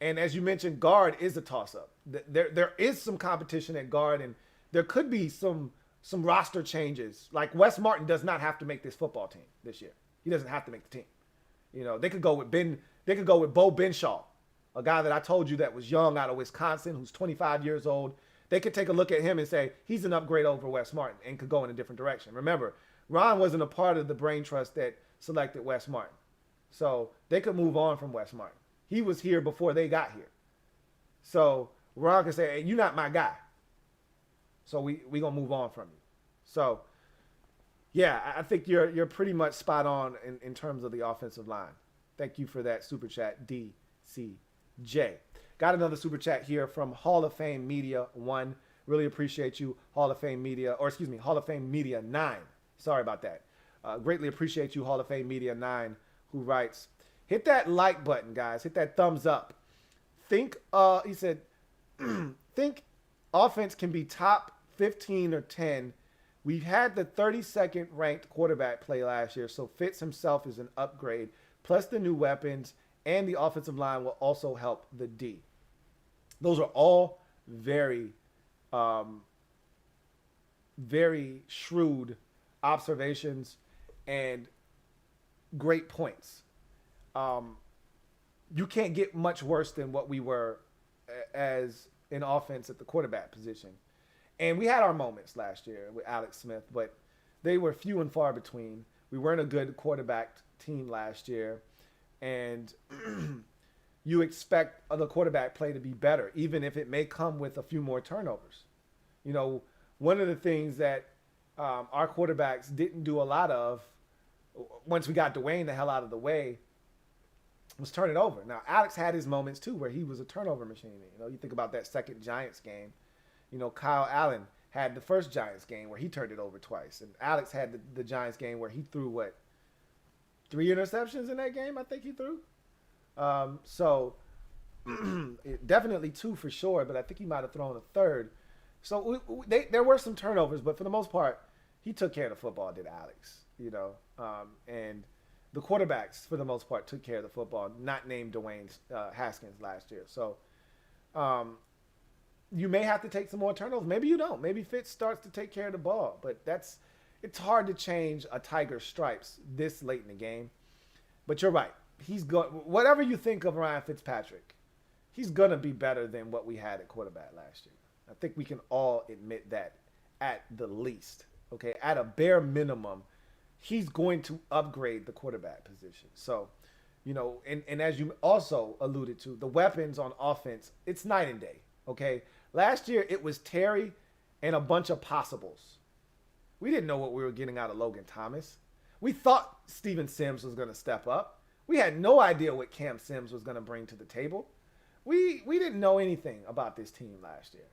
And as you mentioned, guard is a toss-up. There is some competition at guard, and there could be some roster changes. Like Wes Martin does not have to make this football team this year. He doesn't have to make the team. You know, they could go with Bo Benshaw, a guy that I told you that was young out of Wisconsin, who's 25 years old. They could take a look at him and say he's an upgrade over Wes Martin and could go in a different direction. Remember, Ron wasn't a part of the brain trust that selected Wes Martin. So they could move on from Wes Martin. He was here before they got here. So Ron can say, hey, you're not my guy. So we going to move on from you. So, yeah, I think you're pretty much spot on in terms of the offensive line. Thank you for that super chat, DCJ. Got another super chat here from Hall of Fame Media 1. Really appreciate you, Hall of Fame Media, Hall of Fame Media 9. Sorry about that. Greatly appreciate you, Hall of Fame Media 9, who writes, hit that like button, guys. Hit that thumbs up. He said, think offense can be top 15 or 10. We've had the 32nd ranked quarterback play last year, so Fitz himself is an upgrade. Plus the new weapons and the offensive line will also help the D. Those are all very, very shrewd observations and great points. You can't get much worse than what we were as in offense at the quarterback position. And we had our moments last year with Alex Smith, but they were few and far between. We weren't a good quarterback team last year. And you expect the quarterback play to be better, even if it may come with a few more turnovers. You know, one of the things that our quarterbacks didn't do a lot of once we got Dwayne the hell out of the way was turn it over. Now, Alex had his moments, too, where he was a turnover machine. You know, you think about that second Giants game. You know, Kyle Allen had the first Giants game where he turned it over twice. And Alex had the Giants game where he threw, 3 interceptions in that game, I think he threw. So, definitely 2 for sure, but I think he might have thrown a third. So, there were some turnovers, but for the most part, he took care of the football, did Alex. You know, and the quarterbacks, for the most part, took care of the football, not named Dwayne Haskins last year. So, you may have to take some more turnovers. Maybe you don't. Maybe Fitz starts to take care of the ball. But it's hard to change a Tiger's stripes this late in the game. But you're right. Whatever you think of Ryan Fitzpatrick, he's going to be better than what we had at quarterback last year. I think we can all admit that at the least. Okay, at a bare minimum, he's going to upgrade the quarterback position. So, you know, and as you also alluded to, the weapons on offense, it's night and day. Okay, last year it was Terry and a bunch of possibles. We didn't know what we were getting out of Logan Thomas. We thought Steven Sims was going to step up. We had no idea what Cam Sims was going to bring to the table. We didn't know anything about this team last year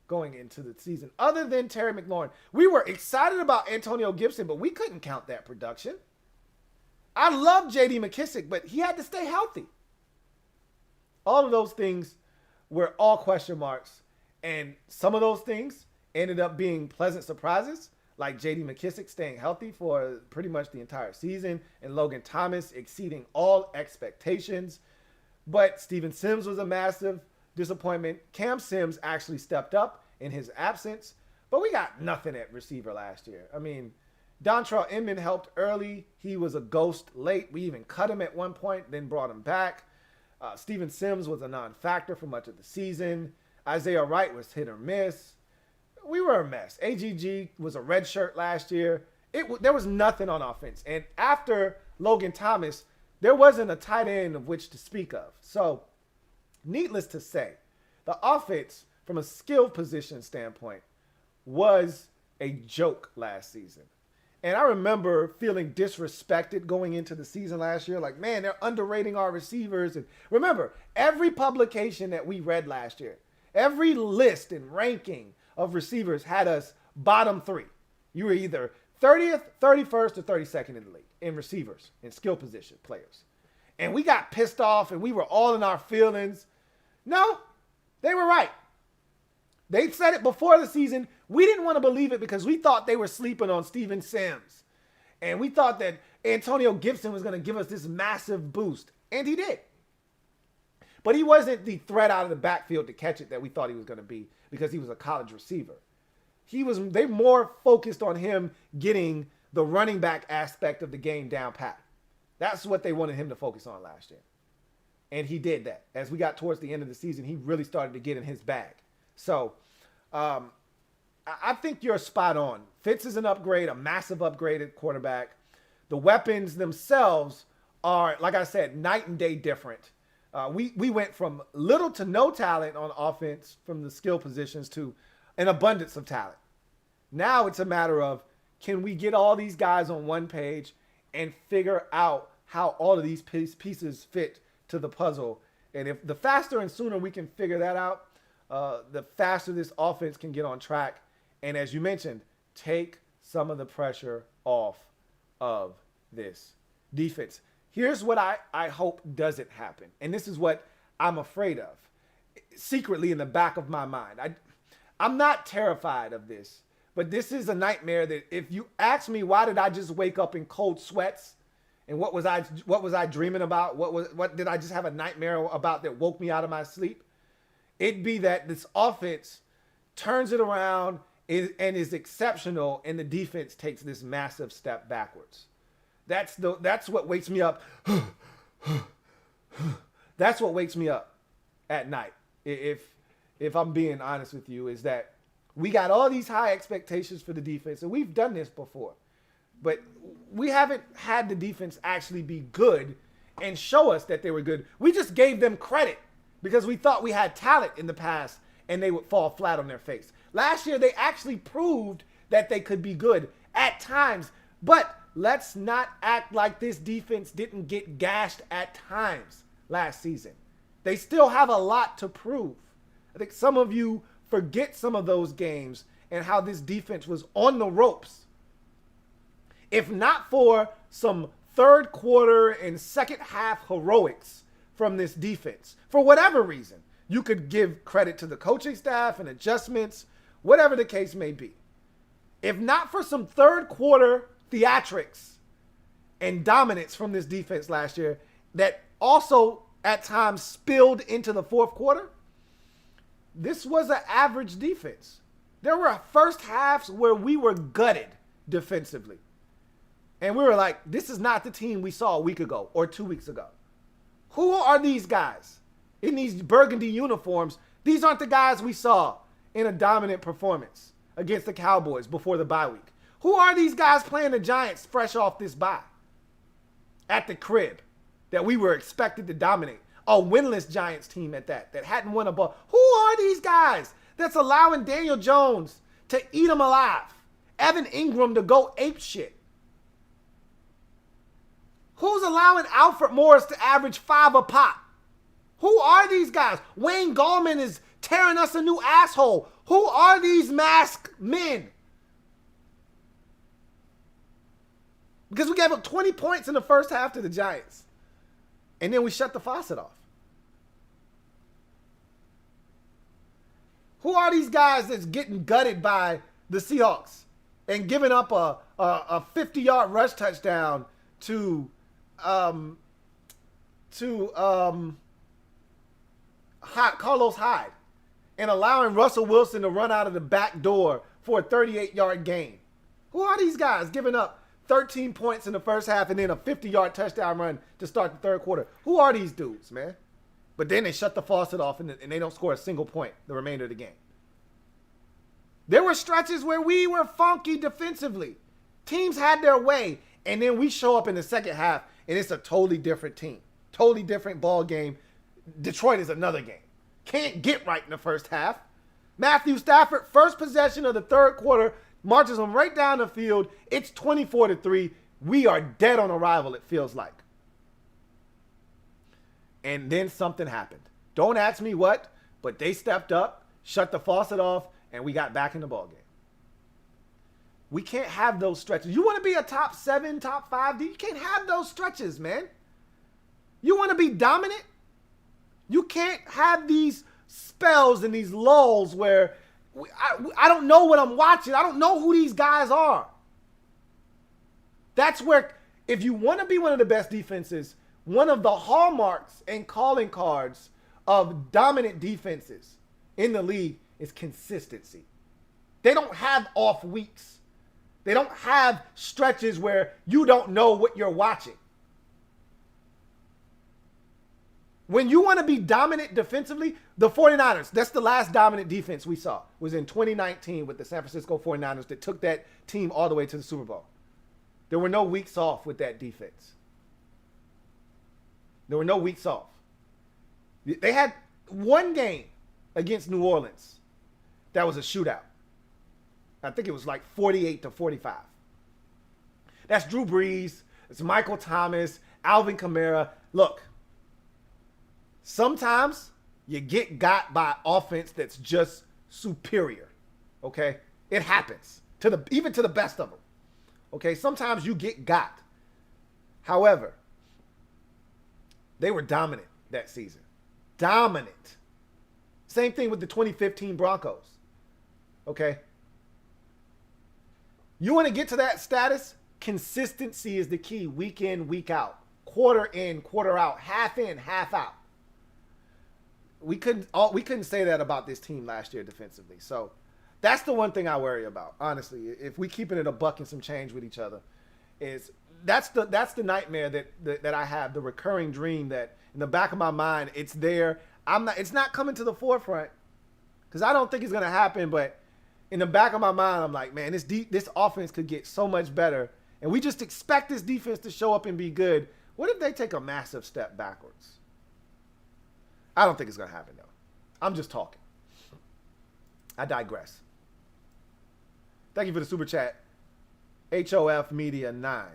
going into the season other than Terry McLaurin. We were excited about Antonio Gibson, but we couldn't count that production. I love J.D. McKissick, but he had to stay healthy. All of those things were all question marks, and some of those things ended up being pleasant surprises, like J.D. McKissick staying healthy for pretty much the entire season and Logan Thomas exceeding all expectations. But Steven Sims was a massive disappointment. Cam Sims actually stepped up in his absence, but we got nothing at receiver last year. I mean, Dontrell Inman helped early. He was a ghost late. We even cut him at one point, then brought him back. Steven Sims was a non-factor for much of the season. Isaiah Wright was hit or miss. We were a mess. AGG was a red shirt last year. There was nothing on offense. And after Logan Thomas, there wasn't a tight end of which to speak of. So, needless to say, the offense, from a skill position standpoint, was a joke last season. And I remember feeling disrespected going into the season last year. Like, man, they're underrating our receivers. And remember, every publication that we read last year, every list and ranking of receivers had us bottom 3. You were either 30th, 31st, or 32nd in the league in receivers and skill position players. And we got pissed off and we were all in our feelings. No, they were right. They said it before the season. We didn't want to believe it because we thought they were sleeping on Steven Sims. And we thought that Antonio Gibson was going to give us this massive boost. And he did. But he wasn't the threat out of the backfield to catch it that we thought he was going to be because he was a college receiver. They more focused on him getting the running back aspect of the game down pat. That's what they wanted him to focus on last year. And he did that. As we got towards the end of the season, he really started to get in his bag. So I think you're spot on. Fitz is an upgrade, a massive upgrade at quarterback. The weapons themselves are, like I said, night and day different. We went from little to no talent on offense from the skill positions to an abundance of talent. Now it's a matter of, can we get all these guys on one page and figure out how all of these pieces fit to the puzzle? And if the faster and sooner we can figure that out, the faster this offense can get on track. And as you mentioned, take some of the pressure off of this defense. Here's what I hope doesn't happen. And this is what I'm afraid of, secretly in the back of my mind. I'm not terrified of this, but this is a nightmare that if you ask me, why did I just wake up in cold sweats? And what was I dreaming about? What did I just have a nightmare about that woke me out of my sleep? It'd be that this offense turns it around and is exceptional, and the defense takes this massive step backwards. That's what wakes me up. That's what wakes me up at night. If I'm being honest with you, is that we got all these high expectations for the defense, and we've done this before, but we haven't had the defense actually be good and show us that they were good. We just gave them credit because we thought we had talent in the past and they would fall flat on their face. Last year, they actually proved that they could be good at times, but let's not act like this defense didn't get gashed at times last season. They still have a lot to prove. I think some of you forget some of those games and how this defense was on the ropes. If not for some third quarter and second half heroics from this defense, for whatever reason, you could give credit to the coaching staff and adjustments, whatever the case may be. If not for some third quarter theatrics and dominance from this defense last year that also at times spilled into the fourth quarter, this was an average defense. There were first halves where we were gutted defensively. And we were like, this is not the team we saw a week ago or 2 weeks ago. Who are these guys in these burgundy uniforms? These aren't the guys we saw in a dominant performance against the Cowboys before the bye week. Who are these guys playing the Giants fresh off this bye at the crib that we were expected to dominate? A winless Giants team at that hadn't won a ball. Who are these guys that's allowing Daniel Jones to eat them alive? Evan Ingram to go ape shit? Who's allowing Alfred Morris to average 5 a pop? Who are these guys? Wayne Gallman is tearing us a new asshole. Who are these masked men? Because we gave up 20 points in the first half to the Giants. And then we shut the faucet off. Who are these guys that's getting gutted by the Seahawks and giving up a 50-yard rush touchdown to Carlos Hyde and allowing Russell Wilson to run out of the back door for a 38-yard gain? Who are these guys giving up 13 points in the first half and then a 50-yard touchdown run to start the third quarter? Who are these dudes, man? But then they shut the faucet off and they don't score a single point the remainder of the game. There were stretches where we were funky defensively. Teams had their way, and then we show up in the second half, and it's a totally different team. Totally different ball game. Detroit is another game. Can't get right in the first half. Matthew Stafford, first possession of the third quarter, marches them right down the field. It's 24-3. We are dead on arrival, it feels like. And then something happened. Don't ask me what, but they stepped up, shut the faucet off, and we got back in the ballgame. We can't have those stretches. You want to be a top 7, top 5? You can't have those stretches, man. You want to be dominant? You can't have these spells and these lulls where I don't know what I'm watching. I don't know who these guys are. That's where, if you want to be one of the best defenses, one of the hallmarks and calling cards of dominant defenses in the league is consistency. They don't have off weeks. They don't have stretches where you don't know what you're watching. When you want to be dominant defensively, the 49ers, that's the last dominant defense we saw, was in 2019 with the San Francisco 49ers that took that team all the way to the Super Bowl. There were no weeks off with that defense. There were no weeks off. They had one game against New Orleans that was a shootout. I think it was like 48-45. That's Drew Brees. It's Michael Thomas, Alvin Kamara. Look, sometimes you get got by offense that's just superior. Okay? It happens even to the best of them. Okay? Sometimes you get got. However, they were dominant that season. Dominant. Same thing with the 2015 Broncos. Okay? You want to get to that status? Consistency is the key. Week in, week out. Quarter in, quarter out. Half in, half out. We couldn't say that about this team last year defensively. So that's the one thing I worry about, honestly. If we keeping it a buck and some change with each other, that's the nightmare that I have, the recurring dream that in the back of my mind, it's there. It's not coming to the forefront because I don't think it's gonna happen, but in the back of my mind, I'm like, man, this offense could get so much better. And we just expect this defense to show up and be good. What if they take a massive step backwards? I don't think it's going to happen, though. I'm just talking. I digress. Thank you for the super chat. HOF Media 9.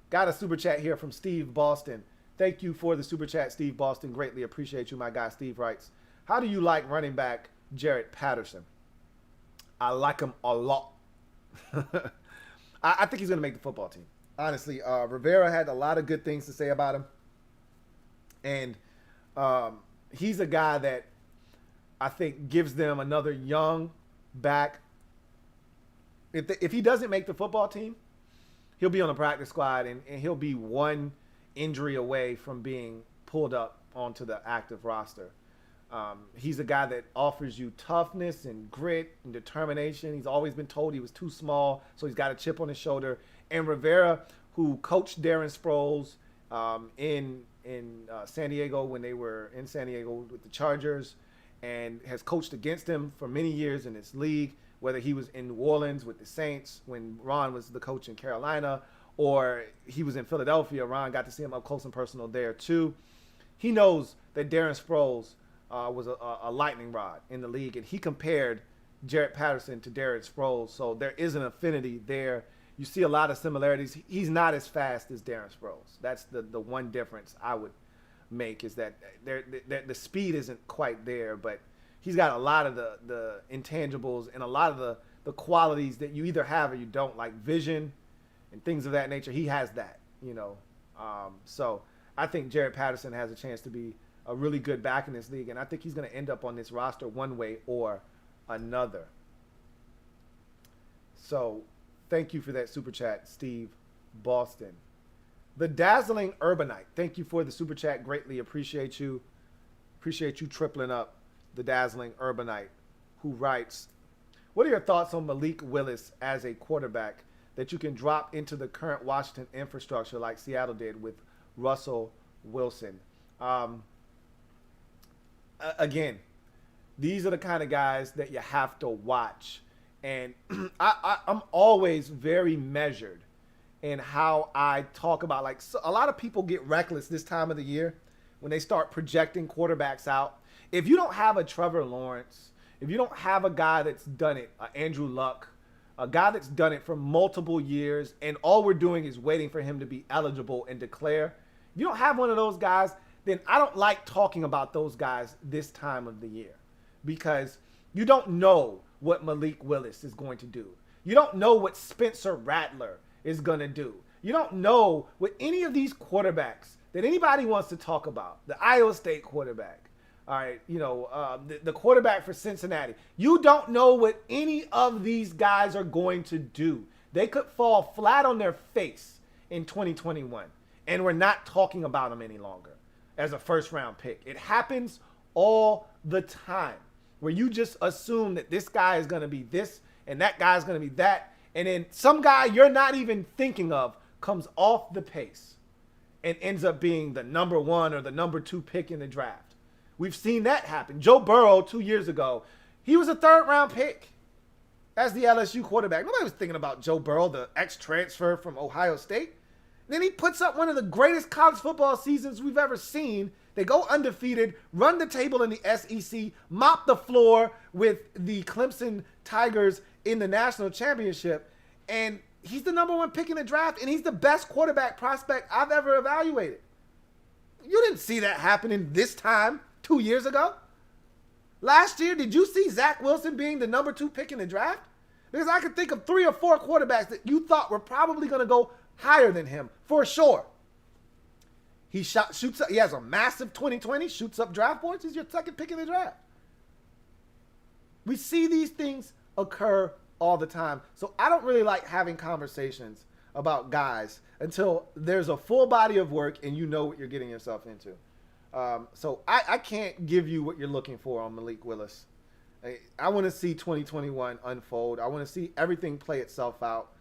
Got a super chat here from Steve Boston. Thank you for the super chat, Steve Boston. Greatly appreciate you. My guy Steve writes, how do you like running back Jarrett Patterson? I like him a lot. I think he's going to make the football team. Honestly, Rivera had a lot of good things to say about him. And he's a guy that I think gives them another young back. If he doesn't make the football team, he'll be on the practice squad and he'll be one injury away from being pulled up onto the active roster. He's a guy that offers you toughness and grit and determination. He's always been told he was too small, so he's got a chip on his shoulder. And Rivera, who coached Darren Sproles in San Diego when they were in San Diego with the Chargers, and has coached against him for many years in this league, whether he was in New Orleans with the Saints when Ron was the coach in Carolina, or he was in Philadelphia. Ron got to see him up close and personal there too. He knows that Darren Sproles was a lightning rod in the league, and he compared Jarrett Patterson to Darren Sproles, so there is an affinity there. You see a lot of similarities. He's not as fast as Darren Sproles. That's the one difference I would make, is that the speed isn't quite there, but he's got a lot of the intangibles and a lot of the qualities that you either have or you don't, like vision and things of that nature. He has that, so I think Jarrett Patterson has a chance to be a really good back in this league, and I think he's going to end up on this roster one way or another. So thank you for that super chat, Steve Boston. The Dazzling Urbanite, thank you for the super chat. Greatly appreciate you. Appreciate you tripling up the Dazzling Urbanite, who writes, what are your thoughts on Malik Willis as a quarterback that you can drop into the current Washington infrastructure like Seattle did with Russell Wilson? Again, these are the kind of guys that you have to watch. And I'm always very measured in how I talk about, like, so a lot of people get reckless this time of the year when they start projecting quarterbacks out. If you don't have a Trevor Lawrence, if you don't have a guy that's done it, Andrew Luck, a guy that's done it for multiple years, and all we're doing is waiting for him to be eligible and declare, if you don't have one of those guys, then I don't like talking about those guys this time of the year, because you don't know what Malik Willis is going to do. You don't know what Spencer Rattler is going to do. You don't know what any of these quarterbacks that anybody wants to talk about, the Iowa State quarterback, All right, the quarterback for Cincinnati. You don't know what any of these guys are going to do. They could fall flat on their face in 2021, and we're not talking about them any longer as a first-round pick. It happens all the time where you just assume that this guy is going to be this and that guy is going to be that, and then some guy you're not even thinking of comes off the pace and ends up being the number 1 or the number 2 pick in the draft. We've seen that happen. Joe Burrow 2 years ago, he was a 3rd-round pick as the LSU quarterback. Nobody was thinking about Joe Burrow, the ex-transfer from Ohio State. Then he puts up one of the greatest college football seasons we've ever seen. They go undefeated, run the table in the SEC, mop the floor with the Clemson Tigers in the national championship, and he's the number 1 pick in the draft, and he's the best quarterback prospect I've ever evaluated. You didn't see that happening this time 2 years ago. Last year, did you see Zach Wilson being the number 2 pick in the draft? Because I could think of 3 or 4 quarterbacks that you thought were probably going to go higher than him for sure. He shoots up. He has a massive 2020, shoots up draft boards. He's your 2nd pick in the draft. We see these things occur all the time. So I don't really like having conversations about guys until there's a full body of work and you know what you're getting yourself into. So I can't give you what you're looking for on Malik Willis. I want to see 2021 unfold. I want to see everything play itself out.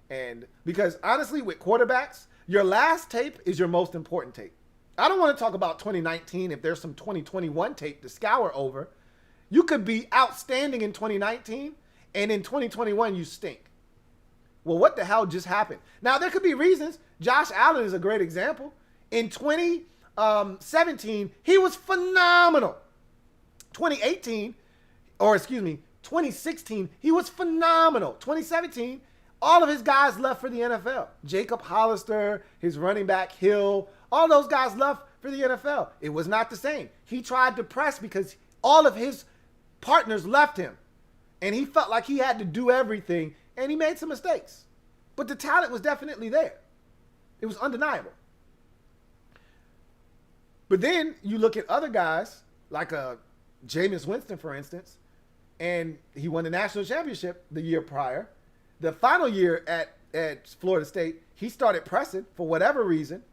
And because honestly, with quarterbacks, your last tape is your most important tape. I don't want to talk about 2019 if there's some 2021 tape to scour over. You could be outstanding in 2019, and in 2021 you stink. Well, what the hell just happened? Now, there could be reasons. Josh Allen is a great example. In 2017, he was phenomenal. 2016, he was phenomenal. 2017, all of his guys left for the NFL. Jacob Hollister, his running back Hill, all those guys left for the NFL. It was not the same. He tried to press because all of his partners left him. And he felt like he had to do everything, and he made some mistakes. But the talent was definitely there. It was undeniable. But then you look at other guys, like Jameis Winston, for instance, and he won the national championship the year prior. The final year at Florida State, he started pressing for whatever reason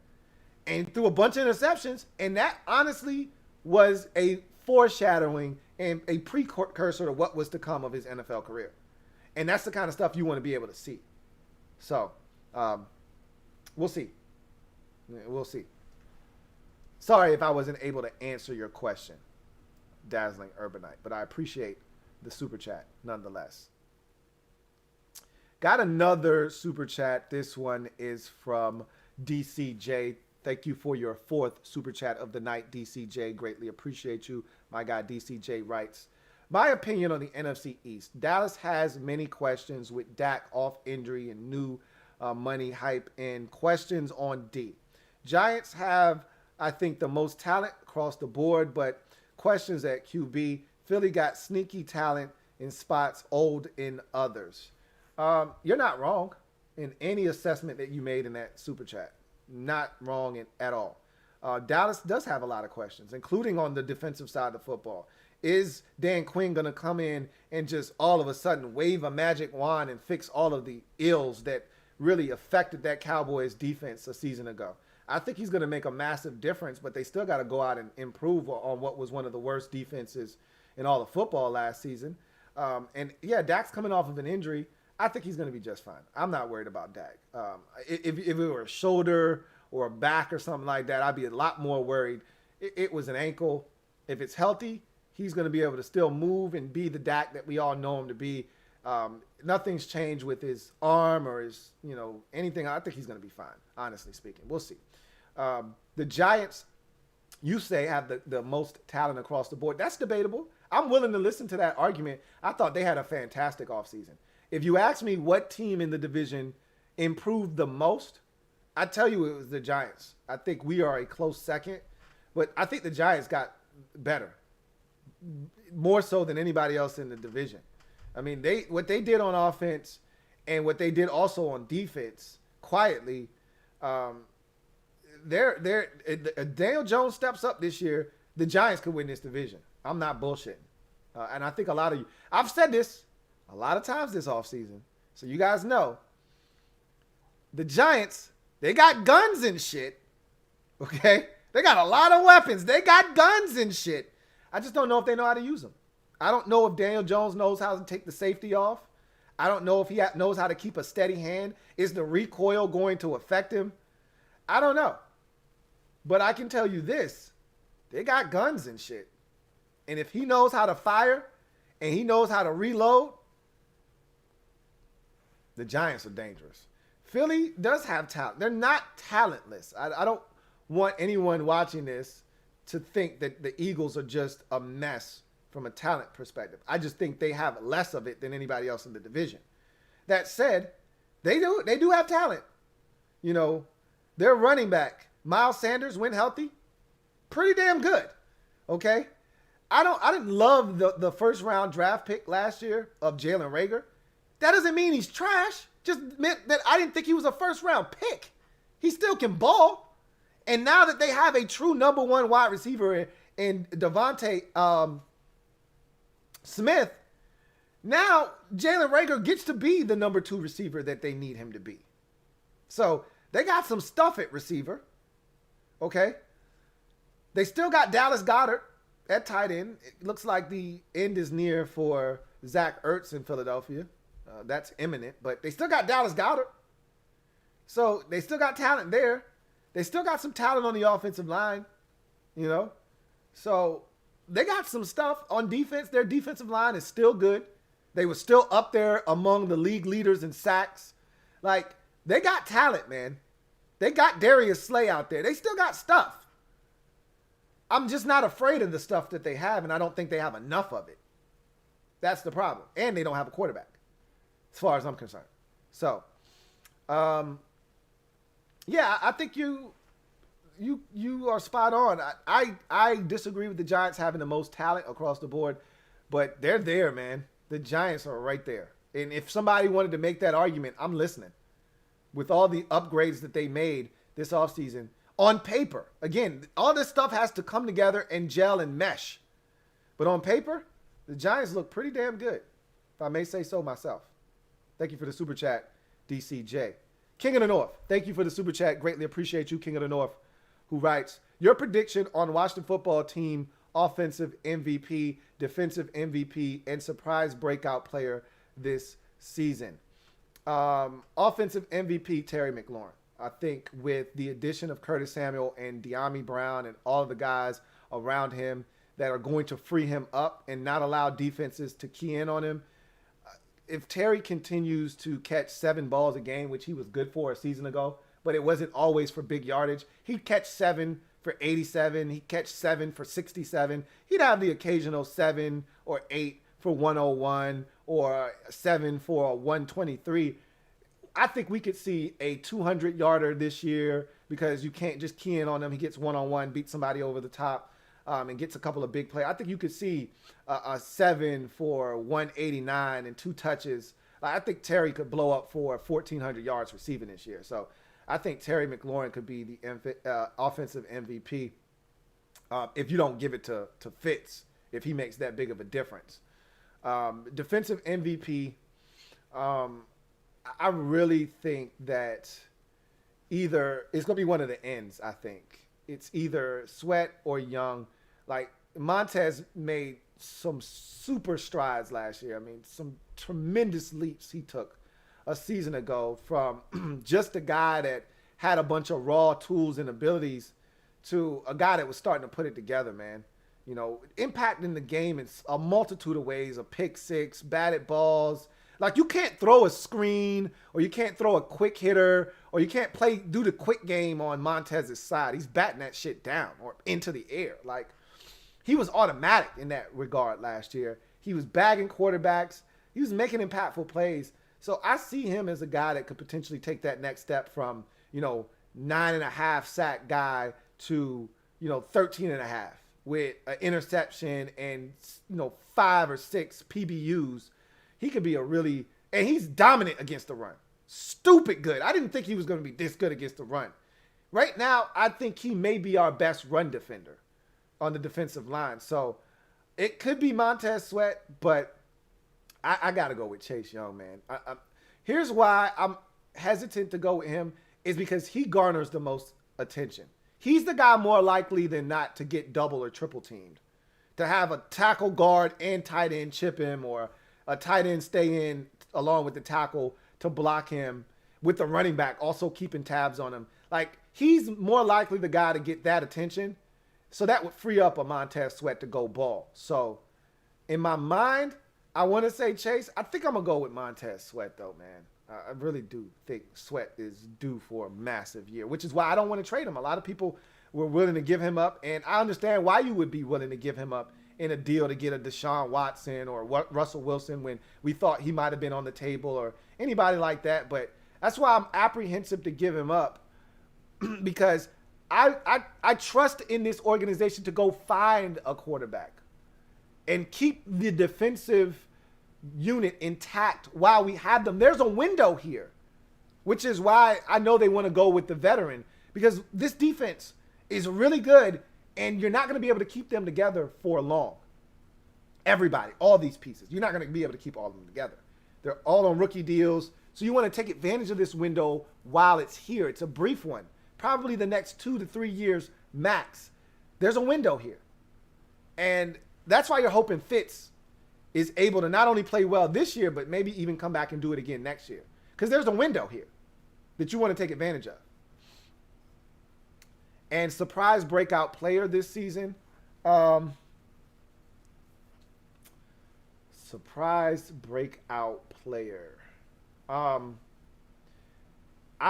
and threw a bunch of interceptions, and that honestly was a foreshadowing and a precursor to what was to come of his NFL career. And that's the kind of stuff you want to be able to see. So, we'll see. We'll see. Sorry if I wasn't able to answer your question, Dazzling Urbanite, but I appreciate the super chat nonetheless. Got another super chat. This one is from DCJ. Thank you for your 4th super chat of the night, DCJ. Greatly appreciate you. My guy DCJ writes, my opinion on the NFC East. Dallas has many questions with Dak off injury and new money hype and questions on D. Giants have, I think, the most talent across the board, but questions at QB. Philly got sneaky talent in spots, old in others. You're not wrong in any assessment that you made in that super chat. Not wrong at all. Dallas does have a lot of questions, including on the defensive side of football. Is Dan Quinn going to come in and just all of a sudden wave a magic wand and fix all of the ills that really affected that Cowboys defense a season ago? I think he's going to make a massive difference, but they still got to go out and improve on what was one of the worst defenses in all of football last season. And yeah, Dak's coming off of an injury. I think he's going to be just fine. I'm not worried about Dak. If it were a shoulder or a back or something like that, I'd be a lot more worried. It was an ankle. If it's healthy, he's going to be able to still move and be the Dak that we all know him to be. Nothing's changed with his arm or his, anything. I think he's going to be fine, honestly speaking. We'll see. The Giants, you say, have the most talent across the board. That's debatable. I'm willing to listen to that argument. I thought they had a fantastic offseason. If you ask me what team in the division improved the most, I tell you it was the Giants. I think we are a close second, but I think the Giants got better, more so than anybody else in the division. I mean, what they did on offense and what they did also on defense quietly. Daniel Jones steps up this year. the Giants could win this division. I'm not bullshitting. And I think a lot of you, I've said this a lot of times this offseason, so you guys know, the Giants, they got guns and shit, okay? They got a lot of weapons. They got guns and shit. I just don't know if they know how to use them. I don't know if Daniel Jones knows how to take the safety off. I don't know if he knows how to keep a steady hand. Is the recoil going to affect him? I don't know. But I can tell you this. They got guns and shit. And if he knows how to fire and he knows how to reload, the Giants are dangerous. Philly does have talent. They're not talentless. I don't want anyone watching this to think that the Eagles are just a mess from a talent perspective. I just think they have less of it than anybody else in the division. That said, they do have talent. You know, their running back, Miles Sanders, when healthy, pretty damn good. Okay? I didn't love the first round draft pick last year of Jalen Reagor. That doesn't mean he's trash. Just meant that I didn't think he was a first round pick. He still can ball. And now that they have a true number one wide receiver in Devontae Smith, now Jalen Reagor gets to be the number two receiver that they need him to be. So they got some stuff at receiver. Okay. They still got Dallas Goedert at tight end. It looks like the end is near for Zach Ertz in Philadelphia. That's imminent, but they still got Dallas Goedert. So they still got talent there. They still got some talent on the offensive line, you know. So they got some stuff on defense. Their defensive line is still good. They were still up there among the league leaders in sacks. Like, they got talent, man. They got Darius Slay out there. They still got stuff. I'm just not afraid of the stuff that they have, and I don't think they have enough of it. That's the problem. And they don't have a quarterback, as far as I'm concerned. So, yeah, I think you are spot on. I disagree with the Giants having the most talent across the board, but they're there, man. The Giants are right there. And if somebody wanted to make that argument, I'm listening. With all the upgrades that they made this offseason, on paper, again, all this stuff has to come together and gel and mesh. But on paper, the Giants look pretty damn good, if I may say so myself. Thank you for the super chat, DCJ. King of the North, thank you for the super chat. Greatly appreciate you, King of the North, who writes, your prediction on Washington football team offensive MVP, defensive MVP, and surprise breakout player this season. Offensive MVP, Terry McLaurin. I think with the addition of Curtis Samuel and De'Ami Brown and all of the guys around him that are going to free him up and not allow defenses to key in on him, if Terry continues to catch 7 balls a game, which he was good for a season ago, but it wasn't always for big yardage. He'd catch 7 for 87. He'd catch 7 for 67. He'd have the occasional 7 or 8 for 101 or 7 for 123. I think we could see a 200-yarder this year because you can't just key in on him. He gets one-on-one, beats somebody over the top, and gets a couple of big plays. I think you could see a 7 for 189 and 2 touches. I think Terry could blow up for 1,400 yards receiving this year. So I think Terry McLaurin could be the offensive MVP if you don't give it to Fitz, if he makes that big of a difference. Defensive MVP, I really think that either it's going to be one of the ends, I think. It's either Sweat or Young. Like, Montez made some super strides last year. I mean, some tremendous leaps he took a season ago from just a guy that had a bunch of raw tools and abilities to a guy that was starting to put it together, man. You know, impacting the game in a multitude of ways, a pick six, batted balls. Like, you can't throw a screen or you can't throw a quick hitter or you can't do the quick game on Montez's side. He's batting that shit down or into the air. Like, he was automatic in that regard last year. He was bagging quarterbacks. He was making impactful plays. So I see him as a guy that could potentially take that next step from, 9.5 sack guy to, 13.5 with an interception and, 5 or 6 PBUs. He could be and he's dominant against the run. Stupid good. I didn't think he was going to be this good against the run. Right now, I think he may be our best run defender. on the defensive line. So it could be Montez Sweat, but I got to go with Chase Young, man. Here's why I'm hesitant to go with him is because he garners the most attention. He's the guy more likely than not to get double or triple teamed. To have a tackle, guard, and tight end chip him, or a tight end stay in along with the tackle to block him, with the running back also keeping tabs on him. Like, he's more likely the guy to get that attention. So that would free up a Montez Sweat to go ball. So in my mind, I want to say Chase. I think I'm going to go with Montez Sweat, though, man. I really do think Sweat is due for a massive year, which is why I don't want to trade him. A lot of people were willing to give him up, and I understand why you would be willing to give him up in a deal to get a Deshaun Watson or Russell Wilson when we thought he might have been on the table, or anybody like that. But that's why I'm apprehensive to give him up because I trust in this organization to go find a quarterback and keep the defensive unit intact while we have them. There's a window here, which is why I know they want to go with the veteran, because this defense is really good, and you're not going to be able to keep them together for long. Everybody, all these pieces, you're not going to be able to keep all of them together. They're all on rookie deals, so you want to take advantage of this window while it's here. It's a brief one, probably the next 2 to 3 years max. There's a window here, and that's why you're hoping Fitz is able to not only play well this year, but maybe even come back and do it again next year, because there's a window here that you want to take advantage of. And surprise breakout player this season. Surprise breakout player. I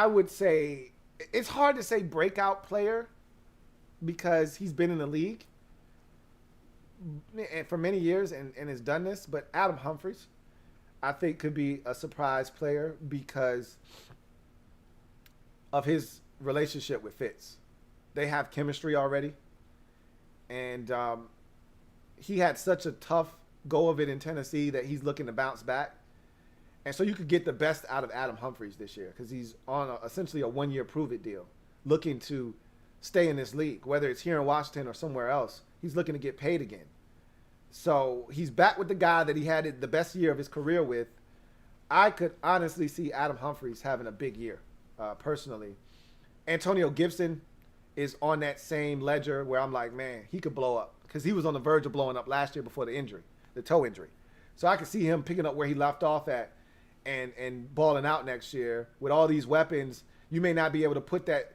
would say it's hard to say breakout player because he's been in the league for many years and has done this. But Adam Humphries, I think, could be a surprise player because of his relationship with Fitz. They have chemistry already. And he had such a tough go of it in Tennessee that he's looking to bounce back. And so you could get the best out of Adam Humphries this year because he's on essentially a one-year prove-it deal, looking to stay in this league, whether it's here in Washington or somewhere else. He's looking to get paid again. So he's back with the guy that he had the best year of his career with. I could honestly see Adam Humphries having a big year, personally. Antonio Gibson is on that same ledger where I'm like, man, he could blow up because he was on the verge of blowing up last year before the injury, the toe injury. So I could see him picking up where he left off at and balling out next year with all these weapons. You may not be able to put that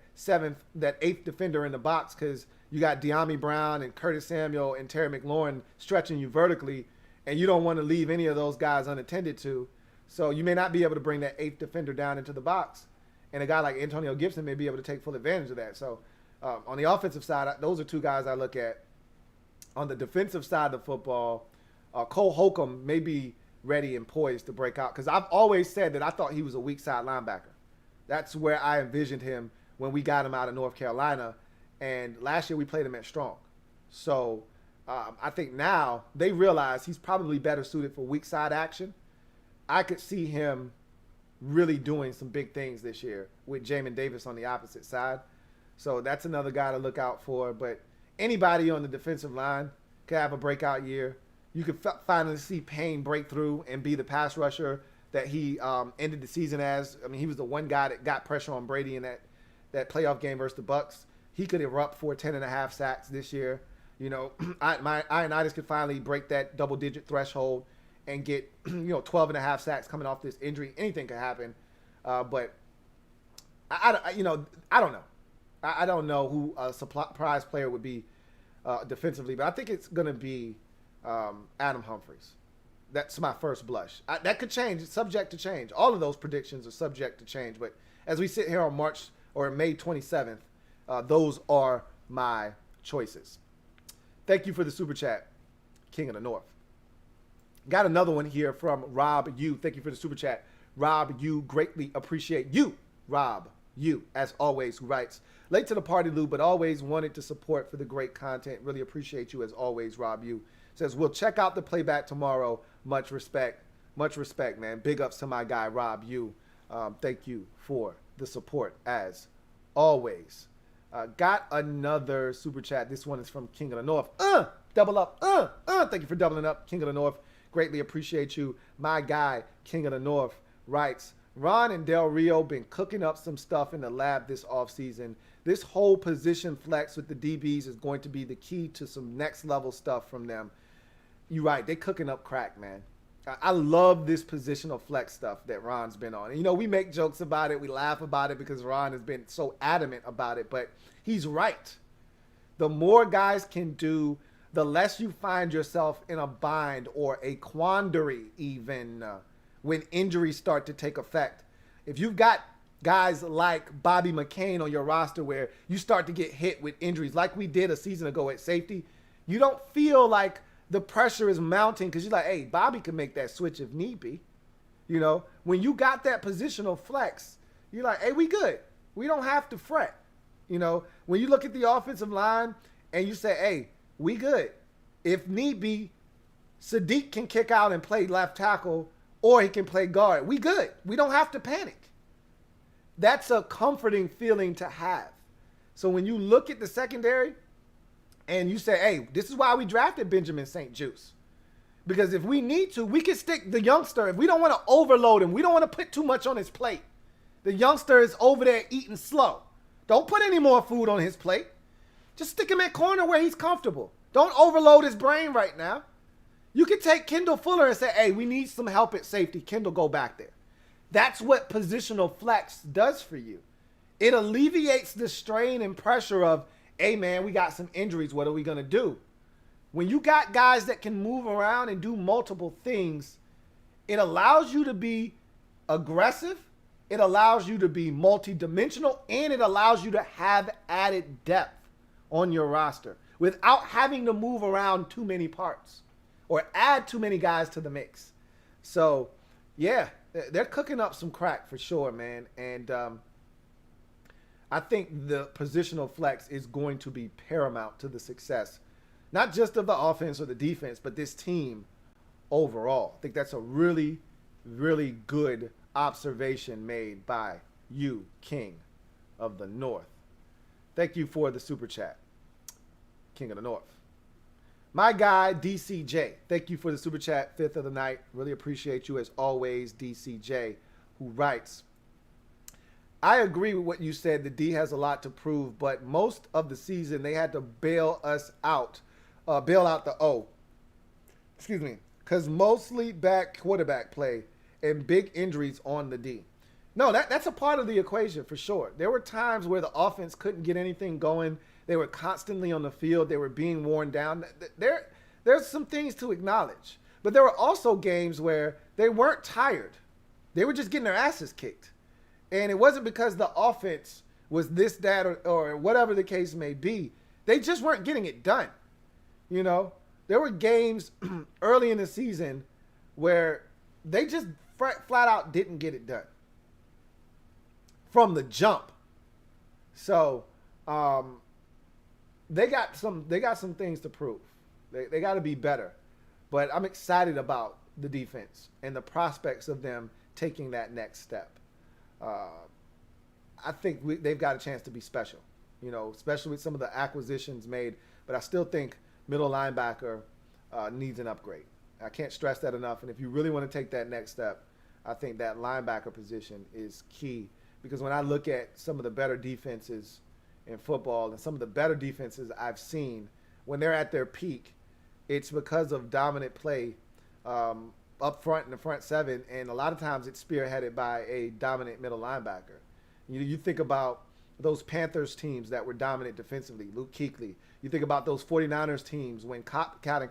eighth defender in the box because you got De'Ami Brown and Curtis Samuel and Terry McLaurin stretching you vertically, and you don't want to leave any of those guys unattended to. So you may not be able to bring that eighth defender down into the box. And a guy like Antonio Gibson may be able to take full advantage of that. So on the offensive side, those are two guys I look at. On the defensive side of football, Cole Holcomb may be ready and poised to break out because I've always said that I thought he was a weak side linebacker. That's where I envisioned him when we got him out of North Carolina. And last year we played him at strong. So I think now they realize he's probably better suited for weak side action. I could see him really doing some big things this year with Jamin Davis on the opposite side. So that's another guy to look out for. But anybody on the defensive line could have a breakout year. You could finally see Payne break through and be the pass rusher that he ended the season as. I mean, he was the one guy that got pressure on Brady in that playoff game versus the Bucs. He could erupt for 10.5 sacks this year. You know, Ioannidis could finally break that double-digit threshold and get 12.5 sacks coming off this injury. Anything could happen, but I don't know. I don't know who a surprise player would be defensively, but I think it's going to be Adam Humphries. That's my first blush. That could change. It's subject to change. All of those predictions are subject to change. But as we sit here on May 27th, those are my choices. Thank you for the super chat, King of the North. Got another one here from Rob U. Thank you for the super chat. Rob U, greatly appreciate you. Rob U, as always, who writes, late to the party, Lou, but always wanted to support for the great content. Really appreciate you as always, Rob U. Says, we'll check out the playback tomorrow. Much respect, man. Big ups to my guy, Rob U. Thank you for the support as always. Got another super chat. This one is from King of the North. Double up. Thank you for doubling up, King of the North. Greatly appreciate you. My guy, King of the North, writes, Ron and Del Rio been cooking up some stuff in the lab this offseason. This whole position flex with the DBs is going to be the key to some next level stuff from them. You're right. They cooking up crack, man. I love this positional flex stuff that Ron's been on. And, we make jokes about it. We laugh about it because Ron has been so adamant about it. But he's right. The more guys can do, the less you find yourself in a bind or a quandary even when injuries start to take effect. If you've got guys like Bobby McCain on your roster where you start to get hit with injuries like we did a season ago at safety, you don't feel like the pressure is mounting because you're like, hey, Bobby can make that switch if need be. When you got that positional flex, you're like, hey, we good. We don't have to fret. When you look at the offensive line and you say, hey, we good. If need be, Sadiq can kick out and play left tackle or he can play guard. We good. We don't have to panic. That's a comforting feeling to have. So when you look at the secondary, and you say, hey, this is why we drafted Benjamin St. Juste. Because if we need to, we can stick the youngster. If we don't want to overload him, we don't want to put too much on his plate. The youngster is over there eating slow. Don't put any more food on his plate. Just stick him at corner where he's comfortable. Don't overload his brain right now. You can take Kendall Fuller and say, hey, we need some help at safety. Kendall, go back there. That's what positional flex does for you. It alleviates the strain and pressure of, hey, man, we got some injuries. What are we going to do? When you got guys that can move around and do multiple things, it allows you to be aggressive. It allows you to be multidimensional, and it allows you to have added depth on your roster without having to move around too many parts or add too many guys to the mix. So, yeah, they're cooking up some crack for sure, man. And I think the positional flex is going to be paramount to the success, not just of the offense or the defense, but this team overall. I think that's a really, really good observation made by you, King of the North. Thank you for the super chat, King of the North. My guy, DCJ, thank you for the super chat, 5th of the night. Really appreciate you as always, DCJ, who writes, I agree with what you said. The D has a lot to prove, but most of the season they had to bail out the O. Excuse me, because mostly back quarterback play and big injuries on the D. No, that's a part of the equation for sure. There were times where the offense couldn't get anything going. They were constantly on the field. They were being worn down. There's some things to acknowledge, but there were also games where they weren't tired. They were just getting their asses kicked. And it wasn't because the offense was this, that, or whatever the case may be. They just weren't getting it done. There were games early in the season where they just flat out didn't get it done from the jump. So they got some things to prove. They got to be better. But I'm excited about the defense and the prospects of them taking that next step. I think they've got a chance to be special, especially with some of the acquisitions made. But I still think middle linebacker needs an upgrade. I can't stress that enough. And if you really want to take that next step, I think that linebacker position is key. Because when I look at some of the better defenses in football and some of the better defenses I've seen, when they're at their peak, it's because of dominant play up front in the front seven, and a lot of times it's spearheaded by a dominant middle linebacker. You think about those Panthers teams that were dominant defensively, Luke Kuechly. You think about those 49ers teams when Colin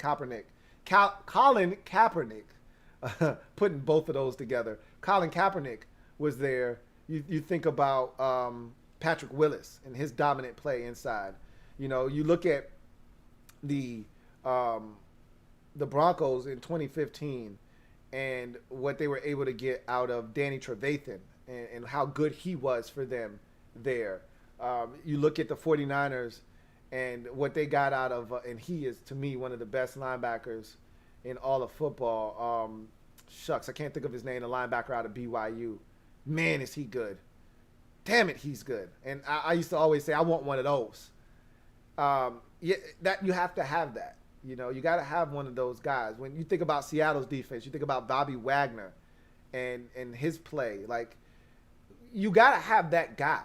Kaepernick, putting both of those together, Colin Kaepernick was there. You think about Patrick Willis and his dominant play inside. You look at the Broncos in 2015 and what they were able to get out of Danny Trevathan and how good he was for them there. You look at the 49ers and what they got out of, and he is, to me, one of the best linebackers in all of football. I can't think of his name, the linebacker out of BYU. Man, is he good. damn it, he's good. And I used to always say, I want one of those. Yeah, that you have to have that. You know, you got to have one of those guys. When you think about Seattle's defense, you think about Bobby Wagner and his play. Like, you got to have that guy.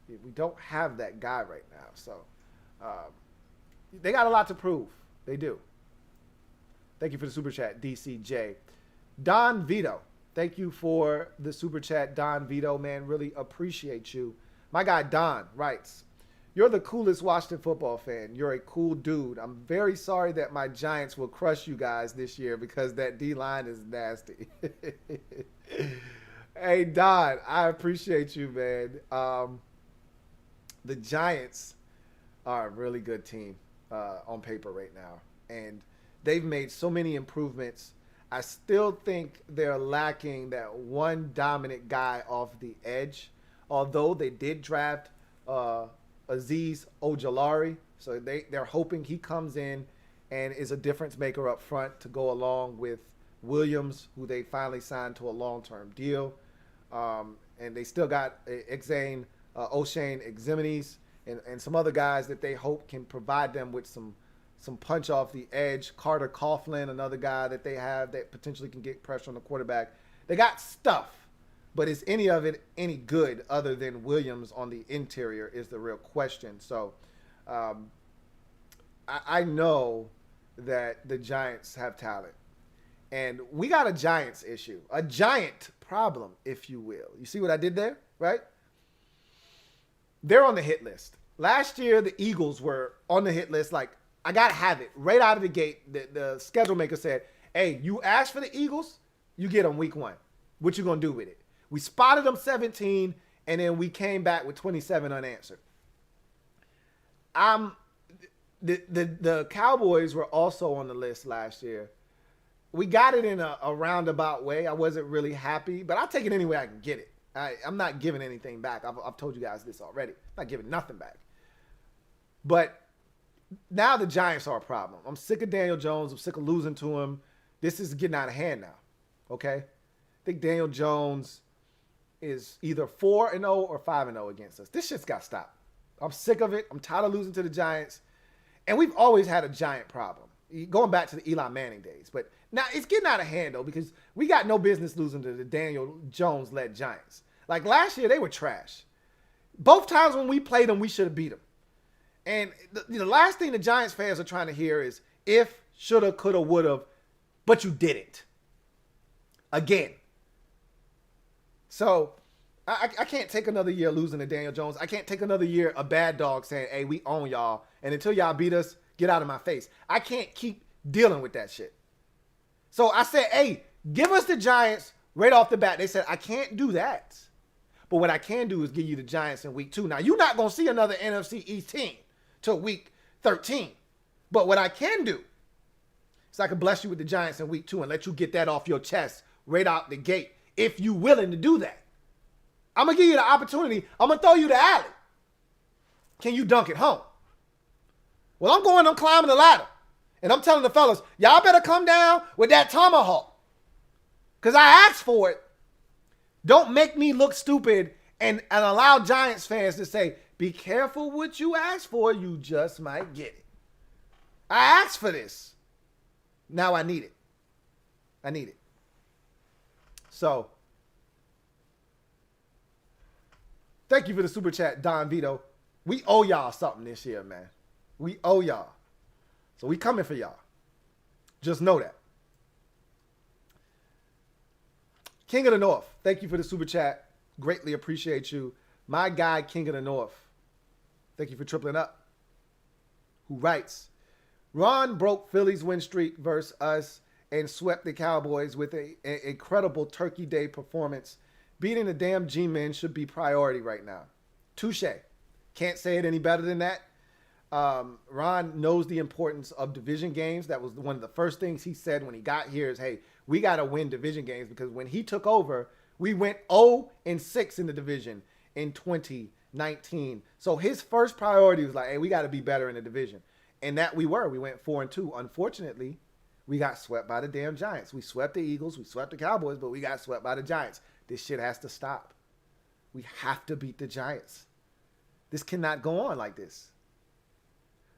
We don't have that guy right now. So they got a lot to prove. They do. Thank you for the super chat, DCJ. Don Vito. Thank you for the super chat, Don Vito, man. Really appreciate you. My guy Don writes, you're the coolest Washington football fan. You're a cool dude. I'm very sorry that my Giants will crush you guys this year because that D-line is nasty. Hey, Don, I appreciate you, man. The Giants are a really good team on paper right now. And they've made so many improvements. I still think they're lacking that one dominant guy off the edge, although they did draft Azeez Ojulari. So they're hoping he comes in and is a difference maker up front to go along with Williams, who they finally signed to a long-term deal. And they still got O'Shane Eximides and some other guys that they hope can provide them with some punch off the edge. Carter Coughlin, another guy that they have that potentially can get pressure on the quarterback. They got stuff, but is any of it any good other than Williams on the interior is the real question. So I know that the Giants have talent. And we got a Giants issue, a giant problem, if you will. You see what I did there, right? They're on the hit list. Last year, the Eagles were on the hit list like, I got to have it right out of the gate. The schedule maker said, hey, you asked for the Eagles, you get them week 1. What you going to do with it? We spotted them 17, and then we came back with 27 unanswered. The Cowboys were also on the list last year. We got it in a roundabout way. I wasn't really happy, but I'll take it any way I can get it. I'm not giving anything back. I've told you guys this already. I'm not giving nothing back. But now the Giants are a problem. I'm sick of Daniel Jones. I'm sick of losing to him. This is getting out of hand now, okay? I think Daniel Jones is either 4-0 or 5-0 against us. This shit's got to stop. I'm sick of it. I'm tired of losing to the Giants. And we've always had a Giant problem, going back to the Eli Manning days. But now it's getting out of hand, though, because we got no business losing to the Daniel Jones-led Giants. Like last year, they were trash. Both times when we played them, we should have beat them. And the last thing the Giants fans are trying to hear is if, shoulda, coulda, woulda, but you didn't. Again. So I can't take another year losing to Daniel Jones. I can't take another year a bad dog saying, hey, we own y'all. And until y'all beat us, get out of my face. I can't keep dealing with that shit. So I said, hey, give us the Giants right off the bat. They said, I can't do that. But what I can do is give you the Giants in week 2. Now, you're not going to see another NFC East team till week 13. But what I can do is I can bless you with the Giants in week 2 and let you get that off your chest right out the gate if you're willing to do that. I'm going to give you the opportunity. I'm going to throw you the alley. Can you dunk it home? Well, I'm climbing the ladder. And I'm telling the fellas, y'all better come down with that tomahawk. Because I asked for it. Don't make me look stupid and allow Giants fans to say, be careful what you ask for. You just might get it. I asked for this. Now I need it. I need it. So, thank you for the super chat, Don Vito. We owe y'all something this year, man. We owe y'all. So we coming for y'all. Just know that. King of the North, thank you for the super chat. Greatly appreciate you. My guy, King of the North, thank you for tripling up. Who writes, Ron broke Philly's win streak versus us and swept the Cowboys with an incredible Turkey Day performance. Beating the damn G-men should be priority right now. Touche. Can't say it any better than that. Ron knows the importance of division games. That was one of the first things he said when he got here is, hey, we got to win division games because when he took over, we went 0-6 in the division in 2019. So his first priority was like, hey, we got to be better in the division. And that we were. We went 4-2. Unfortunately, we got swept by the damn Giants. We swept the Eagles. We swept the Cowboys, but we got swept by the Giants. This shit has to stop. We have to beat the Giants. This cannot go on like this.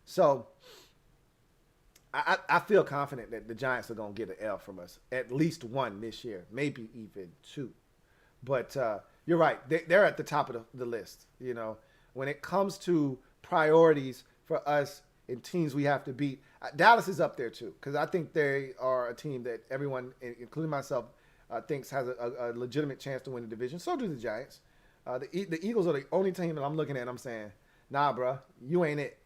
So I feel confident that the Giants are going to get an L from us. At least one this year, maybe even two. But you're right. They're at the top of the list. You know, when it comes to priorities for us and teams we have to beat, Dallas is up there too, because I think they are a team that everyone, including myself, thinks has a legitimate chance to win the division. So do the Giants. The Eagles are the only team that I'm looking at and I'm saying, nah, bro, you ain't it.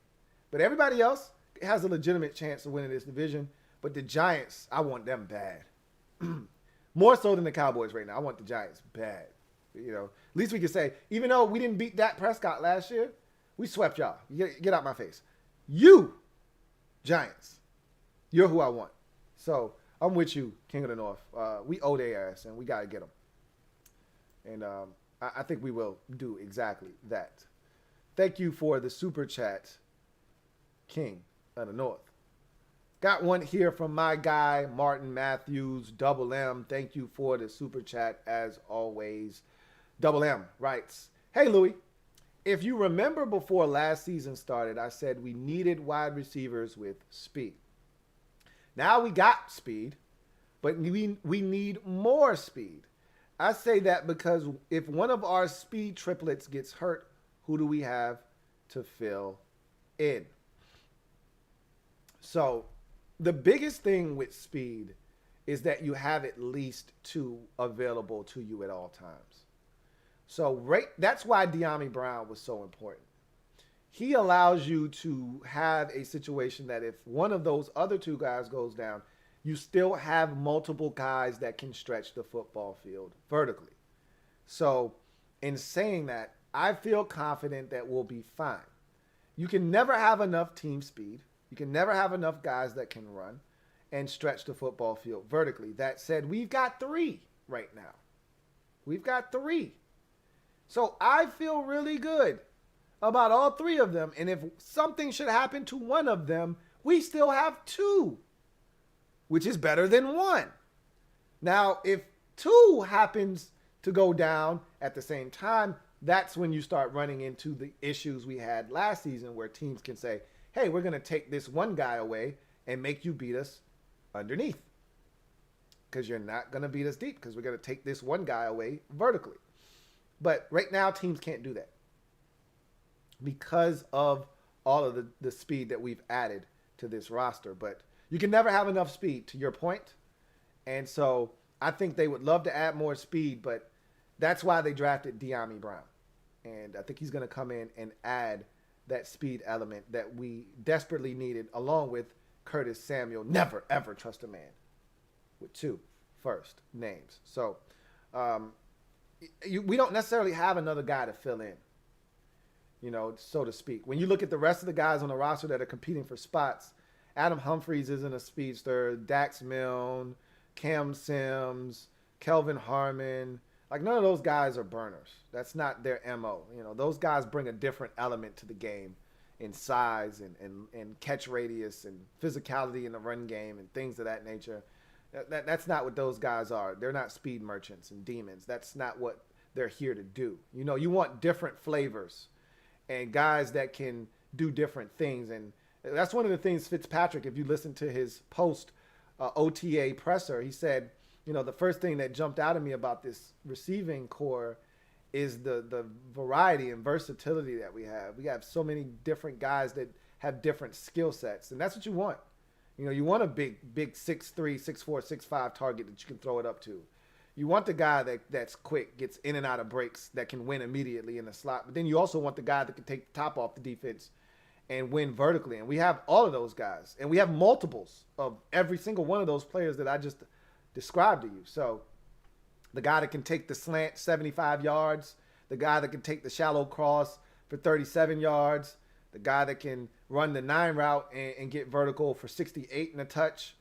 But everybody else has a legitimate chance of winning this division. But the Giants, I want them bad. More so than the Cowboys right now. I want the Giants bad. You know, at least we can say, even though we didn't beat Dak Prescott last year, we swept y'all. Get out my face. You, Giants, you're who I want. So I'm with you, King of the North. We owe their ass, and we got to get them. And I think we will do exactly that. Thank you for the super chat, King of the North. Got one here from my guy, Martin Matthews, Double M. Thank you for the super chat, as always. Double M writes, hey, Louie, if you remember before last season started, I said we needed wide receivers with speed. Now we got speed, but we need more speed. I say that because if one of our speed triplets gets hurt, who do we have to fill in? So the biggest thing with speed is that you have at least two available to you at all times. So that's why De'Ami Brown was so important. He allows you to have a situation that if one of those other two guys goes down, you still have multiple guys that can stretch the football field vertically. So in saying that, I feel confident that we'll be fine. You can never have enough team speed. You can never have enough guys that can run and stretch the football field vertically. That said, we've got three right now. We've got three. So I feel really good about all three of them. And if something should happen to one of them, we still have two, which is better than one. Now, if two happens to go down at the same time, that's when you start running into the issues we had last season where teams can say, hey, we're going to take this one guy away and make you beat us underneath. Because you're not going to beat us deep because we're going to take this one guy away vertically. But right now, teams can't do that because of all of the speed that we've added to this roster. But you can never have enough speed, to your point. And so I think they would love to add more speed, but that's why they drafted De'Ami Brown. And I think he's going to come in and add that speed element that we desperately needed, along with Curtis Samuel. Never, ever trust a man with two first names. So we don't necessarily have another guy to fill in, you know, so to speak. When you look at the rest of the guys on the roster that are competing for spots, Adam Humphries isn't a speedster, Dax Milne, Cam Sims, Kelvin Harmon. Like, none of those guys are burners. That's not their MO. You know, those guys bring a different element to the game in size and catch radius and physicality in the run game and things of that nature. That's not what those guys are. They're not speed merchants and demons. That's not what they're here to do. You know, you want different flavors and guys that can do different things. And that's one of the things Fitzpatrick, if you listen to his post OTA presser, he said, you know, the first thing that jumped out at me about this receiving core is the variety and versatility that we have. We have so many different guys that have different skill sets, and that's what you want. You know, you want a big 6'3", 6'4", 6'5" target that you can throw it up to. You want the guy that's quick, gets in and out of breaks, that can win immediately in the slot. But then you also want the guy that can take the top off the defense and win vertically. And we have all of those guys. And we have multiples of every single one of those players that I just described to you. So the guy that can take the slant 75 yards, the guy that can take the shallow cross for 37 yards, the guy that can run the 9 route and get vertical for 68 and a touch.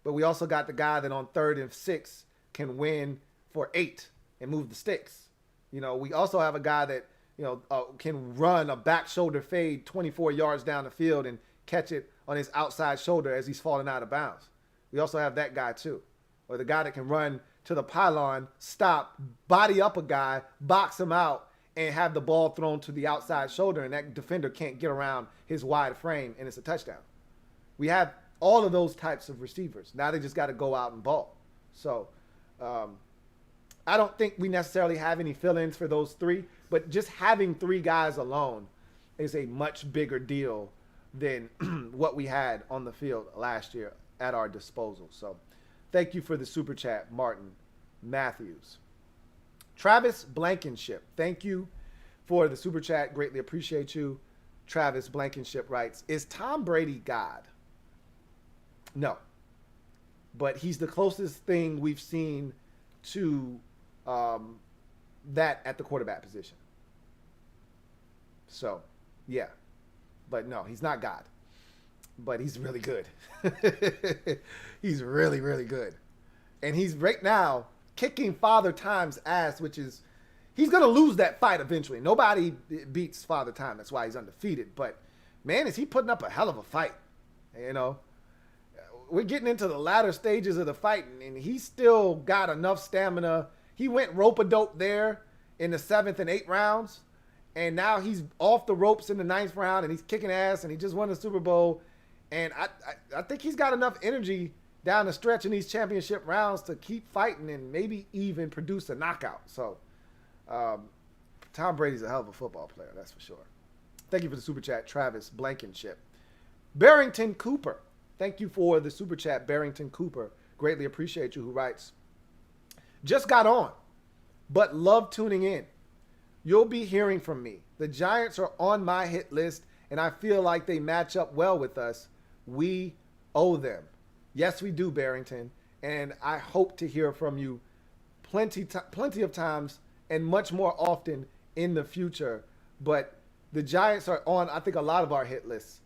But we also got the guy that on 3rd and 6 can win for 8 and move the sticks. You know, we also have a guy that, you know, can run a back shoulder fade 24 yards down the field and catch it on his outside shoulder as he's falling out of bounds. We also have that guy too. Or the guy that can run to the pylon, stop, body up a guy, box him out, and have the ball thrown to the outside shoulder, and that defender can't get around his wide frame, and it's a touchdown. We have all of those types of receivers. Now they just got to go out and ball. So I don't think we necessarily have any fill-ins for those three, but just having three guys alone is a much bigger deal than what we had on the field last year at our disposal. So thank you for the super chat, Martin Matthews. Travis Blankenship, thank you for the super chat. Greatly appreciate you. Travis Blankenship writes, is Tom Brady God? No. But he's the closest thing we've seen to that at the quarterback position. So, yeah. But no, he's not God. But he's really good. He's really, really good. And he's right now kicking Father Time's ass, which is, he's going to lose that fight eventually. Nobody beats Father Time. That's why he's undefeated. But, man, is he putting up a hell of a fight. You know, we're getting into the latter stages of the fight, and he's still got enough stamina. He went rope-a-dope there in the 7th and 8th rounds, and now he's off the ropes in the 9th round, and he's kicking ass, and he just won the Super Bowl. And I think he's got enough energy down the stretch in these championship rounds to keep fighting and maybe even produce a knockout. So Tom Brady's a hell of a football player, that's for sure. Thank you for the super chat, Travis Blankenship. Barrington Cooper, thank you for the super chat, Barrington Cooper. Greatly appreciate you, who writes, just got on, but love tuning in. You'll be hearing from me. The Giants are on my hit list, and I feel like they match up well with us. We owe them. Yes, we do, Barrington, and I hope to hear from you plenty of times and much more often in the future. But the Giants are on, I think, a lot of our hit lists.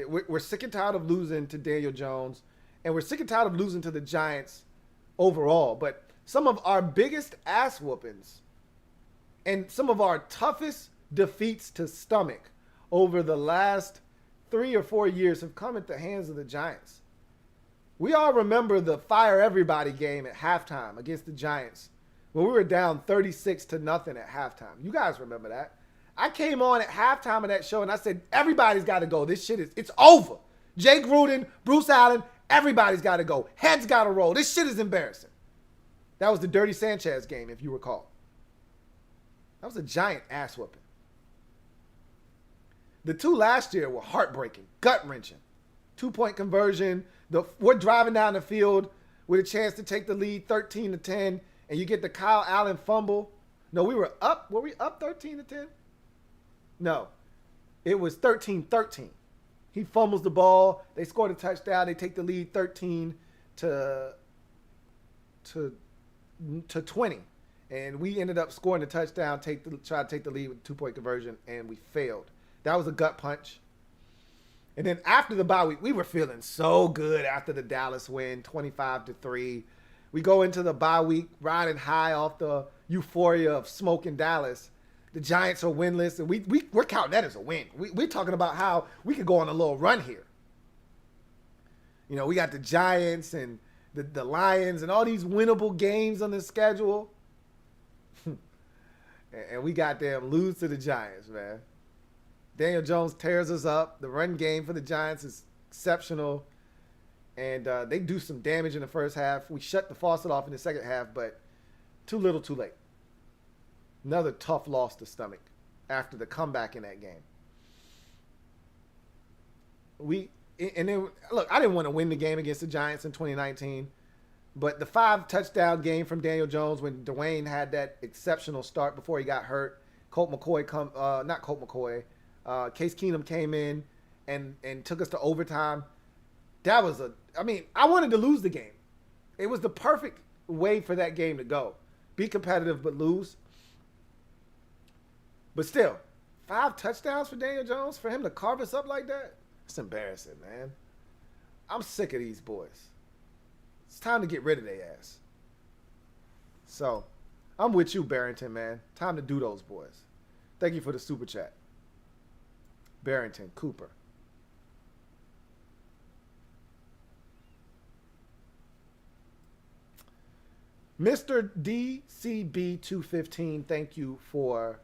We're sick and tired of losing to Daniel Jones, and we're sick and tired of losing to the Giants overall. But some of our biggest ass whoopings and some of our toughest defeats to stomach over the last 3 or 4 years have come at the hands of the Giants. We all remember the fire everybody game at halftime against the Giants when we were down 36-0 at halftime. You guys remember that. I came on at halftime of that show and I said, everybody's got to go. This shit it's over. Jay Gruden, Bruce Allen, everybody's got to go. Heads got to roll. This shit is embarrassing. That was the Dirty Sanchez game, if you recall. That was a Giant ass whooping. The two last year were heartbreaking, gut-wrenching. 2-point conversion. We're driving down the field with a chance to take the lead 13-10, and you get the Kyle Allen fumble. No, we were up. Were we up 13-10? No, it was 13-13. He fumbles the ball. They scored a touchdown. They take the lead 13 to 20. And we ended up scoring a touchdown, try to take the lead with a 2-point conversion, and we failed. That was a gut punch. And then after the bye week, we were feeling so good after the Dallas win, 25-3. We go into the bye week riding high off the euphoria of smoking Dallas. The Giants are winless, and we're counting that as a win. We're talking about how we could go on a little run here. You know, we got the Giants and the Lions and all these winnable games on the schedule. And we got them lose to the Giants, man. Daniel Jones tears us up. The run game for the Giants is exceptional. And they do some damage in the first half. We shut the faucet off in the second half, but too little, too late. Another tough loss to stomach after the comeback in that game. And then, look, I didn't want to win the game against the Giants in 2019, but the 5-touchdown game from Daniel Jones when Dwayne had that exceptional start before he got hurt. Case Keenum came in and took us to overtime. That was I wanted to lose the game. It was the perfect way for that game to go. Be competitive, but lose. But still, 5 touchdowns for Daniel Jones, for him to carve us up like that, it's embarrassing, man. I'm sick of these boys. It's time to get rid of their ass. So, I'm with you, Barrington, man. Time to do those boys. Thank you for the super chat. Barrington Cooper. Mr. DCB215, thank you for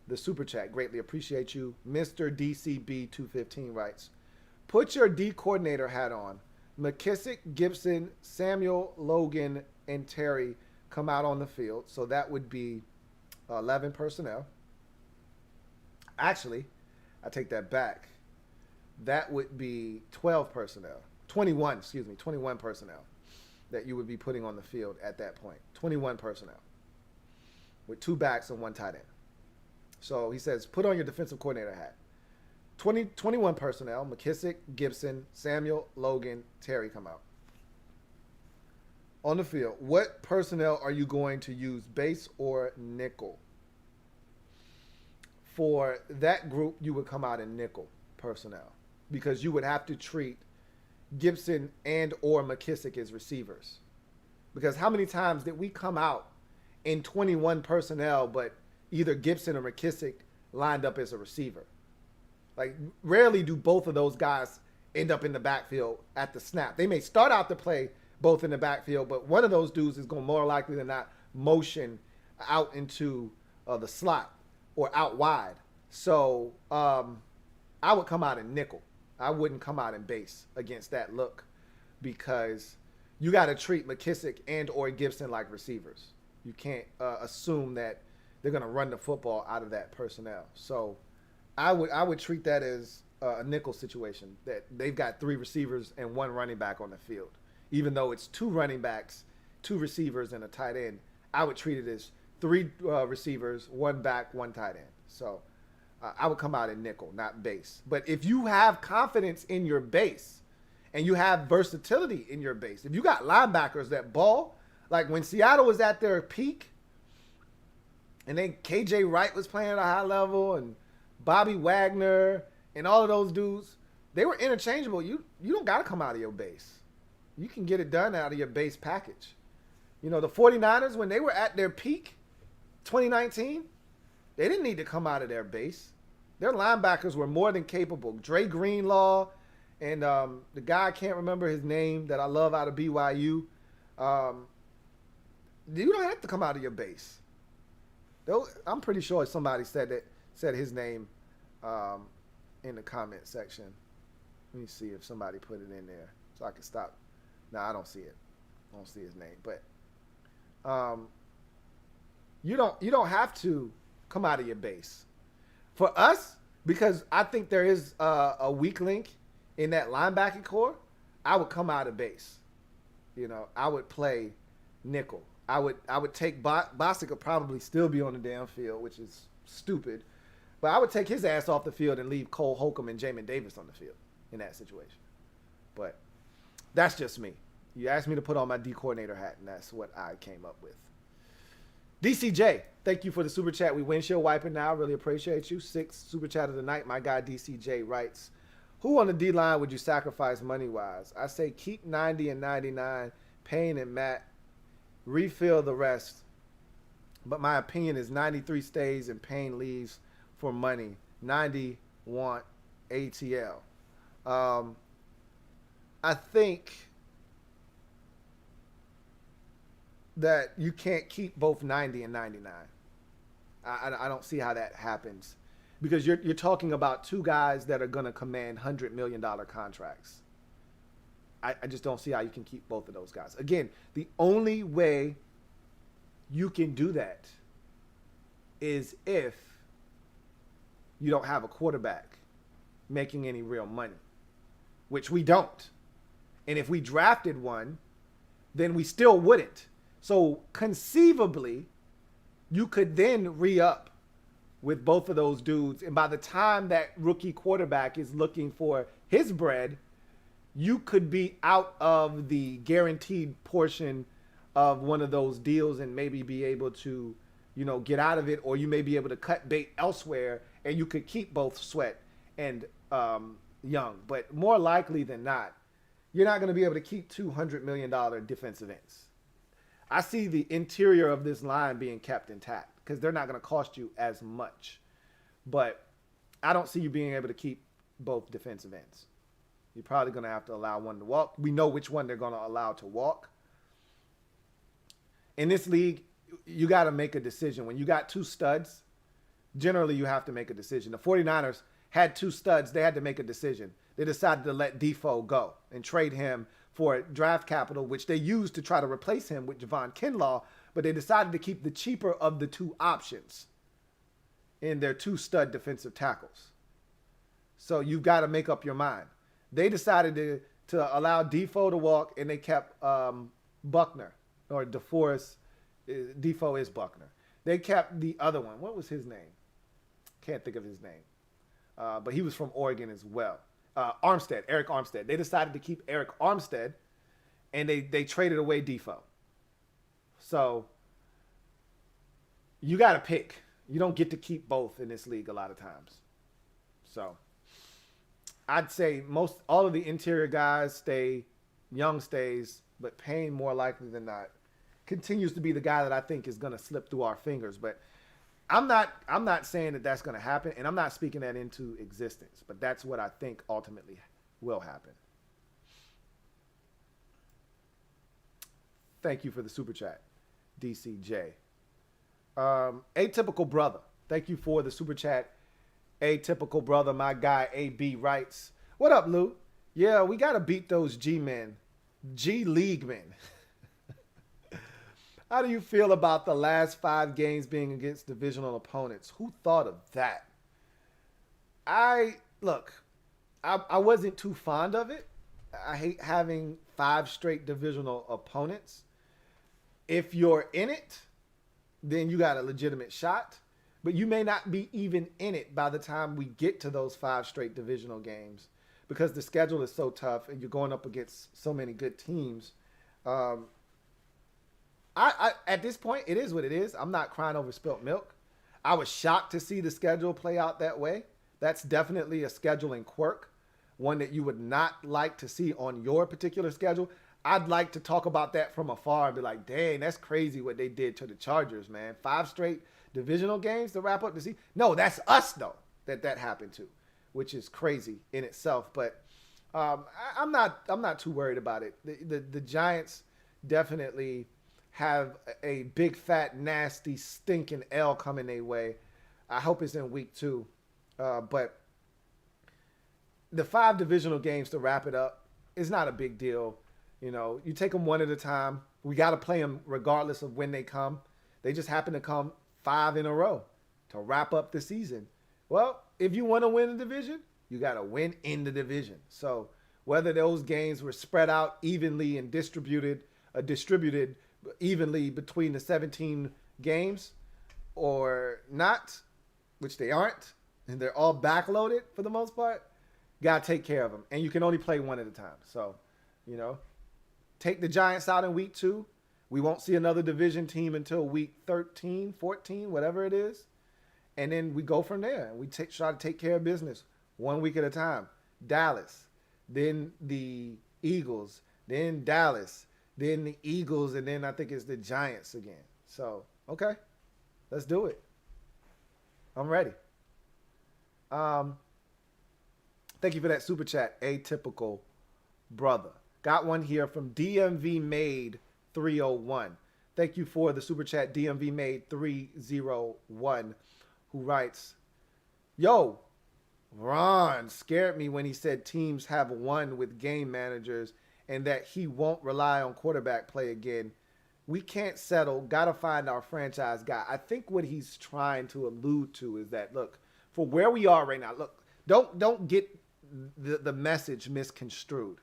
the super chat. Greatly appreciate you. Mr. DCB215 writes, put your D coordinator hat on. McKissick, Gibson, Samuel, Logan, and Terry come out on the field. So that would be 11 personnel. Actually, I take that back. That would be 12 personnel. 21 personnel that you would be putting on the field at that point. 21 personnel with 2 backs and 1 tight end. So he says, put on your defensive coordinator hat. 21 personnel, McKissick, Gibson, Samuel, Logan, Terry come out. On the field, what personnel are you going to use, base or nickel? For that group, you would come out in nickel personnel because you would have to treat Gibson and or McKissick as receivers. Because how many times did we come out in 21 personnel, but either Gibson or McKissick lined up as a receiver? Like, rarely do both of those guys end up in the backfield at the snap. They may start out the play both in the backfield, but one of those dudes is going to more likely than not motion out into the slot or out wide. So I would come out in nickel. I wouldn't come out in base against that look because you got to treat McKissick and or Gibson like receivers. You can't assume that they're going to run the football out of that personnel. So I would treat that as a nickel situation, that they've got 3 receivers and 1 running back on the field. Even though it's 2 running backs, 2 receivers, and a tight end, I would treat it as 3 receivers, 1 back, 1 tight end. So I would come out in nickel, not base. But if you have confidence in your base and you have versatility in your base, if you got linebackers that ball, like when Seattle was at their peak and then KJ Wright was playing at a high level and Bobby Wagner and all of those dudes, they were interchangeable. You don't got to come out of your base. You can get it done out of your base package. You know, the 49ers, when they were at their peak, 2019, they didn't need to come out of their base. Their linebackers were more than capable. Dre Greenlaw and the guy, I can't remember his name, that I love out of BYU. You don't have to come out of your base. I'm pretty sure somebody said his name in the comment section. Let me see if somebody put it in there so I can stop. No, I don't see it. I don't see his name. But you don't have to come out of your base. For us, because I think there is a weak link in that linebacking core, I would come out of base. You know, I would play nickel. I would take Bostic would probably still be on the damn field, which is stupid. But I would take his ass off the field and leave Cole Holcomb and Jamin Davis on the field in that situation. But that's just me. You asked me to put on my D coordinator hat, and that's what I came up with. DCJ, thank you for the super chat. We windshield wiping now. Really appreciate you. 6th super chat of the night. My guy DCJ writes, who on the D-line would you sacrifice money-wise? I say keep 90 and 99, Payne and Matt, refill the rest. But my opinion is 93 stays and Payne leaves for money. 90 want ATL. I think that you can't keep both 90 and 99. I don't see how that happens because you're talking about 2 guys that are going to command $100 million contracts. I just don't see how you can keep both of those guys. Again, the only way you can do that is if you don't have a quarterback making any real money, which we don't. And if we drafted one, then we still wouldn't. So conceivably, you could then re-up with both of those dudes. And by the time that rookie quarterback is looking for his bread, you could be out of the guaranteed portion of one of those deals and maybe be able to, you know, get out of it, or you may be able to cut bait elsewhere and you could keep both Sweat and Young. But more likely than not, you're not going to be able to keep $200 million defensive ends. I see the interior of this line being kept intact because they're not going to cost you as much. But I don't see you being able to keep both defensive ends. You're probably going to have to allow one to walk. We know which one they're going to allow to walk. In this league, you got to make a decision. When you got 2 studs, generally you have to make a decision. The 49ers had two studs. They had to make a decision. They decided to let Defoe go and trade him for draft capital, which they used to try to replace him with Javon Kinlaw, but they decided to keep the cheaper of the two options in their two stud defensive tackles. So you've got to make up your mind. They decided to allow Defoe to walk, and they kept Buckner, or DeForest. Defoe is Buckner. They kept the other one. What was his name? Can't think of his name. But he was from Oregon as well. Armstead, Eric Armstead. They decided to keep Eric Armstead, and they traded away Defoe. So you got to pick. You don't get to keep both in this league a lot of times. So I'd say all of the interior guys stay. Young stays, but Payne more likely than not continues to be the guy that I think is going to slip through our fingers. But I'm not saying that that's going to happen, and I'm not speaking that into existence. But that's what I think ultimately will happen. Thank you for the super chat, DCJ. Atypical brother. Thank you for the super chat, Atypical brother. My guy AB writes, "What up, Lou? Yeah, we got to beat those G-men. G-League men. How do you feel about the last 5 games being against divisional opponents? Who thought of that?" I wasn't too fond of it. I hate having 5 straight divisional opponents. If you're in it, then you got a legitimate shot. But you may not be even in it by the time we get to those 5 straight divisional games, because the schedule is so tough and you're going up against so many good teams. At this point, it is what it is. I'm not crying over spilt milk. I was shocked to see the schedule play out that way. That's definitely a scheduling quirk, one that you would not like to see on your particular schedule. I'd like to talk about that from afar and be like, dang, that's crazy what they did to the Chargers, man. 5 straight divisional games to wrap up the season. No, that's us, though, that happened to, which is crazy in itself. But I'm not too worried about it. The Giants definitely have a big, fat, nasty, stinking L coming their way. I hope it's in week 2. But the 5 divisional games to wrap it up is not a big deal. You know, you take them one at a time. We got to play them regardless of when they come. They just happen to come 5 in a row to wrap up the season. Well, if you want to win the division, you got to win in the division. So whether those games were spread out evenly and distributed evenly between the 17 games or not, which they aren't, and they're all backloaded for the most part, got to take care of them. And you can only play one at a time. So, you know, take the Giants out in week 2. We won't see another division team until week 13, 14, whatever it is. And then we go from there. And we try to take care of business 1 week at a time. Dallas, then the Eagles, then Dallas, then the Eagles, and then I think it's the Giants again. So, okay, let's do it. I'm ready. Thank you for that super chat, Atypical brother. Got one here from DMV Made 301. Thank you for the super chat, DMV Made 301, who writes, "Yo, Ron scared me when he said teams have won with game managers and that he won't rely on quarterback play again. We can't settle. Got to find our franchise guy." I think what he's trying to allude to is that, look, for where we are right now, look, don't get the message misconstrued.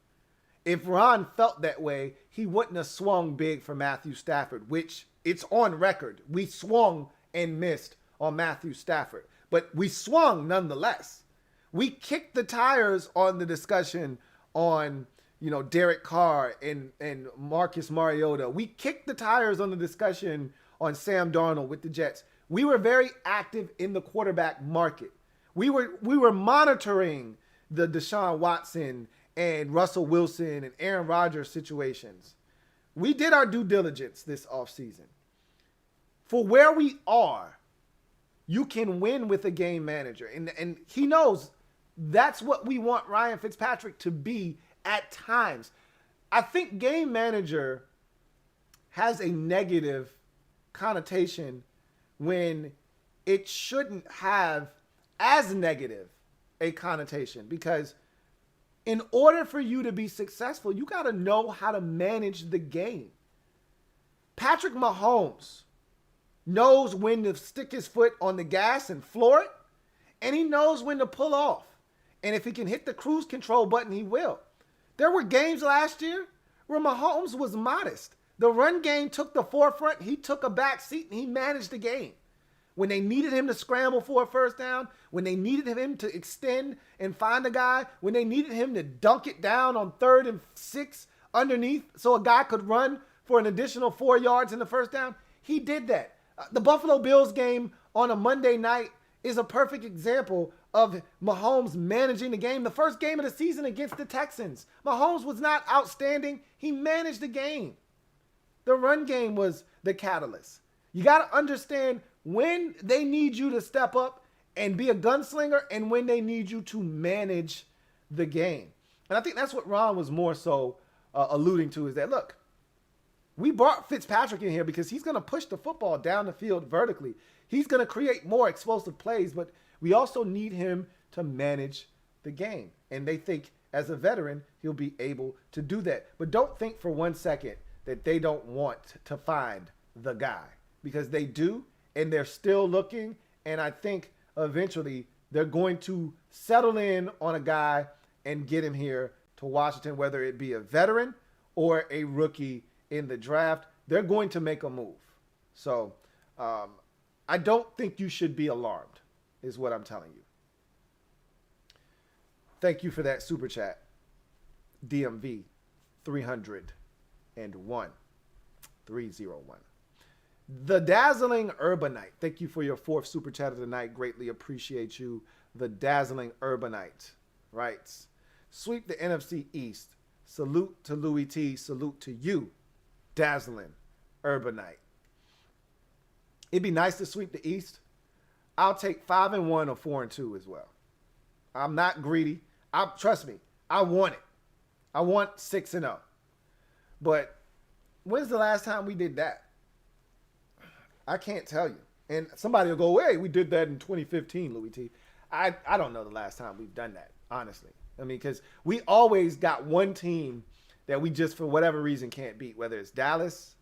If Ron felt that way, he wouldn't have swung big for Matthew Stafford, which it's on record. We swung and missed on Matthew Stafford, but we swung nonetheless. We kicked the tires on the discussion on, you know, Derek Carr and Marcus Mariota. We kicked the tires on the discussion on Sam Darnold with the Jets. We were very active in the quarterback market. We were monitoring the Deshaun Watson and Russell Wilson and Aaron Rodgers situations. We did our due diligence this offseason. For where we are, you can win with a game manager. And he knows that's what we want Ryan Fitzpatrick to be at times. I think game manager has a negative connotation when it shouldn't have as negative a connotation, because in order for you to be successful, you got to know how to manage the game. Patrick Mahomes knows when to stick his foot on the gas and floor it, and he knows when to pull off. And if he can hit the cruise control button, he will. There were games last year where Mahomes was modest. The run game took the forefront. He took a back seat and he managed the game. When they needed him to scramble for a first down, when they needed him to extend and find a guy, when they needed him to dunk it down on 3rd and 6 underneath so a guy could run for an additional 4 yards in the first down, he did that. The Buffalo Bills game on a Monday night is a perfect example of Mahomes managing the game. The first game of the season against the Texans, Mahomes was not outstanding. He managed the game. The run game was the catalyst. You got to understand when they need you to step up and be a gunslinger and when they need you to manage the game. And I think that's what Ron was more so alluding to, is that, look, we brought Fitzpatrick in here because he's going to push the football down the field vertically. He's going to create more explosive plays, but we also need him to manage the game. And they think as a veteran, he'll be able to do that. But don't think for 1 second that they don't want to find the guy, because they do, and they're still looking. And I think eventually they're going to settle in on a guy and get him here to Washington, whether it be a veteran or a rookie in the draft. They're going to make a move. So I don't think you should be alarmed, is what I'm telling you. Thank you for that super chat. DMV 301. The Dazzling Urbanite. Thank you for your 4th super chat of the night. Greatly appreciate you. The Dazzling Urbanite writes, sweep the NFC East. Salute to Louie T. Salute to you, Dazzling Urbanite. It'd be nice to sweep the East. I'll take 5-1 or 4-2 as well. I'm not greedy. Trust me, I want it. I want 6-0. But when's the last time we did that? I can't tell you. And somebody will go, hey, we did that in 2015, Louie T. I don't know the last time we've done that, honestly. I mean, because we always got one team that we just, for whatever reason, can't beat, whether it's Dallas,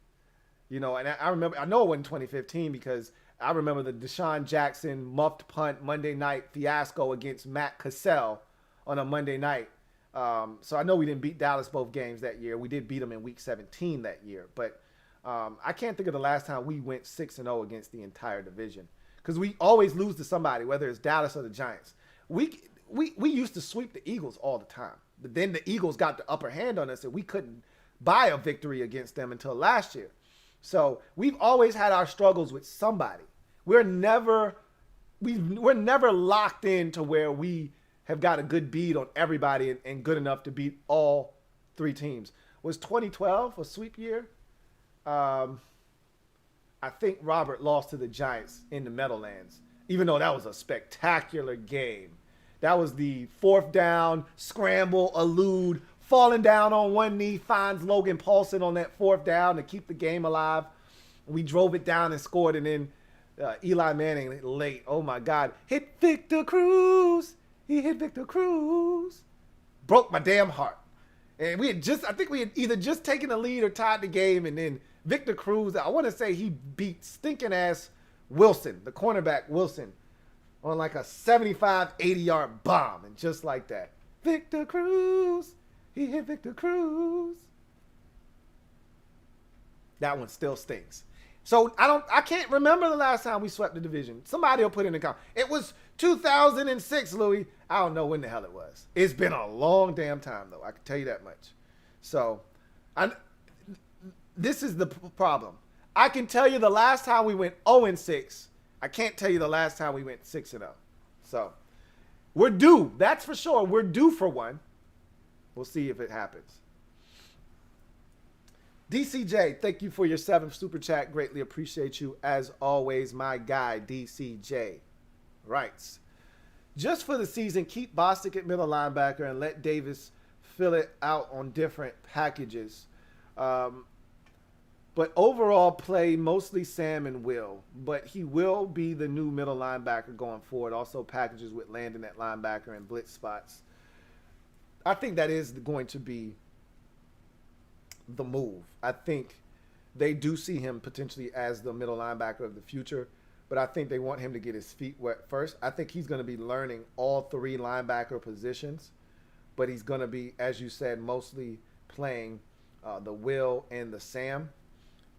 you know. And I remember, I know it wasn't 2015 because I remember the Deshaun Jackson muffed punt Monday night fiasco against Matt Cassell on a Monday night. So I know we didn't beat Dallas both games that year. We did beat them in week 17 that year. But I can't think of the last time we went 6-0 against the entire division, because we always lose to somebody, whether it's Dallas or the Giants. We used to sweep the Eagles all the time. But then the Eagles got the upper hand on us, and we couldn't buy a victory against them until last year. So we've always had our struggles with somebody. We're never locked in to where we have got a good bead on everybody and good enough to beat all 3 teams. Was 2012 a sweep year? I think Robert lost to the Giants in the Meadowlands, even though that was a spectacular game. That was the 4th down, scramble, elude, falling down on one knee, finds Logan Paulson on that 4th down to keep the game alive. We drove it down and scored, and then Eli Manning late. Oh, my God. Hit Victor Cruz. He hit Victor Cruz. Broke my damn heart. And I think we had either just taken the lead or tied the game, and then Victor Cruz, I want to say he beat stinking ass Wilson, the cornerback Wilson, on like a 75, 80-yard bomb. And just like that, Victor Cruz, he hit Victor Cruz. That one still stings. So I can't remember the last time we swept the division. Somebody will put in the comment. It was 2006, Louie. I don't know when the hell it was. It's been a long damn time, though. I can tell you that much. So this is the problem. I can tell you the last time we went 0-6. I can't tell you the last time we went 6-0. So we're due. That's for sure. We're due for one. We'll see if it happens. DCJ, thank you for your 7th super chat. Greatly appreciate you. As always, my guy, DCJ, writes, just for the season, keep Bostic at middle linebacker and let Davis fill it out on different packages. But But overall play, mostly Sam and Will. But he will be the new middle linebacker going forward. Also packages with Landon at linebacker and blitz spots. I think that is going to be the move. I think they do see him potentially as the middle linebacker of the future, but I think they want him to get his feet wet first. I think he's going to be learning all three linebacker positions, but he's going to be, as you said, mostly playing the Will and the Sam.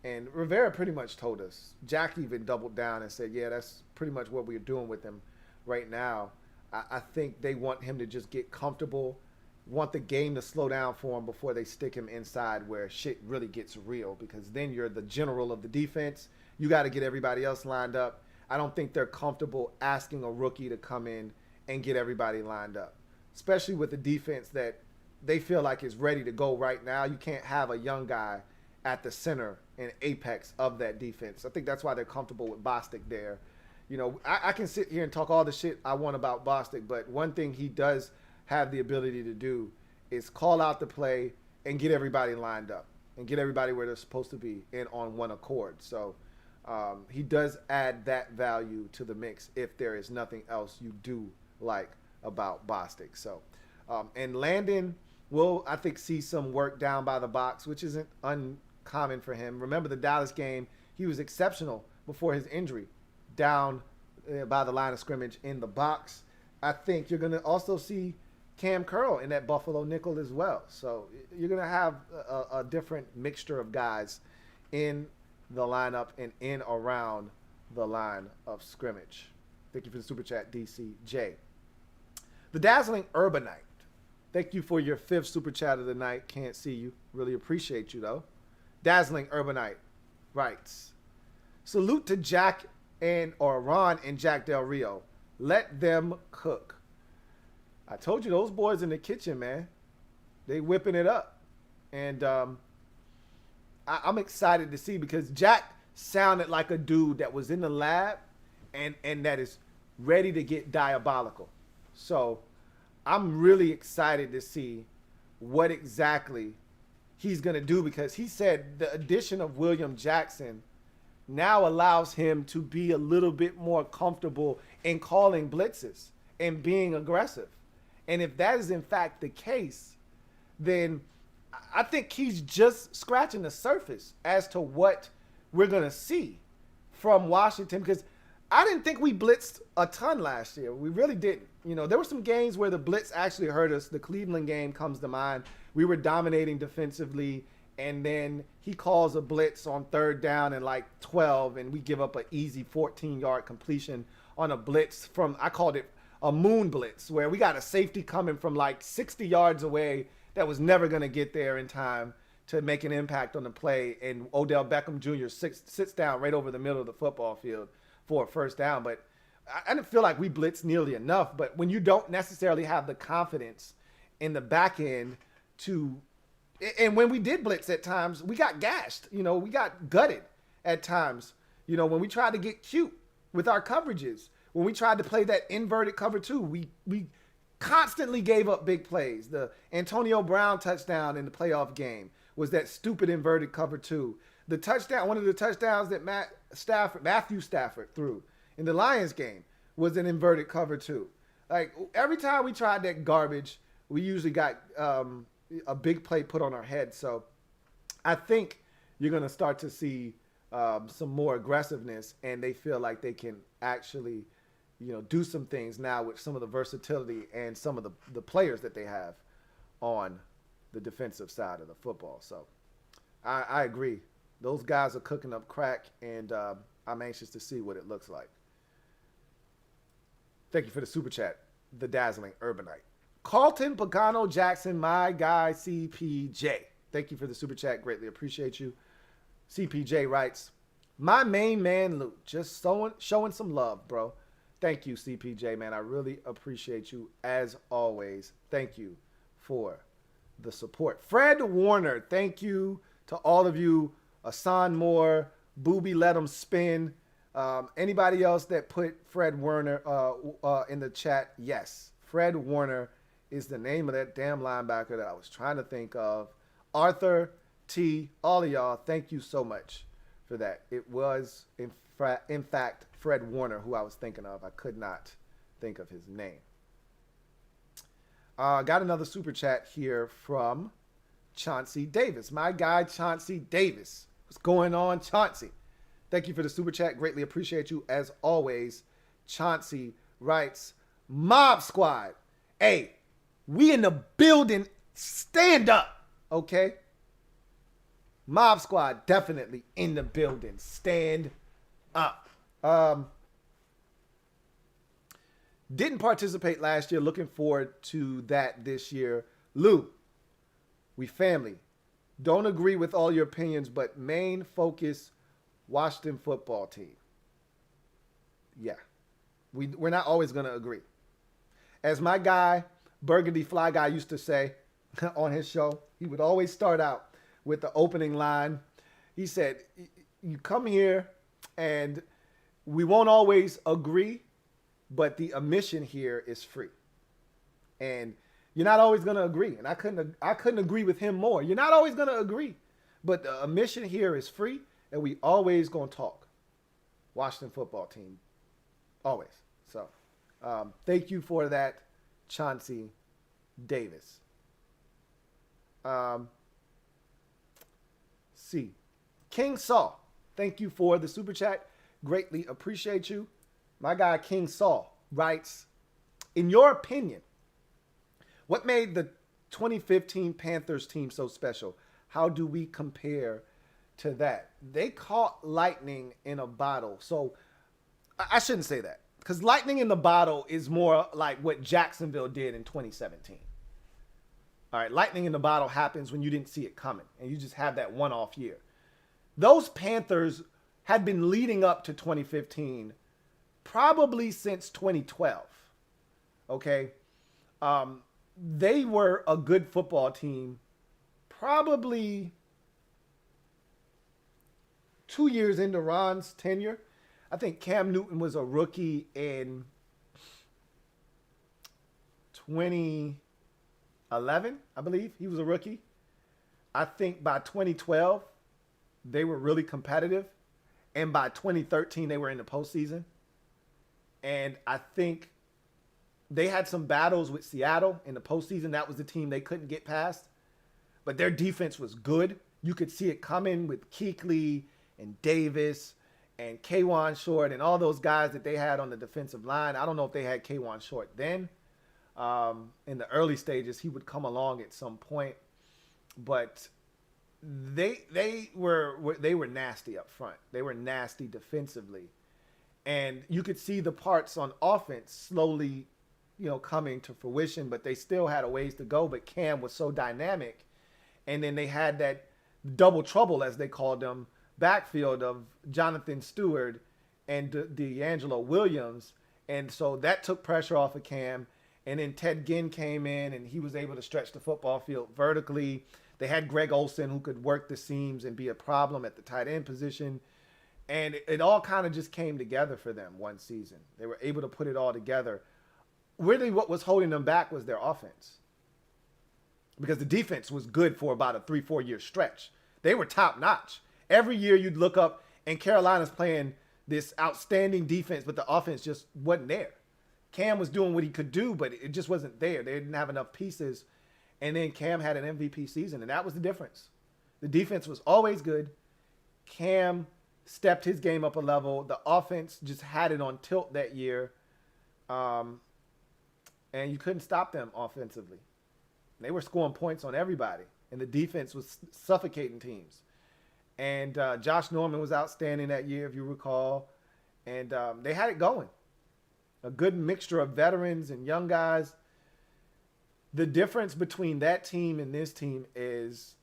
And Rivera pretty much told us. Jack even doubled down and said, yeah, that's pretty much what we're doing with him right now. I think they want him to just get comfortable, want the game to slow down for him before they stick him inside where shit really gets real, because then you're the general of the defense. You got to get everybody else lined up. I don't think they're comfortable asking a rookie to come in and get everybody lined up, especially with the defense that they feel like is ready to go right now. You can't have a young guy at the center and apex of that defense. I think that's why they're comfortable with Bostic there. You know, I can sit here and talk all the shit I want about Bostic, but one thing he does have the ability to do is call out the play and get everybody lined up and get everybody where they're supposed to be and on one accord. So he does add that value to the mix if there is nothing else you do like about Bostic. So, and Landon will, I think, see some work down by the box, which isn't uncommon for him. Remember the Dallas game, he was exceptional before his injury down by the line of scrimmage in the box. I think you're going to also see Cam Curl in that Buffalo nickel as well. So you're going to have a different mixture of guys in the lineup and in around the line of scrimmage. Thank you for the super chat, DCJ. The Dazzling Urbanite. Thank you for your 5th super chat of the night. Can't see you. Really appreciate you, though. Dazzling Urbanite writes, salute to Jack or Ron and Jack Del Rio. Let them cook. I told you, those boys in the kitchen, man, they whipping it up. And I'm excited to see, because Jack sounded like a dude that was in the lab and that is ready to get diabolical. So I'm really excited to see what exactly he's going to do, because he said the addition of William Jackson now allows him to be a little bit more comfortable in calling blitzes and being aggressive. And if that is in fact the case, then I think he's just scratching the surface as to what we're going to see from Washington, because I didn't think we blitzed a ton last year. We really didn't. You know, there were some games where the blitz actually hurt us. The Cleveland game comes to mind. We were dominating defensively, and then he calls a blitz on 3rd down and like 12, and we give up an easy 14-yard completion on a blitz from, I called it a moon blitz, where we got a safety coming from like 60 yards away that was never going to get there in time to make an impact on the play, and Odell Beckham Jr. sits down right over the middle of the football field for a 1st down. But I didn't feel like we blitzed nearly enough. But when you don't necessarily have the confidence in the back end to, and when we did blitz at times, we got gashed. You know, we got gutted at times. You know, when we tried to get cute with our coverages, when we tried to play that inverted cover 2, we constantly gave up big plays. The Antonio Brown touchdown in the playoff game was that stupid inverted cover 2. The touchdown, one of the touchdowns that Matthew Stafford threw in the Lions game was an inverted cover 2. Like, every time we tried that garbage, we usually got a big play put on our head. So I think you're going to start to see some more aggressiveness, and they feel like they can actually, you know, do some things now with some of the versatility and some of the players that they have on the defensive side of the football. So I agree. Those guys are cooking up crack, and I'm anxious to see what it looks like. Thank you for the super chat, the Dazzling Urbanite. Carlton Pagano Jackson, my guy, CPJ. Thank you for the super chat. Greatly appreciate you. CPJ writes, my main man, Luke, just showing some love, bro. Thank you, CPJ, man. I really appreciate you as always. Thank you for the support. Fred Warner, thank you to all of you. Asan Moore, Booby Let 'em Spin. Anybody else that put Fred Warner in the chat? Yes, Fred Warner is the name of that damn linebacker that I was trying to think of. Arthur T, all of y'all, thank you so much for that. It was, in fact, Fred Warner, who I was thinking of. I could not think of his name. Got another super chat here from Chauncey Davis. My guy, Chauncey Davis. What's going on, Chauncey? Thank you for the super chat. Greatly appreciate you as always. Chauncey writes, Mob Squad. Hey, we in the building. Stand up, okay? Mob Squad definitely in the building. Stand up. Didn't participate last year. Looking forward to that this year. Lou, we family. Don't agree with all your opinions, but main focus, Washington football team. Yeah. We're not always going to agree. As my guy, Burgundy Fly Guy, used to say on his show, he would always start out with the opening line. He said, you come here and we won't always agree, but the admission here is free. And you're not always going to agree. And I couldn't agree with him more. You're not always going to agree, but the admission here is free, and we always going to talk Washington football team. Always. So thank you for that, Chauncey Davis. See, King Saul, thank you for the super chat. Greatly appreciate you. My guy King Saul writes, in your opinion, what made the 2015 Panthers team so special? How do we compare to that? They caught lightning in a bottle. So I shouldn't say that, because lightning in the bottle is more like what Jacksonville did in 2017. All right, lightning in the bottle happens when you didn't see it coming and you just have that one-off year. Those Panthers had been leading up to 2015 probably since 2012. Okay? They were a good football team probably 2 years into Ron's tenure. I think Cam Newton was a rookie in 2011, I believe. He was a rookie. I think by 2012, they were really competitive. And by 2013, they were in the postseason. And I think they had some battles with Seattle in the postseason. That was the team they couldn't get past. But their defense was good. You could see it coming with Kuechly and Davis and K'Wan Short and all those guys that they had on the defensive line. I don't know if they had K'Wan Short then. In the early stages, he would come along at some point. But they were nasty up front. They were nasty defensively. And you could see the parts on offense slowly, coming to fruition, but they still had a ways to go. But Cam was so dynamic. And then they had that double trouble, as they called them, backfield of Jonathan Stewart and D'Angelo Williams. And so that took pressure off of Cam. And then Ted Ginn came in, and he was able to stretch the football field vertically. They had Greg Olsen, who could work the seams and be a problem at the tight end position. And it all kind of just came together for them one season. They were able to put it all together. Really, what was holding them back was their offense, because the defense was good for about a 3-4 year stretch. They were top notch. Every year you'd look up and Carolina's playing this outstanding defense, but the offense just wasn't there. Cam was doing what he could do, but it just wasn't there. They didn't have enough pieces. And then Cam had an MVP season, and that was the difference. The defense was always good. Cam stepped his game up a level. The offense just had it on tilt that year. And you couldn't stop them offensively. They were scoring points on everybody, and the defense was suffocating teams. And Josh Norman was outstanding that year, if you recall. And they had it going. A good mixture of veterans and young guys. The difference between that team and this team is,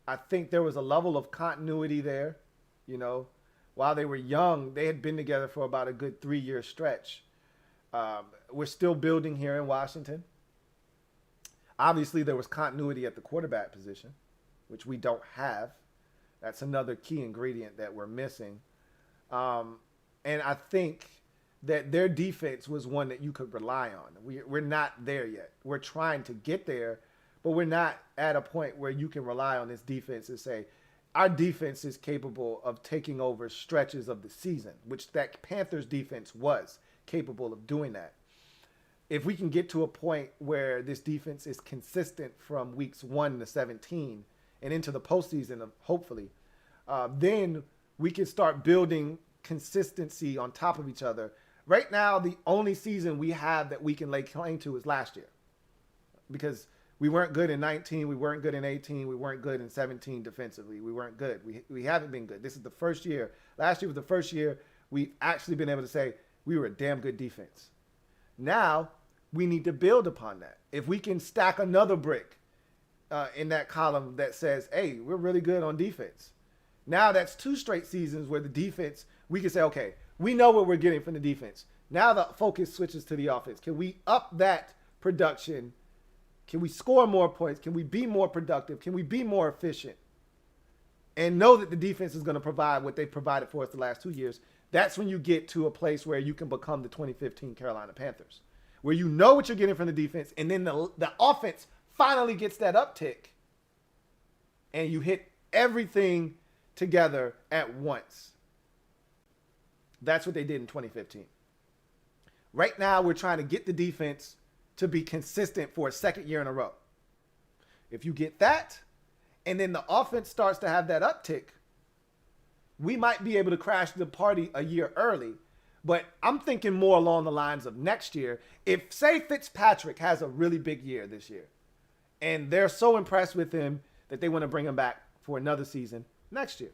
I think there was a level of continuity there. While they were young, they had been together for about a good 3-year stretch. We're still building here in Washington. Obviously, there was continuity at the quarterback position, which we don't have. That's another key ingredient that we're missing. And I think that their defense was one that you could rely on. We're not there yet. We're trying to get there, but we're not at a point where you can rely on this defense and say, our defense is capable of taking over stretches of the season, which that Panthers defense was capable of doing that. If we can get to a point where this defense is consistent from weeks 1 to 17 and into the postseason, hopefully, then we can start building consistency on top of each other. Right now, the only season we have that we can lay claim to is last year, because we weren't good in 19, we weren't good in 18, we weren't good in 17 defensively. We weren't good. We haven't been good. This is the first year. Last year was the first year we've actually been able to say we were a damn good defense. Now, we need to build upon that. If we can stack another brick in that column that says, hey, we're really good on defense. Now that's 2 straight seasons where the defense, we can say, okay, we know what we're getting from the defense. Now the focus switches to the offense. Can we up that production? Can we score more points? Can we be more productive? Can we be more efficient? And know that the defense is going to provide what they provided for us the last 2 years. That's when you get to a place where you can become the 2015 Carolina Panthers, where you know what you're getting from the defense, and then the offense finally gets that uptick, and you hit everything together at once. That's what they did in 2015. Right now, we're trying to get the defense to be consistent for a second year in a row. If you get that, and then the offense starts to have that uptick, we might be able to crash the party a year early. But I'm thinking more along the lines of next year. If, say, Fitzpatrick has a really big year this year, and they're so impressed with him that they want to bring him back for another season next year,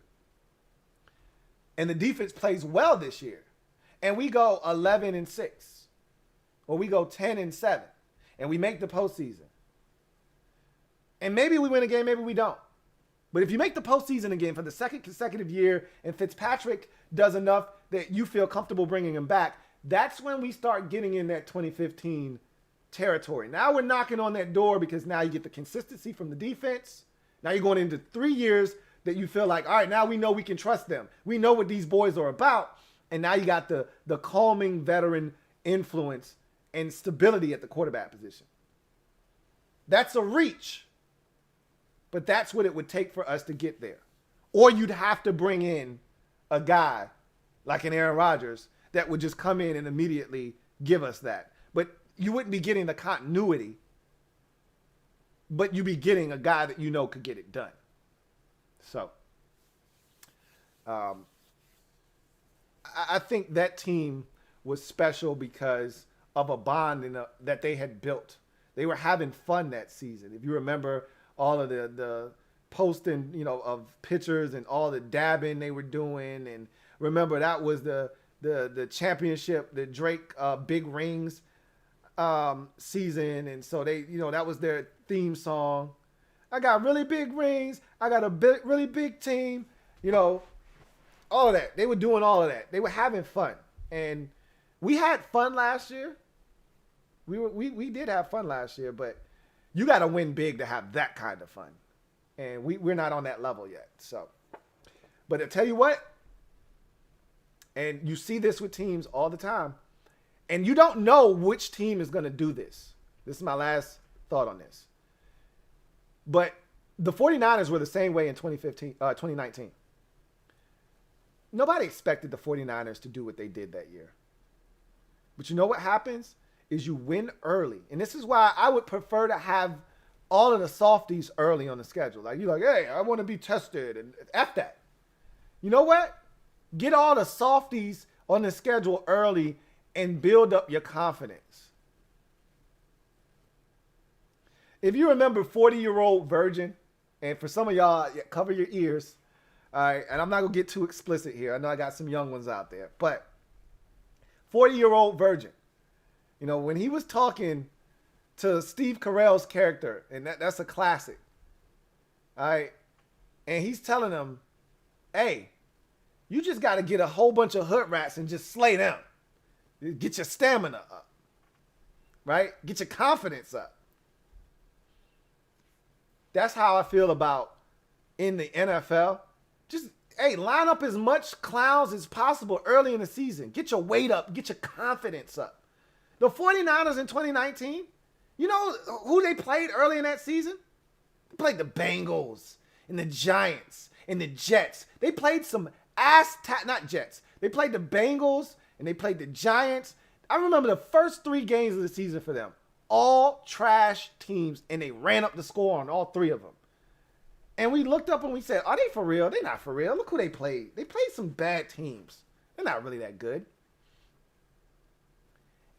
and the defense plays well this year, and we go 11-6, or we go 10-7, and we make the postseason, and maybe we win a game, maybe we don't. But if you make the postseason again for the second consecutive year and Fitzpatrick does enough that you feel comfortable bringing him back, that's when we start getting in that 2015 territory. Now we're knocking on that door, because now you get the consistency from the defense. Now you're going into 3 years that you feel like, all right, now we know we can trust them. We know what these boys are about. And now you got the calming veteran influence and stability at the quarterback position. That's a reach. But that's what it would take for us to get there. Or you'd have to bring in a guy like an Aaron Rodgers that would just come in and immediately give us that. But you wouldn't be getting the continuity, but you'd be getting a guy that you know could get it done. So I think that team was special because of a bond that they had built. They were having fun that season. If you remember all of the posting, of pictures and all the dabbing they were doing. And remember, that was the championship, the Drake Big Rings season. And so they, that was their theme song. I got really big rings. I got a really big team. All of that. They were doing all of that. They were having fun. And we had fun last year. We did have fun last year, but you got to win big to have that kind of fun. And we're not on that level yet. So, but I tell you what, and you see this with teams all the time, and you don't know which team is going to do this. This is my last thought on this. But the 49ers were the same way in 2019. Nobody expected the 49ers to do what they did that year. But you know what happens is you win early. And this is why I would prefer to have all of the softies early on the schedule. Like, you're like, hey, I want to be tested. And F that. You know what? Get all the softies on the schedule early and build up your confidence. If you remember 40-year-old virgin, and for some of y'all, cover your ears. All right, and I'm not going to get too explicit here. I know I got some young ones out there. But 40-year-old virgin, when he was talking to Steve Carell's character, and that's a classic. All right, and he's telling him, hey, you just got to get a whole bunch of hood rats and just slay them. Get your stamina up, right? Get your confidence up. That's how I feel about in the NFL. Just, hey, line up as much clowns as possible early in the season. Get your weight up. Get your confidence up. The 49ers in 2019, You know who they played early in that season? They played the Bengals and the Giants and the Jets. They played some not Jets. They played the Bengals and they played the Giants. I remember the first 3 games of the season for them. All trash teams, and they ran up the score on all 3 of them. And we looked up and we said, are they for real? They're not for real. Look who they played. They played some bad teams. They're not really that good.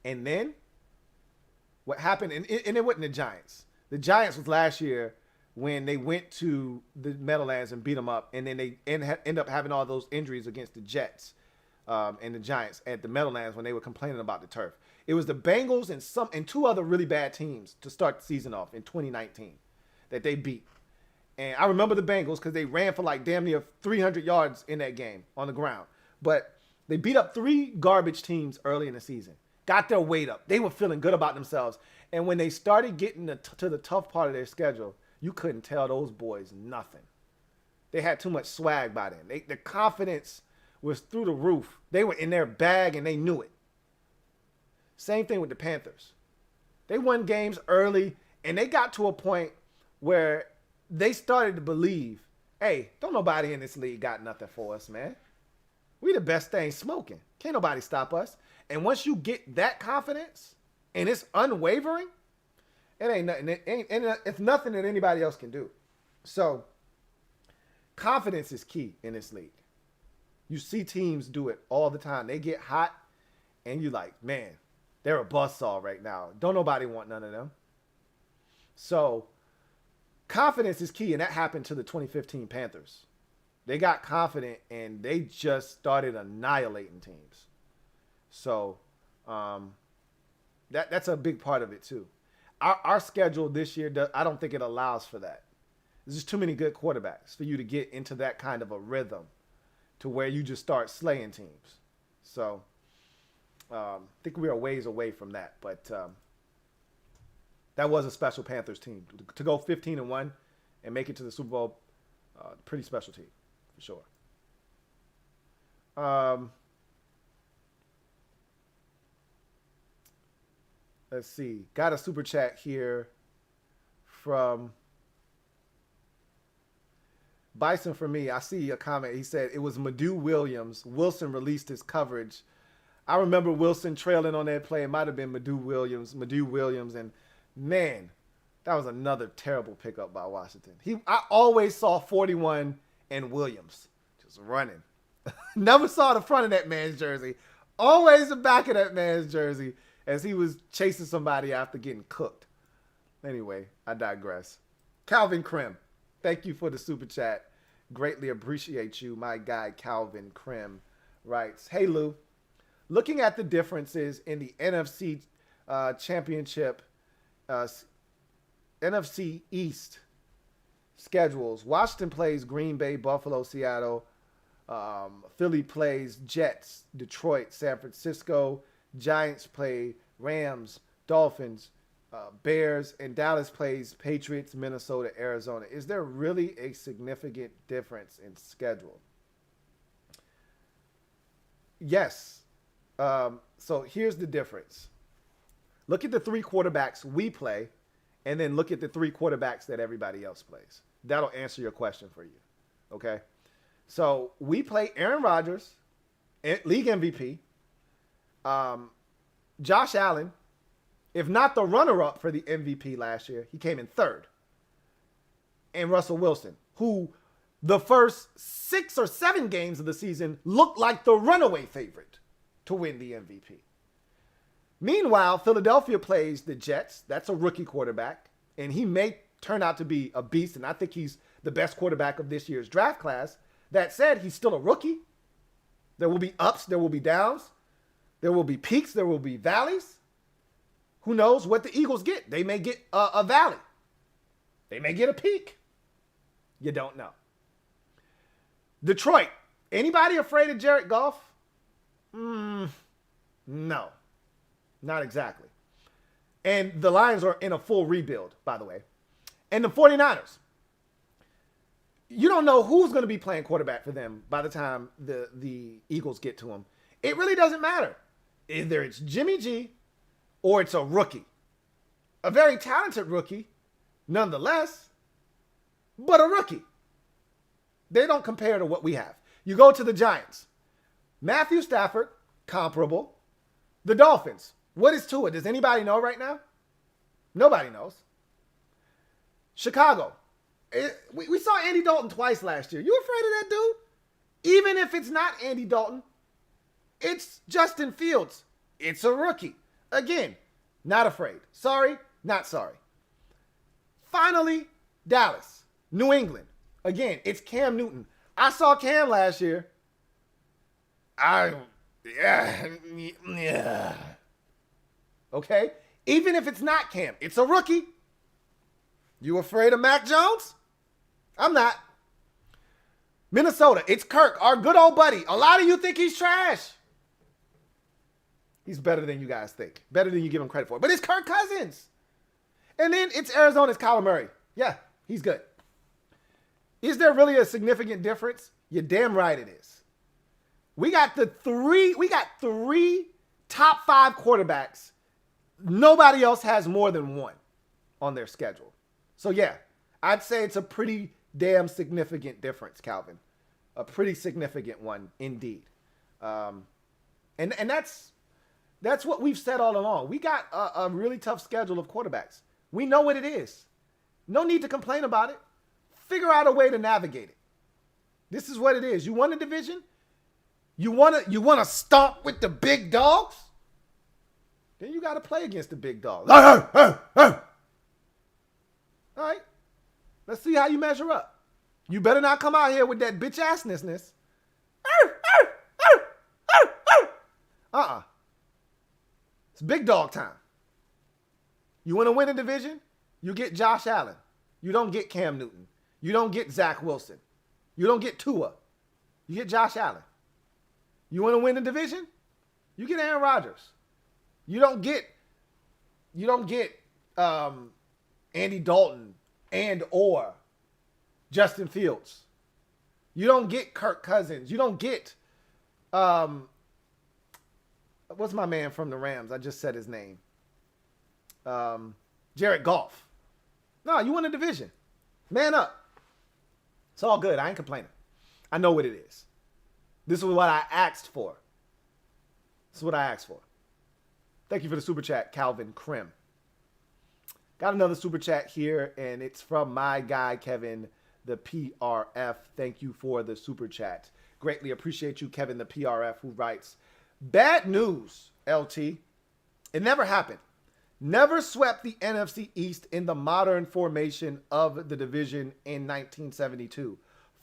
And then what happened, and it wasn't the Giants. The Giants was last year when they went to the Meadowlands and beat them up, and then they end up having all those injuries against the Jets and the Giants at the Meadowlands when they were complaining about the turf. It was the Bengals and 2 other really bad teams to start the season off in 2019 that they beat. And I remember the Bengals because they ran for like damn near 300 yards in that game on the ground. But they beat up 3 garbage teams early in the season. Got their weight up. They were feeling good about themselves. And when they started getting to the tough part of their schedule, you couldn't tell those boys nothing. They had too much swag by then. The confidence was through the roof. They were in their bag and they knew it. Same thing with the Panthers. They won games early and they got to a point where they started to believe, hey, don't nobody in this league got nothing for us, man. We the best thing smoking. Can't nobody stop us. And once you get that confidence and it's unwavering, it ain't nothing. It's nothing that anybody else can do. So confidence is key in this league. You see teams do it all the time. They get hot and you like, man, they're a buzzsaw right now. Don't nobody want none of them. So confidence is key, and that happened to the 2015 Panthers. They got confident and they just started annihilating teams. So that's a big part of it too. Our schedule this year, I don't think it allows for that. There's just too many good quarterbacks for you to get into that kind of a rhythm to where you just start slaying teams. So I think we are a ways away from that. But that was a special Panthers team. To go 15-1 and make it to the Super Bowl, pretty special team for sure. Let's see. Got a super chat here from Bison for me. I see a comment. He said it was Madu Williams. Wilson released his coverage. I remember Wilson trailing on that play. It might have been Madu Williams. And man, that was another terrible pickup by Washington. I always saw 41 and Williams just running. Never saw the front of that man's jersey. Always the back of that man's jersey as he was chasing somebody after getting cooked. Anyway, I digress. Calvin Krim, thank you for the super chat. Greatly appreciate you. My guy Calvin Krim writes, hey Lou, looking at the differences in the NFC championship, NFC East schedules. Washington plays Green Bay, Buffalo, Seattle. Philly plays Jets, Detroit, San Francisco. Giants play Rams, Dolphins, Bears, and Dallas plays Patriots, Minnesota, Arizona. Is there really a significant difference in schedule? Yes. So here's the difference. Look at the 3 quarterbacks we play, and then look at the 3 quarterbacks that everybody else plays. That'll answer your question for you. Okay? So we play Aaron Rodgers, league MVP, Josh Allen, if not the runner-up for the MVP last year, he came in 3rd. And Russell Wilson, who the first 6 or 7 games of the season looked like the runaway favorite to win the MVP. Meanwhile, Philadelphia plays the Jets. That's a rookie quarterback, and he may turn out to be a beast, and I think he's the best quarterback of this year's draft class. That said, he's still a rookie. There will be ups, there will be downs. There will be peaks, there will be valleys. Who knows what the Eagles get? They may get a valley. They may get a peak. You don't know. Detroit. Anybody afraid of Jared Goff? No. Not exactly. And the Lions are in a full rebuild, by the way. And the 49ers. You don't know who's going to be playing quarterback for them by the time the Eagles get to them. It really doesn't matter. Either it's Jimmy G or it's a rookie. A very talented rookie, nonetheless, but a rookie. They don't compare to what we have. You go to the Giants. Matthew Stafford, comparable. The Dolphins. What is Tua? Does anybody know right now? Nobody knows. Chicago. We saw Andy Dalton twice last year. You afraid of that dude? Even if it's not Andy Dalton, it's Justin Fields. It's a rookie. Again, not afraid. Sorry, not sorry. Finally, Dallas. New England. Again, it's Cam Newton. I saw Cam last year. Yeah. Okay? Even if it's not Cam, it's a rookie. You afraid of Mac Jones? I'm not. Minnesota, it's Kirk, our good old buddy. A lot of you think he's trash. He's better than you guys think. Better than you give him credit for. But it's Kirk Cousins. And then it's Arizona's Kyler Murray. Yeah, he's good. Is there really a significant difference? You're damn right it is. We got three top 5 quarterbacks. Nobody else has more than one on their schedule. So yeah, I'd say it's a pretty damn significant difference, Calvin. A pretty significant one indeed. And that's what we've said all along. We got a really tough schedule of quarterbacks. We know what it is. No need to complain about it. Figure out a way to navigate it. This is what it is. You won a division? You want to stomp with the big dogs? Then you got to play against the big dogs. All right. Let's see how you measure up. You better not come out here with that bitch assness. It's big dog time. You want to win a division? You get Josh Allen. You don't get Cam Newton. You don't get Zach Wilson. You don't get Tua. You get Josh Allen. You want to win a division? You get Aaron Rodgers. You don't get Andy Dalton and or Justin Fields. You don't get Kirk Cousins. You don't get what's my man from the Rams? I just said his name. Jared Goff. No, you won a division. Man up. It's all good. I ain't complaining. I know what it is. This is what I asked for. This is what I asked for. Thank you for the super chat, Calvin Krim. Got another super chat here, and it's from my guy, Kevin, the PRF. Thank you for the super chat. Greatly appreciate you, Kevin, the PRF, who writes, bad news, LT. It never happened. Never swept the NFC East in the modern formation of the division in 1972.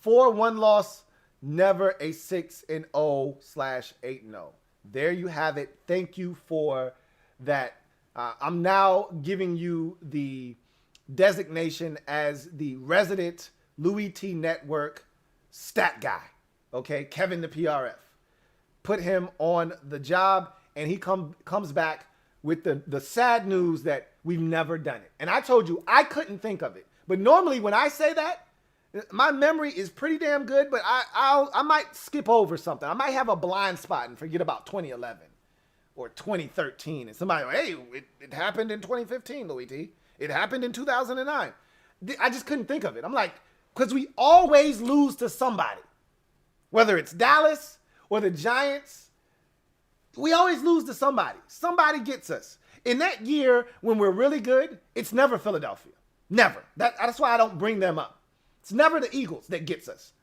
4-1 loss, never a 6-0/8-0. There you have it. Thank you for that. I'm now giving you the designation as the resident LouieTeeNetwork stat guy. Okay, Kevin the PRF. Put him on the job, and he comes back with the sad news that we've never done it. And I told you I couldn't think of it. But normally when I say that, my memory is pretty damn good, but I might skip over something. I might have a blind spot and forget about 2011 or 2013. And somebody, hey, it happened in 2015, Louie T. It happened in 2009. I just couldn't think of it. I'm like, because we always lose to somebody. Whether it's Dallas or the Giants, we always lose to somebody. Somebody gets us. In that year, when we're really good, it's never Philadelphia. Never. That's why I don't bring them up. It's never the Eagles that gets us.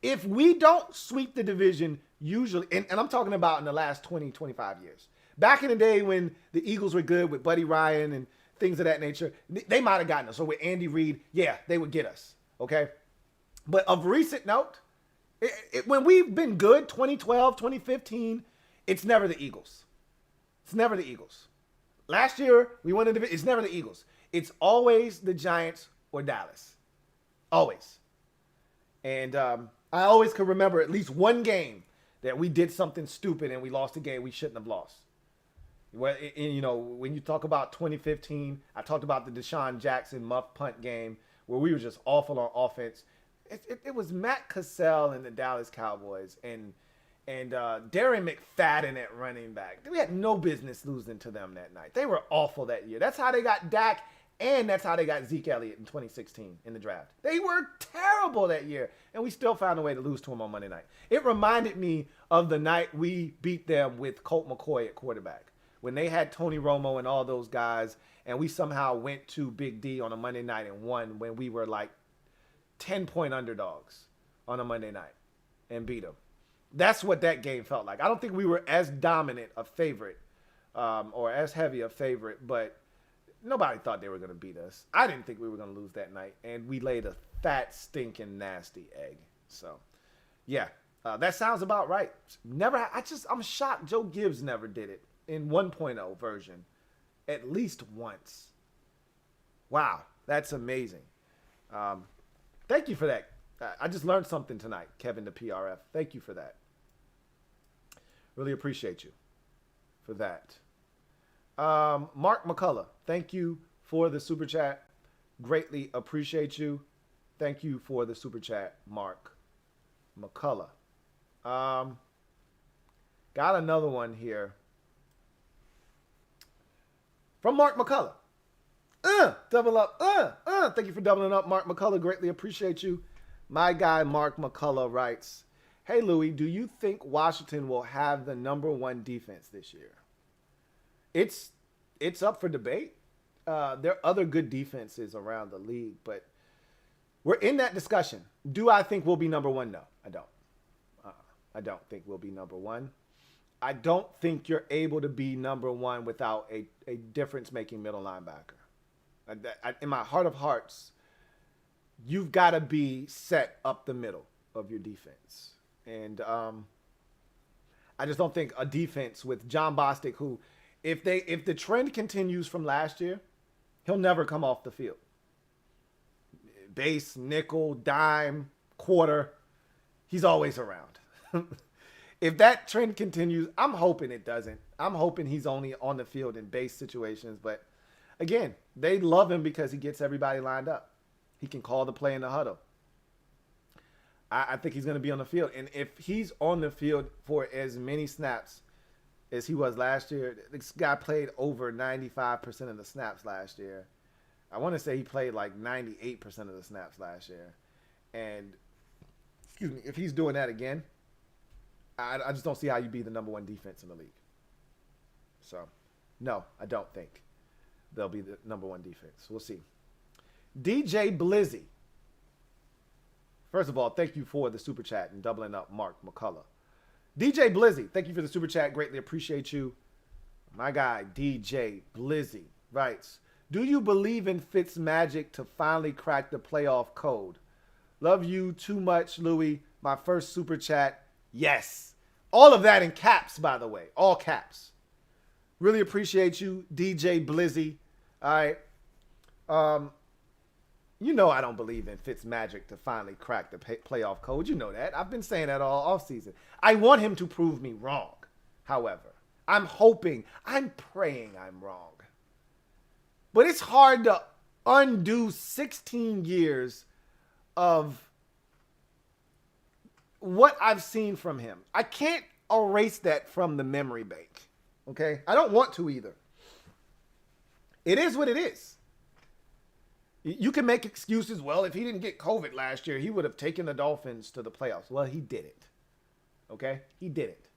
If we don't sweep the division, usually, and I'm talking about in the last 20, 25 years. Back in the day when the Eagles were good with Buddy Ryan and things of that nature, they might have gotten us. Or with Andy Reid, yeah, they would get us. Okay? But of recent note, when we've been good, 2012, 2015, it's never the Eagles. It's never the Eagles. Last year, we won the division. It's never the Eagles. It's always the Giants or Dallas. Always. And I always can remember at least one game that we did something stupid and we lost a game we shouldn't have lost. Well, when you talk about 2015, I talked about the Deshaun Jackson muff punt game where we were just awful on offense. It was Matt Cassell and the Dallas Cowboys, and And Darren McFadden at running back. We had no business losing to them that night. They were awful that year. That's how they got Dak, and that's how they got Zeke Elliott in 2016 in the draft. They were terrible that year, and we still found a way to lose to them on Monday night. It reminded me of the night we beat them with Colt McCoy at quarterback, when they had Tony Romo and all those guys, and we somehow went to Big D on a Monday night and won when we were like 10-point underdogs on a Monday night and beat them. That's what that game felt like. I don't think we were as dominant a favorite or as heavy a favorite, but nobody thought they were going to beat us. I didn't think we were going to lose that night, and we laid a fat, stinking, nasty egg. So, yeah, that sounds about right. I'm shocked Joe Gibbs never did it in 1.0 version at least once. Wow, that's amazing. Thank you for that. I just learned something tonight, Kevin the PRF. Thank you for that. Really appreciate you for that. Mark McCullough, thank you for the super chat. Greatly appreciate you. Thank you for the super chat, Mark McCullough. Got another one here from Mark McCullough. Double up. Thank you for doubling up, Mark McCullough. Greatly appreciate you. My guy, Mark McCullough, writes, hey, Louie, do you think Washington will have the #1 defense this year? It's up for debate. There are other good defenses around the league, but we're in that discussion. Do I think we'll be #1? No, I don't. I don't think we'll be #1. I don't think you're able to be #1 without a difference-making middle linebacker. In my heart of hearts, you've got to be set up the middle of your defense. And I just don't think a defense with John Bostic, who, if the trend continues from last year, he'll never come off the field. Base, nickel, dime, quarter, he's always around. If that trend continues, I'm hoping it doesn't. I'm hoping he's only on the field in base situations. But again, they love him because he gets everybody lined up. He can call the play in the huddle. I think he's going to be on the field. And if he's on the field for as many snaps as he was last year, this guy played over 95% of the snaps last year. I want to say he played like 98% of the snaps last year. And, excuse me, if he's doing that again, I just don't see how you be the #1 defense in the league. So, no, I don't think they'll be the #1 defense. We'll see. DJ Blizzy. First of all, thank you for the super chat and doubling up Mark McCullough. DJ Blizzy, thank you for the super chat. Greatly appreciate you. My guy, DJ Blizzy, writes, do you believe in Fitzmagic to finally crack the playoff code? Love you too much, Louie. My first super chat, yes. All of that in caps, by the way. All caps. Really appreciate you, DJ Blizzy. All right. You know I don't believe in Fitzmagic to finally crack the playoff code. You know that. I've been saying that all offseason. I want him to prove me wrong, however. I'm praying I'm wrong. But it's hard to undo 16 years of what I've seen from him. I can't erase that from the memory bank, okay? I don't want to either. It is what it is. You can make excuses. Well, if he didn't get COVID last year, he would have taken the Dolphins to the playoffs. Well, he didn't. Okay? He didn't.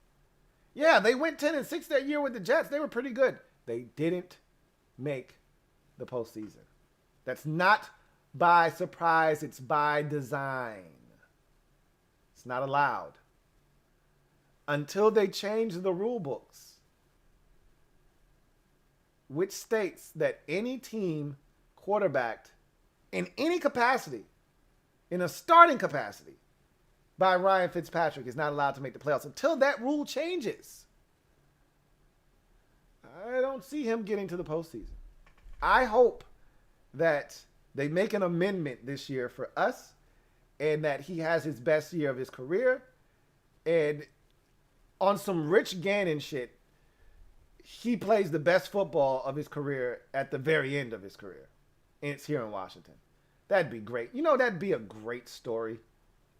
Yeah, they went 10-6 that year with the Jets. They were pretty good. They didn't make the postseason. That's not by surprise. It's by design. It's not allowed. Until they change the rule books, which states that any team quarterbacked in any capacity, in a starting capacity, by Ryan Fitzpatrick is not allowed to make the playoffs until that rule changes. I don't see him getting to the postseason. I hope that they make an amendment this year for us and that he has his best year of his career. And on some Rich Gannon shit, he plays the best football of his career at the very end of his career. And it's here in Washington. That'd be great. You know, that'd be a great story.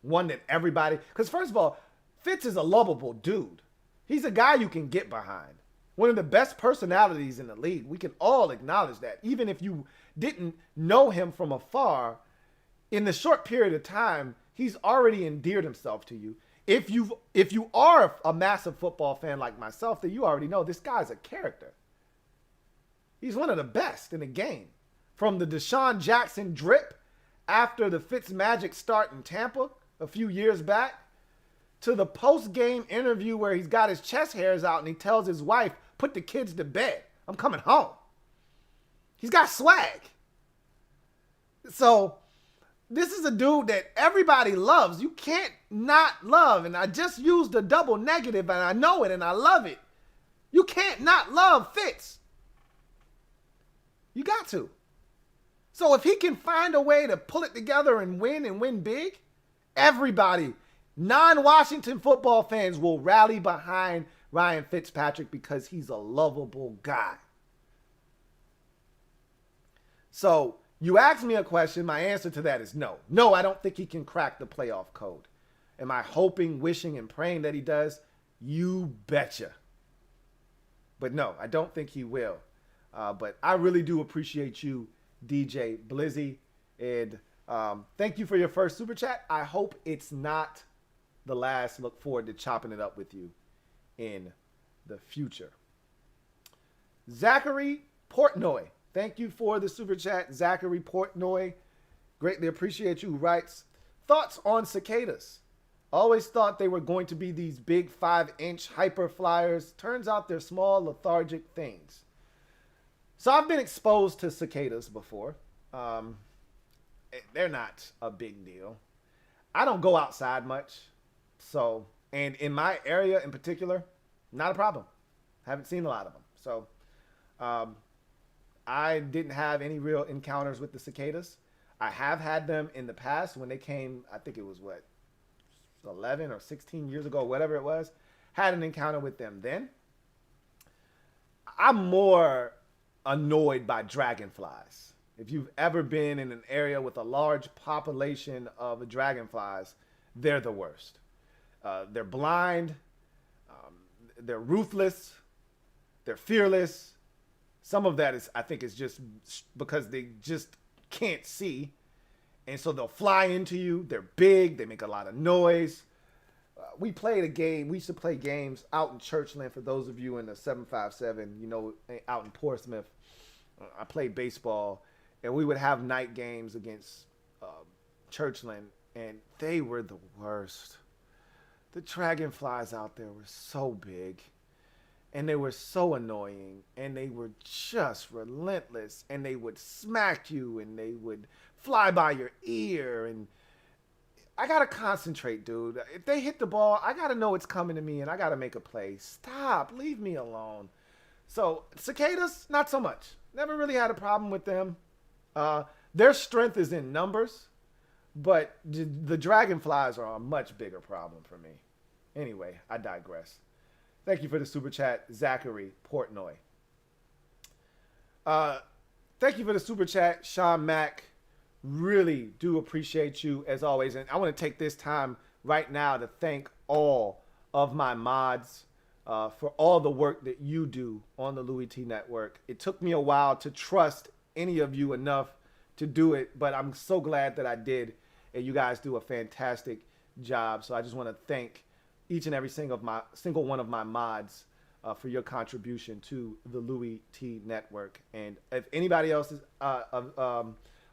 One that everybody... Because first of all, Fitz is a lovable dude. He's a guy you can get behind. One of the best personalities in the league. We can all acknowledge that. Even if you didn't know him from afar, in the short period of time, he's already endeared himself to you. If you are a massive football fan like myself, then you already know this guy's a character. He's one of the best in the game. From the Deshaun Jackson drip after the Fitzmagic start in Tampa a few years back, to the post-game interview where he's got his chest hairs out and he tells his wife, put the kids to bed. I'm coming home. He's got swag. So this is a dude that everybody loves. You can't not love. And I just used a double negative and I know it and I love it. You can't not love Fitz. You got to. So if he can find a way to pull it together and win big, everybody, non-Washington football fans will rally behind Ryan Fitzpatrick because he's a lovable guy. So you asked me a question. My answer to that is no. No, I don't think he can crack the playoff code. Am I hoping, wishing, and praying that he does? You betcha. But no, I don't think he will. But I really do appreciate you, DJ Blizzy. And thank you for your first super chat. I hope it's not the last. Look forward to chopping it up with you in the future. Zachary Portnoy. Thank you for the super chat, Zachary Portnoy. Greatly appreciate you. Who writes, thoughts on cicadas? Always thought they were going to be these big 5-inch hyper flyers. Turns out they're small, lethargic things. So I've been exposed to cicadas before. They're not a big deal. I don't go outside much. So, and in my area in particular, not a problem. Haven't seen a lot of them. So, I didn't have any real encounters with the cicadas. I have had them in the past when they came, I think it was 11 or 16 years ago, whatever it was. Had an encounter with them then. I'm more annoyed by dragonflies. If you've ever been in an area with a large population of dragonflies, they're the worst. They're blind. They're ruthless. They're fearless. Some of that is, I think, is just because they just can't see. And so they'll fly into you. They're big. They make a lot of noise. We played a game. We used to play games out in Churchland. For those of you in the 757, you know, out in Portsmouth, I played baseball. And we would have night games against Churchland. And they were the worst. The dragonflies out there were so big. And they were so annoying, and they were just relentless, and they would smack you, and they would fly by your ear, and I got to concentrate, dude. If they hit the ball, I got to know it's coming to me, and I got to make a play. Stop. Leave me alone. So, cicadas, not so much. Never really had a problem with them. Their strength is in numbers, but the dragonflies are a much bigger problem for me. Anyway, I digress. Thank you for the super chat, Zachary Portnoy. Thank you for the super chat, Sean Mack. Really do appreciate you as always. And I want to take this time right now to thank all of my mods for all the work that you do on the Louie T Network. It took me a while to trust any of you enough to do it, but I'm so glad that I did. And you guys do a fantastic job. So I just want to thank each and every single one of my mods for your contribution to the Louie T Network. And if anybody else is,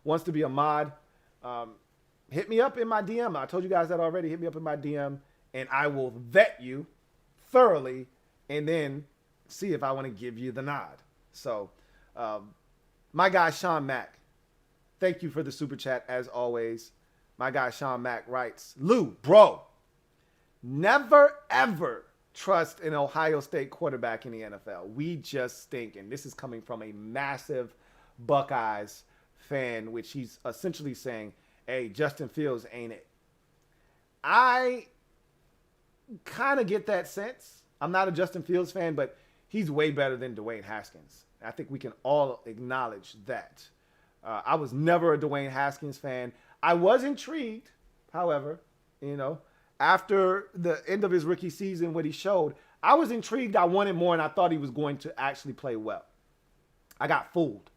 wants to be a mod, hit me up in my DM. I told you guys that already. Hit me up in my DM, and I will vet you thoroughly and then see if I want to give you the nod. So my guy, Sean Mack, thank you for the super chat as always. My guy, Sean Mack, writes, Lou, bro, never, ever trust an Ohio State quarterback in the NFL. We just stink. And this is coming from a massive Buckeyes fan, which he's essentially saying, hey, Justin Fields ain't it. I kind of get that sense. I'm not a Justin Fields fan, but he's way better than Dwayne Haskins. I think we can all acknowledge that. I was never a Dwayne Haskins fan. I was intrigued, however, after the end of his rookie season, what he showed, I was intrigued. I wanted more, and I thought he was going to actually play well. I got fooled.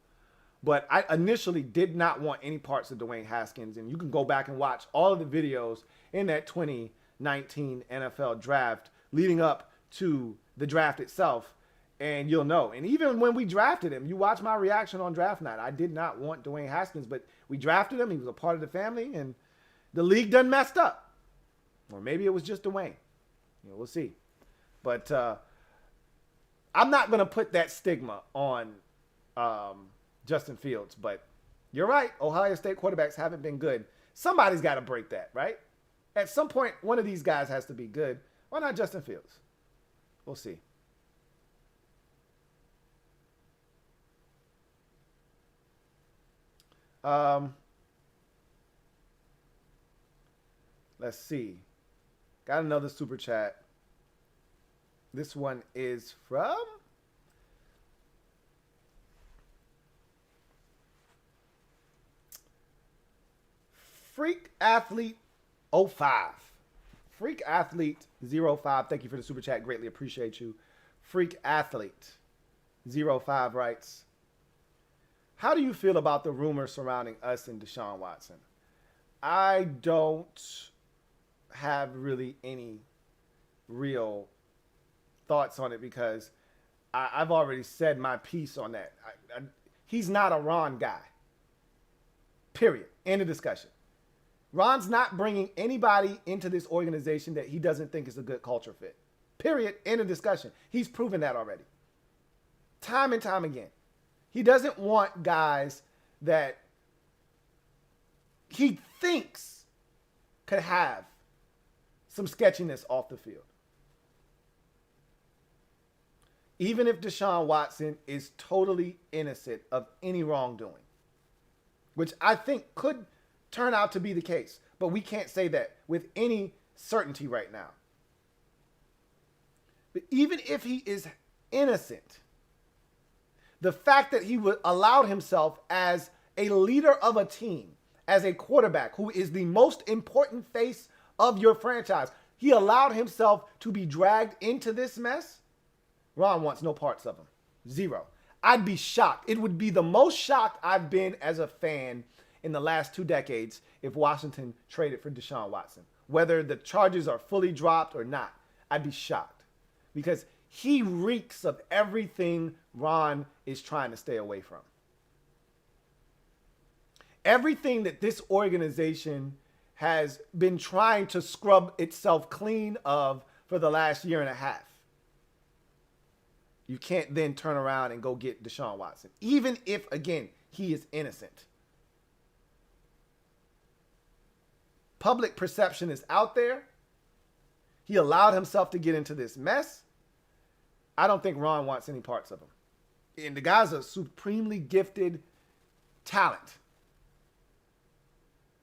But I initially did not want any parts of Dwayne Haskins. And you can go back and watch all of the videos in that 2019 NFL draft leading up to the draft itself, and you'll know. And even when we drafted him, you watch my reaction on draft night. I did not want Dwayne Haskins, but we drafted him. He was a part of the family, and the league done messed up. Or maybe it was just Dwayne. We'll see. But I'm not going to put that stigma on Justin Fields. But you're right. Ohio State quarterbacks haven't been good. Somebody's got to break that, right? At some point, one of these guys has to be good. Why not Justin Fields? We'll see. Let's see. Got another super chat. This one is from Freak Athlete 05. Freak Athlete 05. Thank you for the super chat. Greatly appreciate you. Freak Athlete 05 writes, how do you feel about the rumors surrounding us and Deshaun Watson? I don't have really any real thoughts on it because I've already said my piece on that. He's not a Ron guy. Period. End of discussion. Ron's not bringing anybody into this organization that he doesn't think is a good culture fit. Period. End of discussion. He's proven that already. Time and time again. He doesn't want guys that he thinks could have some sketchiness off the field. Even if Deshaun Watson is totally innocent of any wrongdoing, which I think could turn out to be the case, but we can't say that with any certainty right now. But even if he is innocent, the fact that he allowed himself as a leader of a team, as a quarterback who is the most important face of your franchise, he allowed himself to be dragged into this mess. Ron wants no parts of him. Zero. I'd be shocked. It would be the most shocked I've been as a fan in the last 2 decades if Washington traded for Deshaun Watson. Whether the charges are fully dropped or not, I'd be shocked. Because he reeks of everything Ron is trying to stay away from. Everything that this organization has been trying to scrub itself clean of for the last year and a half. You can't then turn around and go get Deshaun Watson, even if, again, he is innocent. Public perception is out there. He allowed himself to get into this mess. I don't think Ron wants any parts of him. And the guy's a supremely gifted talent.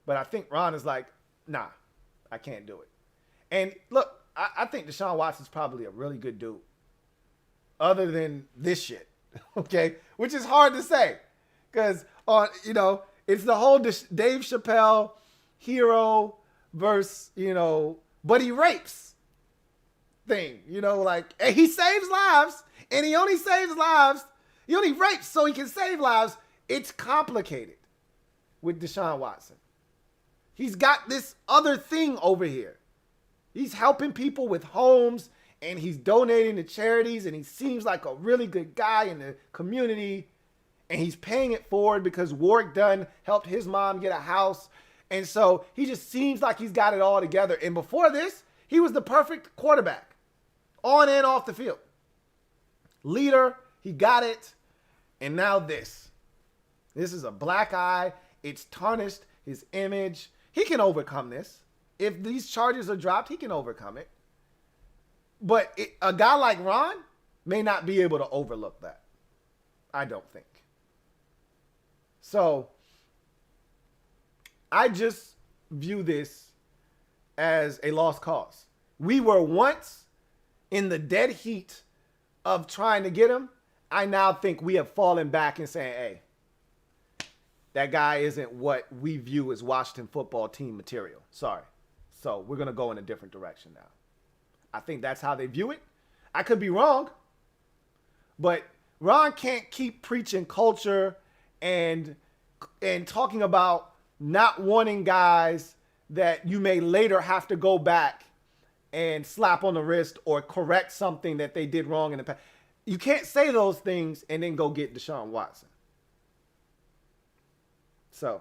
But I think Ron is like, nah, I can't do it. And look, I think Deshaun Watson's probably a really good dude. Other than this shit, okay? Which is hard to say. Because, it's the whole Dave Chappelle hero versus, but he rapes thing. And he saves lives. And he only saves lives. He only rapes so he can save lives. It's complicated with Deshaun Watson. He's got this other thing over here. He's helping people with homes, and he's donating to charities, and he seems like a really good guy in the community, and he's paying it forward because Warwick Dunn helped his mom get a house. And so he just seems like he's got it all together. And before this, he was the perfect quarterback on and off the field. Leader, he got it. And now this. This is a black eye. It's tarnished his image. He can overcome this. If these charges are dropped, he can overcome it. But a guy like Ron may not be able to overlook that. I don't think. So I just view this as a lost cause. We were once in the dead heat of trying to get him. I now think we have fallen back and saying, hey, that guy isn't what we view as Washington football team material. Sorry. So we're going to go in a different direction now. I think that's how they view it. I could be wrong, but Ron can't keep preaching culture and talking about not wanting guys that you may later have to go back and slap on the wrist or correct something that they did wrong in the past. You can't say those things and then go get Deshaun Watson. So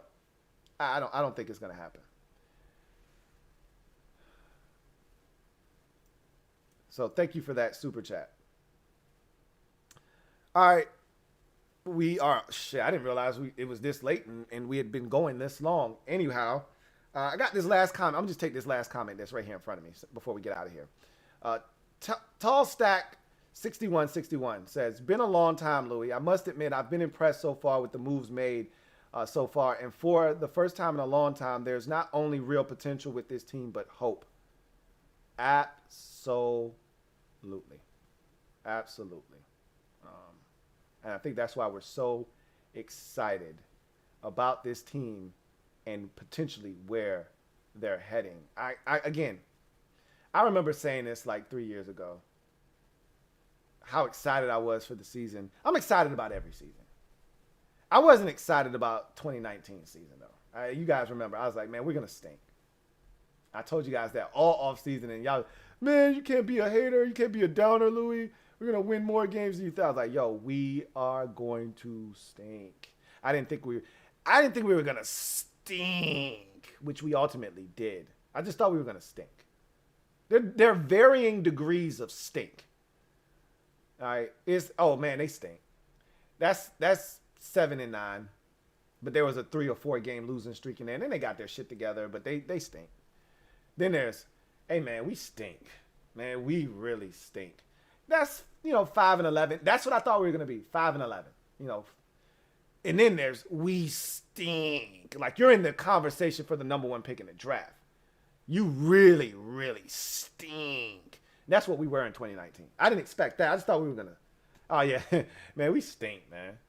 I don't think it's going to happen. So thank you for that super chat. All right. We are, I didn't realize it was this late and we had been going this long. Anyhow, I got this last comment. I'm just take this last comment that's right here in front of me before we get out of here. Tall Stack 6161 says, been a long time, Louie. I must admit, I've been impressed so far with the moves made so far. And for the first time in a long time, there's not only real potential with this team, but hope. Absolutely. And I think that's why we're so excited about this team and potentially where they're heading. I remember saying this like 3 years ago, how excited I was for the season. I'm excited about every season. I wasn't excited about 2019 season, though. You guys remember, I was like, man, we're going to stink. I told you guys that all offseason, and y'all, man, you can't be a hater. You can't be a downer, Louie. We're going to win more games than you thought. I was like, yo, we are going to stink. I didn't think we were going to stink, which we ultimately did. I just thought we were going to stink. There are varying degrees of stink. All right. They stink. That's 7-9. But there was a 3 or 4 game losing streak in there. And then they got their shit together, but they stink. Then there's, hey, man, we stink. Man, we really stink. That's, 5-11. That's what I thought we were going to be, 5-11. And then there's, we stink. Like, you're in the conversation for the number 1 pick in the draft. You really, really stink. That's what we were in 2019. I didn't expect that. I just thought we were going to, oh, yeah, man, we stink, man.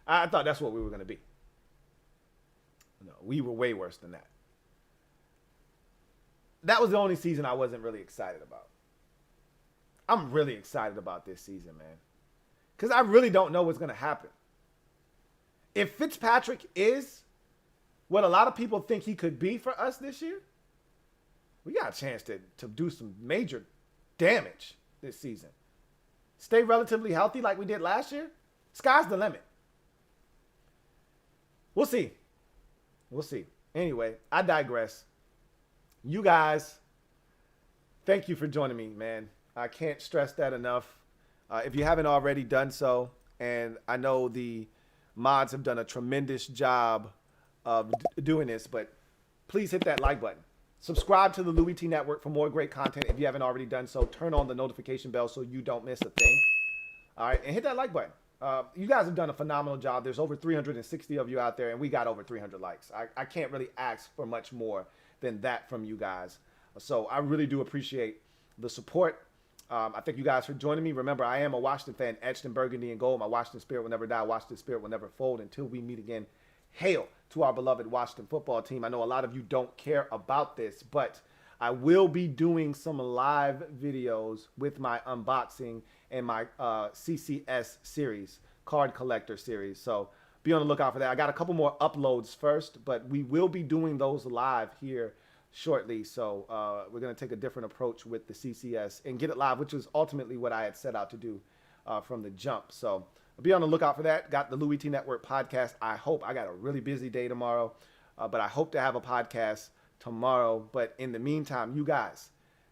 I thought that's what we were going to be. No, we were way worse than that. That was the only season I wasn't really excited about. I'm really excited about this season, man. Because I really don't know what's going to happen. If Fitzpatrick is what a lot of people think he could be for us this year, we got a chance to do some major damage this season. Stay relatively healthy like we did last year. Sky's the limit. We'll see. Anyway, I digress. You guys, thank you for joining me, man. I can't stress that enough. If you haven't already done so, and I know the mods have done a tremendous job of doing this, but please hit that like button. Subscribe to the Louie T Network for more great content. If you haven't already done so, turn on the notification bell so you don't miss a thing. All right, and hit that like button. You guys have done a phenomenal job. There's over 360 of you out there, and we got over 300 likes. I can't really ask for much more than that from you guys. So I really do appreciate the support. I thank you guys for joining me. Remember, I am a Washington fan, etched in burgundy and gold. My Washington spirit will never die. Washington spirit will never fold until we meet again. Hail to our beloved Washington football team. I know a lot of you don't care about this, but I will be doing some live videos with my unboxing and my CCS series, card collector series. So be on the lookout for that. I got a couple more uploads first, but we will be doing those live here shortly. So we're going to take a different approach with the CCS and get it live, which was ultimately what I had set out to do from the jump. So be on the lookout for that. Got the Louie T Network podcast. I got a really busy day tomorrow, but I hope to have a podcast tomorrow. But in the meantime, you guys,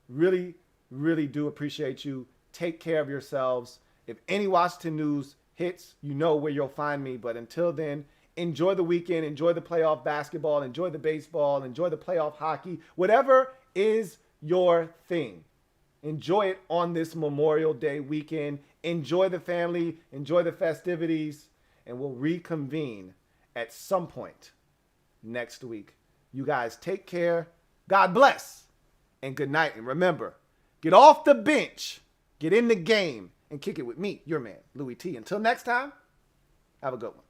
really, really do appreciate you. Take care of yourselves. If any Washington news hits, you know where you'll find me. But until then, enjoy the weekend. Enjoy the playoff basketball. Enjoy the baseball. Enjoy the playoff hockey. Whatever is your thing, enjoy it on this Memorial Day weekend. Enjoy the family. Enjoy the festivities. And we'll reconvene at some point next week. You guys take care. God bless. And good night. And remember, get off the bench. Get in the game. And kick it with me, your man, Louie T. Until next time, have a good one.